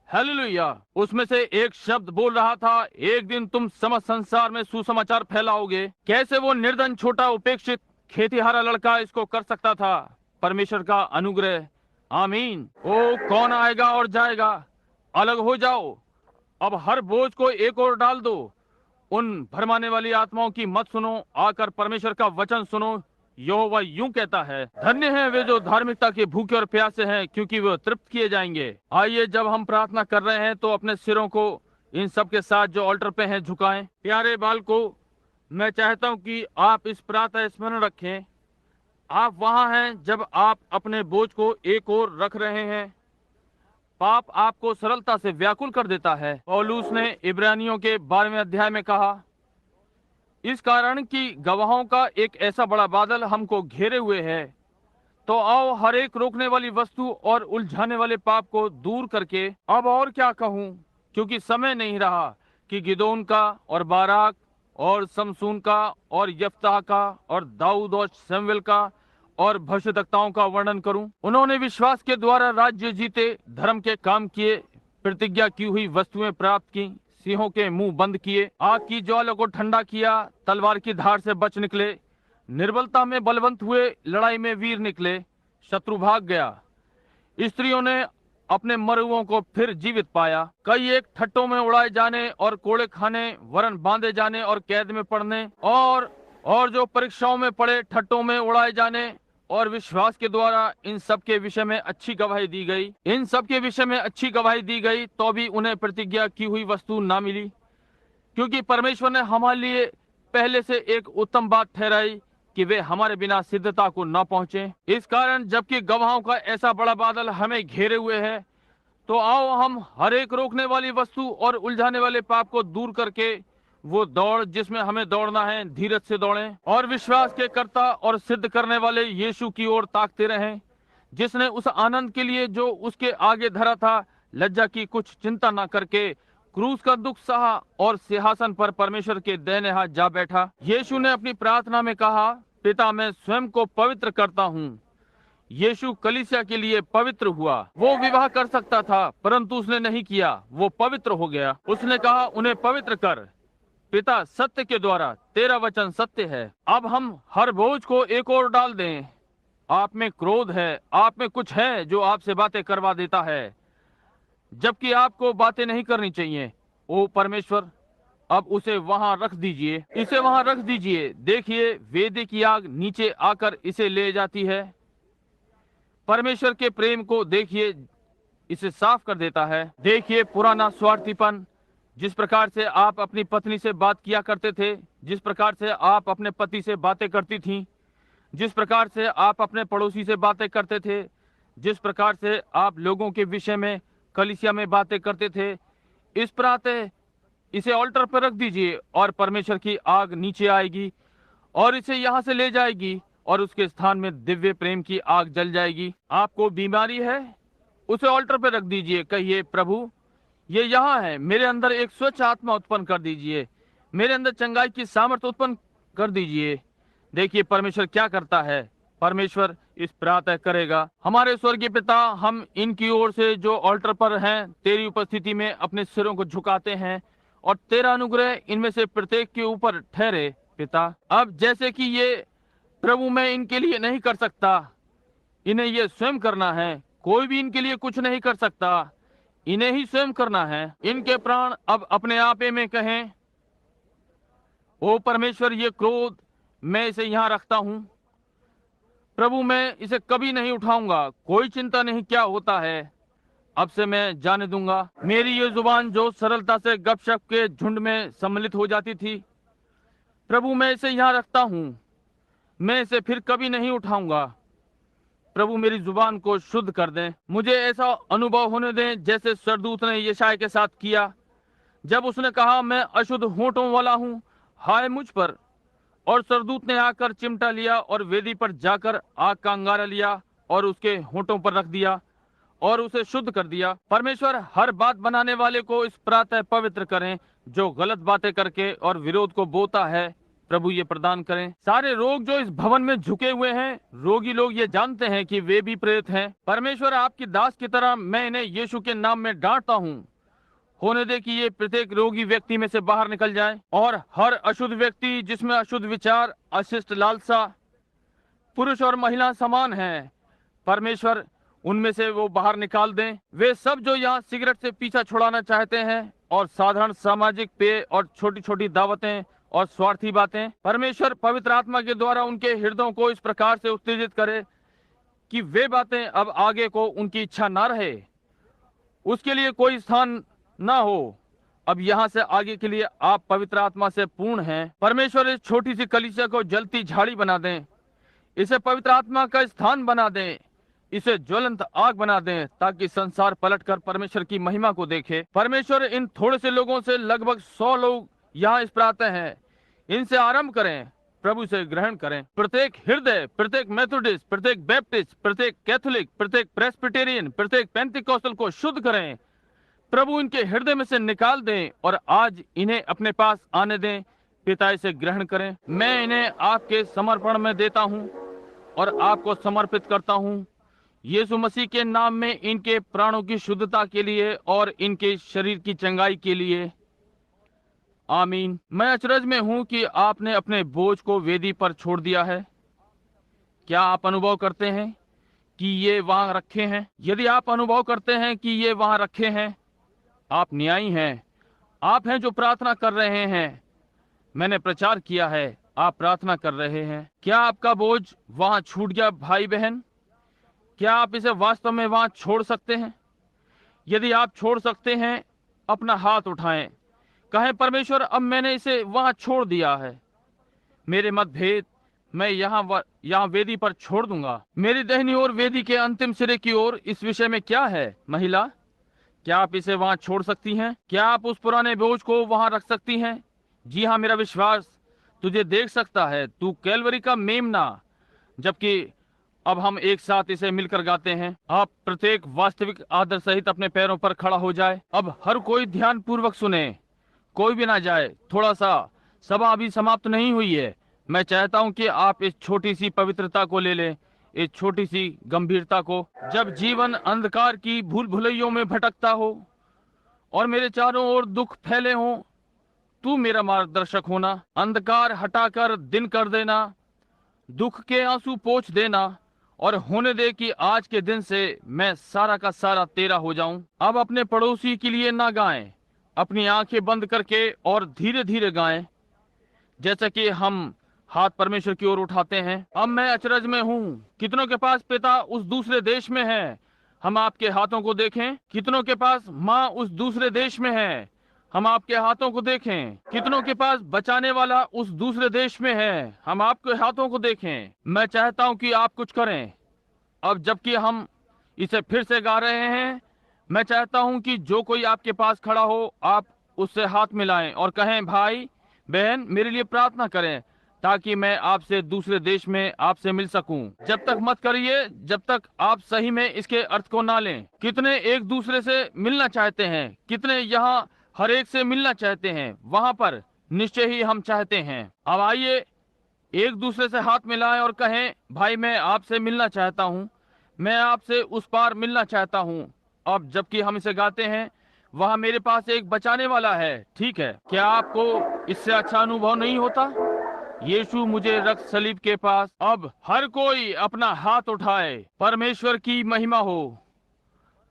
हालेलुया, उसमें से एक शब्द बोल रहा था, एक दिन तुम समस्त संसार में सुसमाचार फैलाओगे। कैसे वो निर्धन छोटा उपेक्षित खेतीहारा लड़का इसको कर सकता था? परमेश्वर का अनुग्रह। आमीन। ओ कौन आएगा और जाएगा? अलग हो जाओ। अब हर बोझ को एक ओर डाल दो। उन भरमाने वाली आत्माओं की मत सुनो, आकर परमेश्वर का वचन सुनो। यहोवा यूं कहता है, धन्य हैं वे जो धार्मिकता के भूखे और प्यासे हैं, क्योंकि वे तृप्त किए जाएंगे। आइए, जब हम प्रार्थना कर रहे हैं तो अपने सिरों को इन सब के साथ जो ऑल्टर पे हैं झुकाएं। प्यारे बालकों, मैं चाहता हूं कि आप इस प्रातः स्मरण रखें। आप वहां हैं जब आप अपने बोझ को एक ओर रख रहे हैं। पाप आपको सरलता से व्याकुल कर देता है। पौलुस ने इब्रानियों के 12वें अध्याय में कहा, इस कारण कि गवाहों का एक ऐसा बड़ा बादल हमको घेरे हुए है, तो आओ हर एक रोकने वाली वस्तु और उलझाने वाले पाप को दूर करके, अब और क्या कहूं, क्योंकि समय नहीं रहा कि गिदोन का और बाराक और समसून का और यफ्ताह का और दाऊद और शमूएल का और भविष्यद्वक्ताओं का वर्णन करूं। उन्होंने विश्वास के द्वारा राज्य जीते, धर्म के काम किए, प्रतिज्ञा की हुई वस्तुएं प्राप्त की, सिंहों के मुंह बंद किए, आग की ज्वाला को ठंडा किया, तलवार की धार से बच निकले, निर्बलता में बलवंत हुए, लड़ाई में वीर निकले, शत्रु भाग गया। स्त्रियों ने अपने मरुओं को फिर जीवित पाया। कई एक ठट्टों में उड़ाए जाने और कोड़े खाने, वरन बांधे जाने और कैद में पड़ने, और जो परीक्षाओं में पड़े, ठट्टों में उड़ाए जाने और विश्वास के द्वारा इन सब के विषय में अच्छी गवाही दी गई। इन सब के विषय में अच्छी गवाही दी गई, तो भी उन्हें प्रतिज्ञा की हुई वस्तु ना मिली, क्योंकि परमेश्वर ने हमारे लिए पहले से एक उत्तम बात ठहराई कि वे हमारे बिना सिद्धता को न पहुंचे। इस कारण जबकि गवाहों का ऐसा बड़ा बादल हमें घेरे हुए है, तो आओ हम हर एक रोकने वाली वस्तु और उलझाने वाले पाप को दूर करके वो दौड़ जिसमें हमें दौड़ना है, धीरज से दौड़ें और विश्वास के कर्ता और सिद्ध करने वाले यीशु की ओर ताकते रहें, जिसने उस आनंद के लिए जो उसके आगे धरा था, लज्जा की कुछ चिंता न करके क्रूस का दुख सहा और सिंहासन पर परमेश्वर के दाहिने हाथ जा बैठा। यीशु ने अपनी प्रार्थना में कहा, पिता मैं स्वयं को पवित्र करता हूँ। यीशु कलीसिया के लिए पवित्र हुआ। वो विवाह कर सकता था, परंतु उसने नहीं किया, वो पवित्र हो गया। उसने कहा, उन्हें पवित्र कर पिता, सत्य के द्वारा, तेरा वचन सत्य है। अब हम हर बोझ को एक ओर डाल दें। आप में क्रोध है, आप में कुछ है जो आपसे बातें करवा देता है, जबकि आपको बातें नहीं करनी चाहिए। ओ परमेश्वर, अब उसे वहां रख दीजिए, इसे वहां रख दीजिए। देखिए, वेदी की आग नीचे आकर इसे ले जाती है। परमेश्वर के प्रेम को देखिए, इसे साफ कर देता है। देखिए पुराना स्वार्थीपन, जिस प्रकार से आप अपनी पत्नी से बात किया करते थे, जिस प्रकार से आप अपने पति से बातें करती थीं, जिस प्रकार से आप अपने पड़ोसी से बातें करते थे, जिस प्रकार से आप लोगों के विषय में कलीसिया में बातें करते थे, इस प्रातः इसे ऑल्टर पर रख दीजिए और परमेश्वर की आग नीचे आएगी और इसे यहाँ से ले जाएगी और उसके स्थान में दिव्य प्रेम की आग जल जाएगी। आपको बीमारी है, उसे ऑल्टर पर रख दीजिए। कहिए, प्रभु ये यहाँ है, मेरे अंदर एक स्वच्छ आत्मा उत्पन्न कर दीजिए। मेरे अंदर चंगाई की सामर्थ्य उत्पन्न कर दीजिए। देखिए परमेश्वर क्या करता है। परमेश्वर इस प्रातः करेगा। हमारे स्वर्गीय पिता, हम इनकी ओर से जो ऑल्टर पर हैं तेरी उपस्थिति में अपने सिरों को झुकाते हैं और तेरा अनुग्रह इनमें से प्रत्येक के ऊपर ठहरे पिता। अब जैसे कि ये प्रभु, मैं इनके लिए नहीं कर सकता, इन्हें ये स्वयं करना है। कोई भी इनके लिए कुछ नहीं कर सकता, इन्हें ही स्वयं करना है। इनके प्राण अब अपने आपे में कहें, ओ परमेश्वर, ये क्रोध मैं इसे यहाँ रखता हूँ प्रभु, मैं इसे कभी नहीं उठाऊंगा। कोई चिंता नहीं क्या होता है, अब से मैं जाने दूंगा। मेरी ये जुबान जो सरलता से गपशप के झुंड में सम्मिलित हो जाती थी, प्रभु मैं इसे यहाँ रखता हूँ, मैं इसे फिर कभी नहीं उठाऊंगा। प्रभु मेरी जुबान को शुद्ध कर दें। मुझे ऐसा अनुभव होने दें जैसे सरदूत ने यशायाह के साथ किया, जब उसने कहा, मैं अशुद्ध होंठों वाला हूँ, हाय मुझ पर। और सरदूत ने आकर चिमटा लिया और वेदी पर जाकर आग का अंगारा लिया और उसके होंठों पर रख दिया और उसे शुद्ध कर दिया। परमेश्वर हर बात बनाने वाले को इस प्रातः पवित्र करें, जो गलत बातें करके और विरोध को बोता है, प्रभु ये प्रदान करें। सारे रोग जो इस भवन में झुके हुए हैं, रोगी लोग ये जानते हैं कि वे भी प्रेरित हैं। परमेश्वर आपकी दास की तरह मैं इन्हें यीशु के नाम में डांटता हूँ। होने दे कि ये प्रत्येक रोगी व्यक्ति में से बाहर निकल जाए और हर अशुद्ध व्यक्ति जिसमें अशुद्ध विचार, अशिष्ट लालसा, पुरुष और महिला समान हैं, परमेश्वर उनमें से वो बाहर निकाल दें। वे सब जो यहाँ सिगरेट से पीछा छुड़ाना चाहते हैं और साधारण सामाजिक पेय और छोटी छोटी दावतें और स्वार्थी बातें, परमेश्वर पवित्र आत्मा के द्वारा उनके हृदयों को इस प्रकार से उत्तेजित करे कि वे बातें अब आगे को उनकी इच्छा ना रहे, उसके लिए कोई स्थान ना हो। अब यहाँ से आगे के लिए आप पवित्र आत्मा से पूर्ण हैं। परमेश्वर इस छोटी सी कलीसिया को जलती झाड़ी बना दें, इसे पवित्र आत्मा का स्थान बना दें, इसे ज्वलंत आग बना दें, ताकि संसार पलटकर परमेश्वर की महिमा को देखे। परमेश्वर इन थोड़े से लोगों से लगभग 100 लोग यहाँ इस प्रातः हैं, इनसे आरंभ करें, प्रभु से ग्रहण करें। प्रत्येक हृदय, प्रत्येक मेथोडिस्ट, प्रत्येक बैप्टिस्ट, प्रत्येक कैथोलिक, प्रत्येक प्रेस्बिटेरियन, प्रत्येक पेंटिकॉस्टल को शुद्ध करें। प्रभु इनके हृदय में से निकाल दें और आज इन्हें अपने पास आने दें। पिता इसे ग्रहण करें। मैं इन्हें आपके समर्पण में देता हूं और आपको समर्पित करता हूं, यीशु मसीह के नाम में, इनके प्राणों की शुद्धता के लिए और इनके शरीर की चंगाई के लिए। आमीन। मैं अचरज में हूं कि आपने अपने बोझ को वेदी पर छोड़ दिया है। क्या आप अनुभव करते हैं कि ये वहां रखे हैं? यदि आप अनुभव करते हैं कि ये वहां रखे हैं, आप न्यायी हैं। आप हैं जो प्रार्थना कर रहे हैं। मैंने प्रचार किया है, आप प्रार्थना कर रहे हैं। क्या आपका बोझ वहां छूट गया भाई बहन? क्या आप इसे वास्तव में वहां छोड़ सकते हैं? यदि आप छोड़ सकते हैं, अपना हाथ उठाएं, कहें, परमेश्वर अब मैंने इसे वहां छोड़ दिया है। मेरे मतभेद मैं यहाँ वेदी पर छोड़ दूंगा। मेरी दाहिनी ओर वेदी के अंतिम सिरे की ओर इस विषय में क्या है? महिला, क्या आप इसे वहां छोड़ सकती हैं? क्या आप उस पुराने बोझ को वहां रख सकती हैं? जी हाँ, मेरा विश्वास तुझे देख सकता है, तू कैलवरी का मेमना। जबकि अब हम एक साथ इसे मिलकर गाते हैं। आप प्रत्येक वास्तविक आदर सहित अपने पैरों पर खड़ा हो जाए। अब हर कोई ध्यान पूर्वक सुने, कोई भी ना जाए। थोड़ा सा, सभा अभी समाप्त नहीं हुई है। मैं चाहता हूं कि आप इस छोटी सी पवित्रता को ले लें, इस छोटी सी गंभीरता को। जब जीवन अंधकार की भूल भुलैयों में भटकता हो और मेरे चारों ओर दुख फैले हों, तू मेरा मार्गदर्शक होना। अंधकार हटाकर दिन कर देना, दुख के आंसू पोंछ देना और होने दे कि आज के दिन से मैं सारा का सारा तेरा हो जाऊं। अब अपने पड़ोसी के लिए ना गाएं, अपनी आंखें बंद करके और धीरे धीरे गाएं, जैसा कि हम हाथ परमेश्वर की ओर उठाते हैं। अब मैं अचरज में हूँ। कितनों के पास पिता उस दूसरे देश में है? हम आपके हाथों को देखें। कितनों के पास माँ उस दूसरे देश में है? हम आपके हाथों को देखें। कितनों के पास बचाने वाला उस दूसरे देश में है? हम आपके हाथों को देखें। मैं चाहता हूं कि आप कुछ करें। अब जबकि हम इसे फिर से गा रहे हैं, मैं चाहता हूं कि जो कोई आपके पास खड़ा हो, आप उससे हाथ मिलाएं और कहें, भाई बहन मेरे लिए प्रार्थना करें, ताकि मैं आपसे दूसरे देश में आपसे मिल सकूं। जब तक मत करिए जब तक आप सही में इसके अर्थ को ना लें। कितने एक दूसरे से मिलना चाहते हैं? कितने यहाँ हर एक से मिलना चाहते हैं? वहां पर निश्चय ही हम चाहते हैं। अब आइए एक दूसरे से हाथ मिलाएं और कहें, भाई मैं आपसे मिलना चाहता हूँ, मैं आपसे उस पार मिलना चाहता हूँ। अब जबकि हम इसे गाते हैं, वहाँ मेरे पास एक बचाने वाला है। ठीक है, क्या आपको इससे अच्छा अनुभव नहीं होता? यीशु मुझे रक्त सलीब के पास। अब हर कोई अपना हाथ उठाए, परमेश्वर की महिमा हो।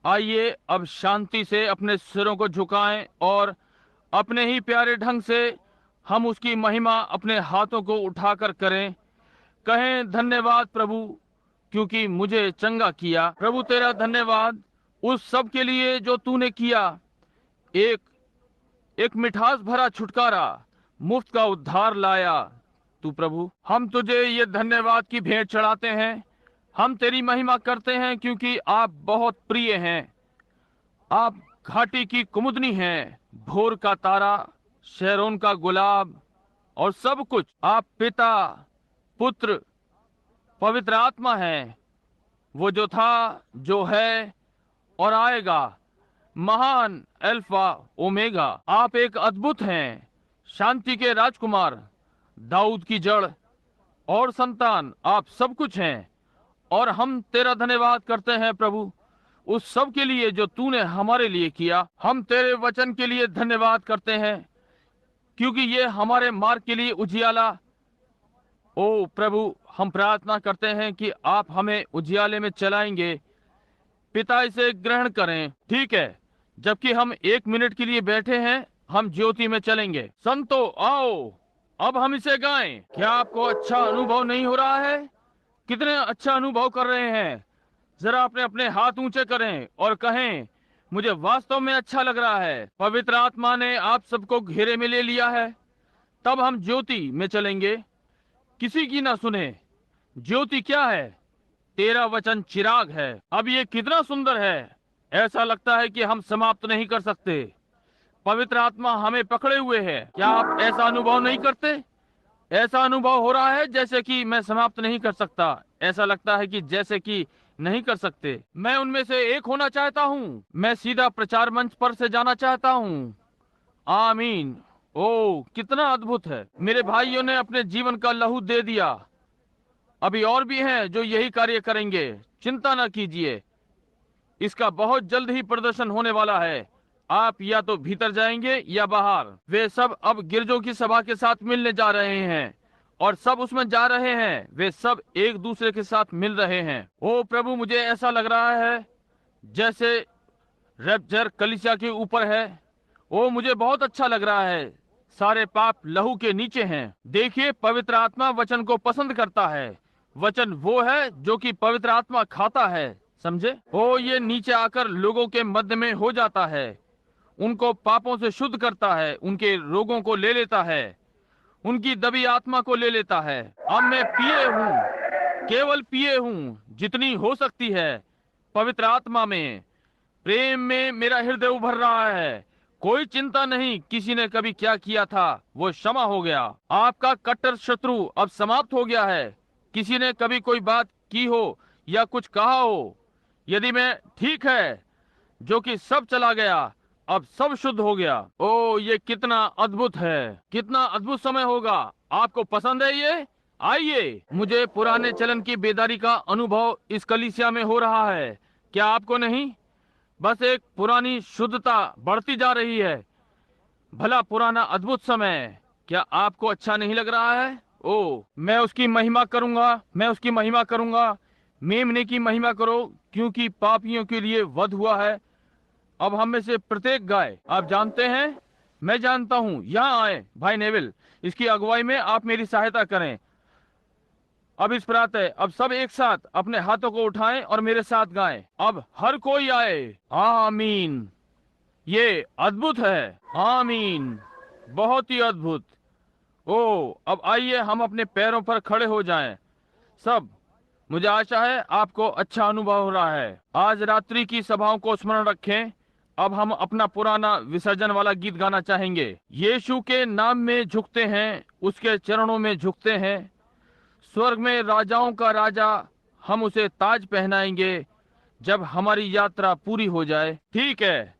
आइए अब शांति से अपने सिरों को झुकाएं और अपने ही प्यारे ढंग से हम उसकी महिमा अपने हाथों को उठाकर करें। कहें, धन्यवाद प्रभु, क्योंकि मुझे चंगा किया। प्रभु तेरा धन्यवाद उस सब के लिए जो तूने किया। एक एक मिठास भरा छुटकारा, मुफ्त का उद्धार लाया तू प्रभु। हम तुझे ये धन्यवाद की भेंट चढ़ाते हैं। हम तेरी महिमा करते हैं क्योंकि आप बहुत प्रिय हैं। आप घाटी की कुमुदनी हैं, भोर का तारा, शहरोन का गुलाब और सब कुछ। आप पिता, पुत्र, पवित्र आत्मा है, वो जो था, जो है और आएगा, महान अल्फा ओमेगा। आप एक अद्भुत हैं, शांति के राजकुमार, दाऊद की जड़ और संतान। आप सब कुछ हैं और हम तेरा धन्यवाद करते हैं प्रभु, उस सब के लिए जो तूने हमारे लिए किया। हम तेरे वचन के लिए धन्यवाद करते हैं क्योंकि ये हमारे मार्ग के लिए उजियाला। ओ प्रभु, हम प्रार्थना करते हैं कि आप हमें उजियाले में चलाएंगे। पिता, इसे ग्रहण करें। ठीक है, जबकि हम 1 मिनट के लिए बैठे हैं, हम ज्योति में चलेंगे। संतो आओ, अब हम इसे गाएं। क्या आपको अच्छा अनुभव नहीं हो रहा है? कितने अच्छा अनुभव कर रहे हैं? जरा अपने अपने हाथ ऊंचे करें और कहें, मुझे वास्तव में अच्छा लग रहा है। पवित्र आत्मा ने आप सबको घेरे में ले लिया है। तब हम ज्योति में चलेंगे, किसी की ना सुने। ज्योति क्या है? तेरा वचन चिराग है। अब ये कितना सुंदर है। ऐसा लगता है कि हम समाप्त नहीं कर सकते। पवित्र आत्मा हमें पकड़े हुए है। क्या आप ऐसा अनुभव नहीं करते? ऐसा अनुभव हो रहा है जैसे कि मैं समाप्त नहीं कर सकता। ऐसा लगता है कि जैसे कि नहीं कर सकते। मैं उनमें से एक होना चाहता हूँ। मैं सीधा प्रचार मंच पर से जाना चाहता हूँ। आमीन। ओ, कितना अद्भुत है। मेरे भाइयों ने अपने जीवन का लहू दे दिया। अभी और भी हैं जो यही कार्य करेंगे। चिंता न कीजिए, इसका बहुत जल्द ही प्रदर्शन होने वाला है। आप या तो भीतर जाएंगे या बाहर। वे सब अब गिरजों की सभा के साथ मिलने जा रहे हैं और सब उसमें जा रहे हैं। वे सब एक दूसरे के साथ मिल रहे हैं। ओ प्रभु, मुझे ऐसा लग रहा है जैसे रैप्चर कलीसिया के ऊपर है। ओ, मुझे बहुत अच्छा लग रहा है। सारे पाप लहू के नीचे हैं। देखिए, पवित्र आत्मा वचन को पसंद करता है। वचन वो है जो कि पवित्र आत्मा खाता है। समझे? ओ, ये नीचे आकर लोगों के मध्य में हो जाता है, उनको पापों से शुद्ध करता है, उनके रोगों को ले लेता है, उनकी दबी आत्मा को ले लेता है। अब मैं पिए हूँ, केवल पिए हूँ जितनी हो सकती है। पवित्र आत्मा में, प्रेम में मेरा हृदय उभर रहा है। कोई चिंता नहीं, किसी ने कभी क्या किया था वो क्षमा हो गया। आपका कट्टर शत्रु अब समाप्त हो गया है। किसी ने कभी कोई बात की हो या कुछ कहा हो, यदि मैं ठीक है, जो कि सब चला गया, अब सब शुद्ध हो गया। ओ, ये कितना अद्भुत है। कितना अद्भुत समय होगा। आपको पसंद है ये? आइए। मुझे पुराने चलन की बेदारी का अनुभव इस कलीसिया में हो रहा है। क्या आपको नहीं? बस एक पुरानी शुद्धता बढ़ती जा रही है। भला पुराना अद्भुत समय, क्या आपको अच्छा नहीं लग रहा है? ओ, मैं उसकी महिमा करूंगा, मैं उसकी महिमा करूंगा। मेमने की महिमा करो, क्योंकि पापियों के लिए वध हुआ है। अब हम में से प्रत्येक गाय। आप जानते हैं, मैं जानता हूं। यहाँ आए भाई नेविल, इसकी अगुवाई में आप मेरी सहायता करें। अब इस प्रातः अब सब एक साथ अपने हाथों को उठाएं और मेरे साथ गाएं। अब हर कोई आए। आमीन। ये अद्भुत है। आमीन। बहुत ही अद्भुत। ओ, अब आइए हम अपने पैरों पर खड़े हो जाएं। सब, मुझे आशा है आपको अच्छा अनुभव हो रहा है। आज रात्रि की सभाओं को स्मरण रखें। अब हम अपना पुराना विसर्जन वाला गीत गाना चाहेंगे। यीशु के नाम में झुकते हैं, उसके चरणों में झुकते हैं। स्वर्ग में राजाओं का राजा, हम उसे ताज पहनाएंगे जब हमारी यात्रा पूरी हो जाए। ठीक है,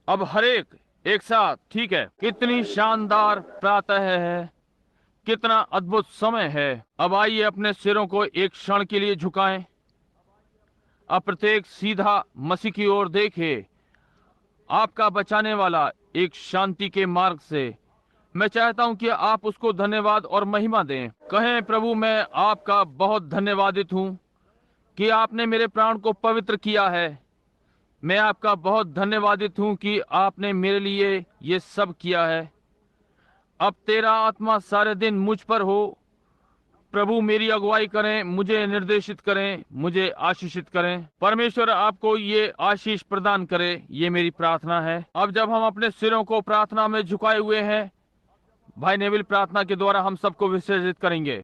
अब हर एक एक साथ, ठीक है। कितनी शानदार प्रातः है, कितना अद्भुत समय है। अब आइए अपने सिरों को एक क्षण के लिए झुकाएं। अब प्रत्येक सीधा मसीह की ओर देखें, आपका बचाने वाला एक शांति के मार्ग से। मैं चाहता हूं कि आप उसको धन्यवाद और महिमा दें। कहें, प्रभु मैं आपका बहुत धन्यवादित हूं कि आपने मेरे प्राण को पवित्र किया है। मैं आपका बहुत धन्यवादित हूं कि आपने मेरे लिए ये सब किया है। अब तेरा आत्मा सारे दिन मुझ पर हो। प्रभु मेरी अगुवाई करें, मुझे निर्देशित करें, मुझे आशीषित करें। परमेश्वर आपको ये आशीष प्रदान करे, ये मेरी प्रार्थना है। अब जब हम अपने सिरों को प्रार्थना में झुकाए हुए हैं, भाई नेविल प्रार्थना के द्वारा हम सबको विसर्जित करेंगे।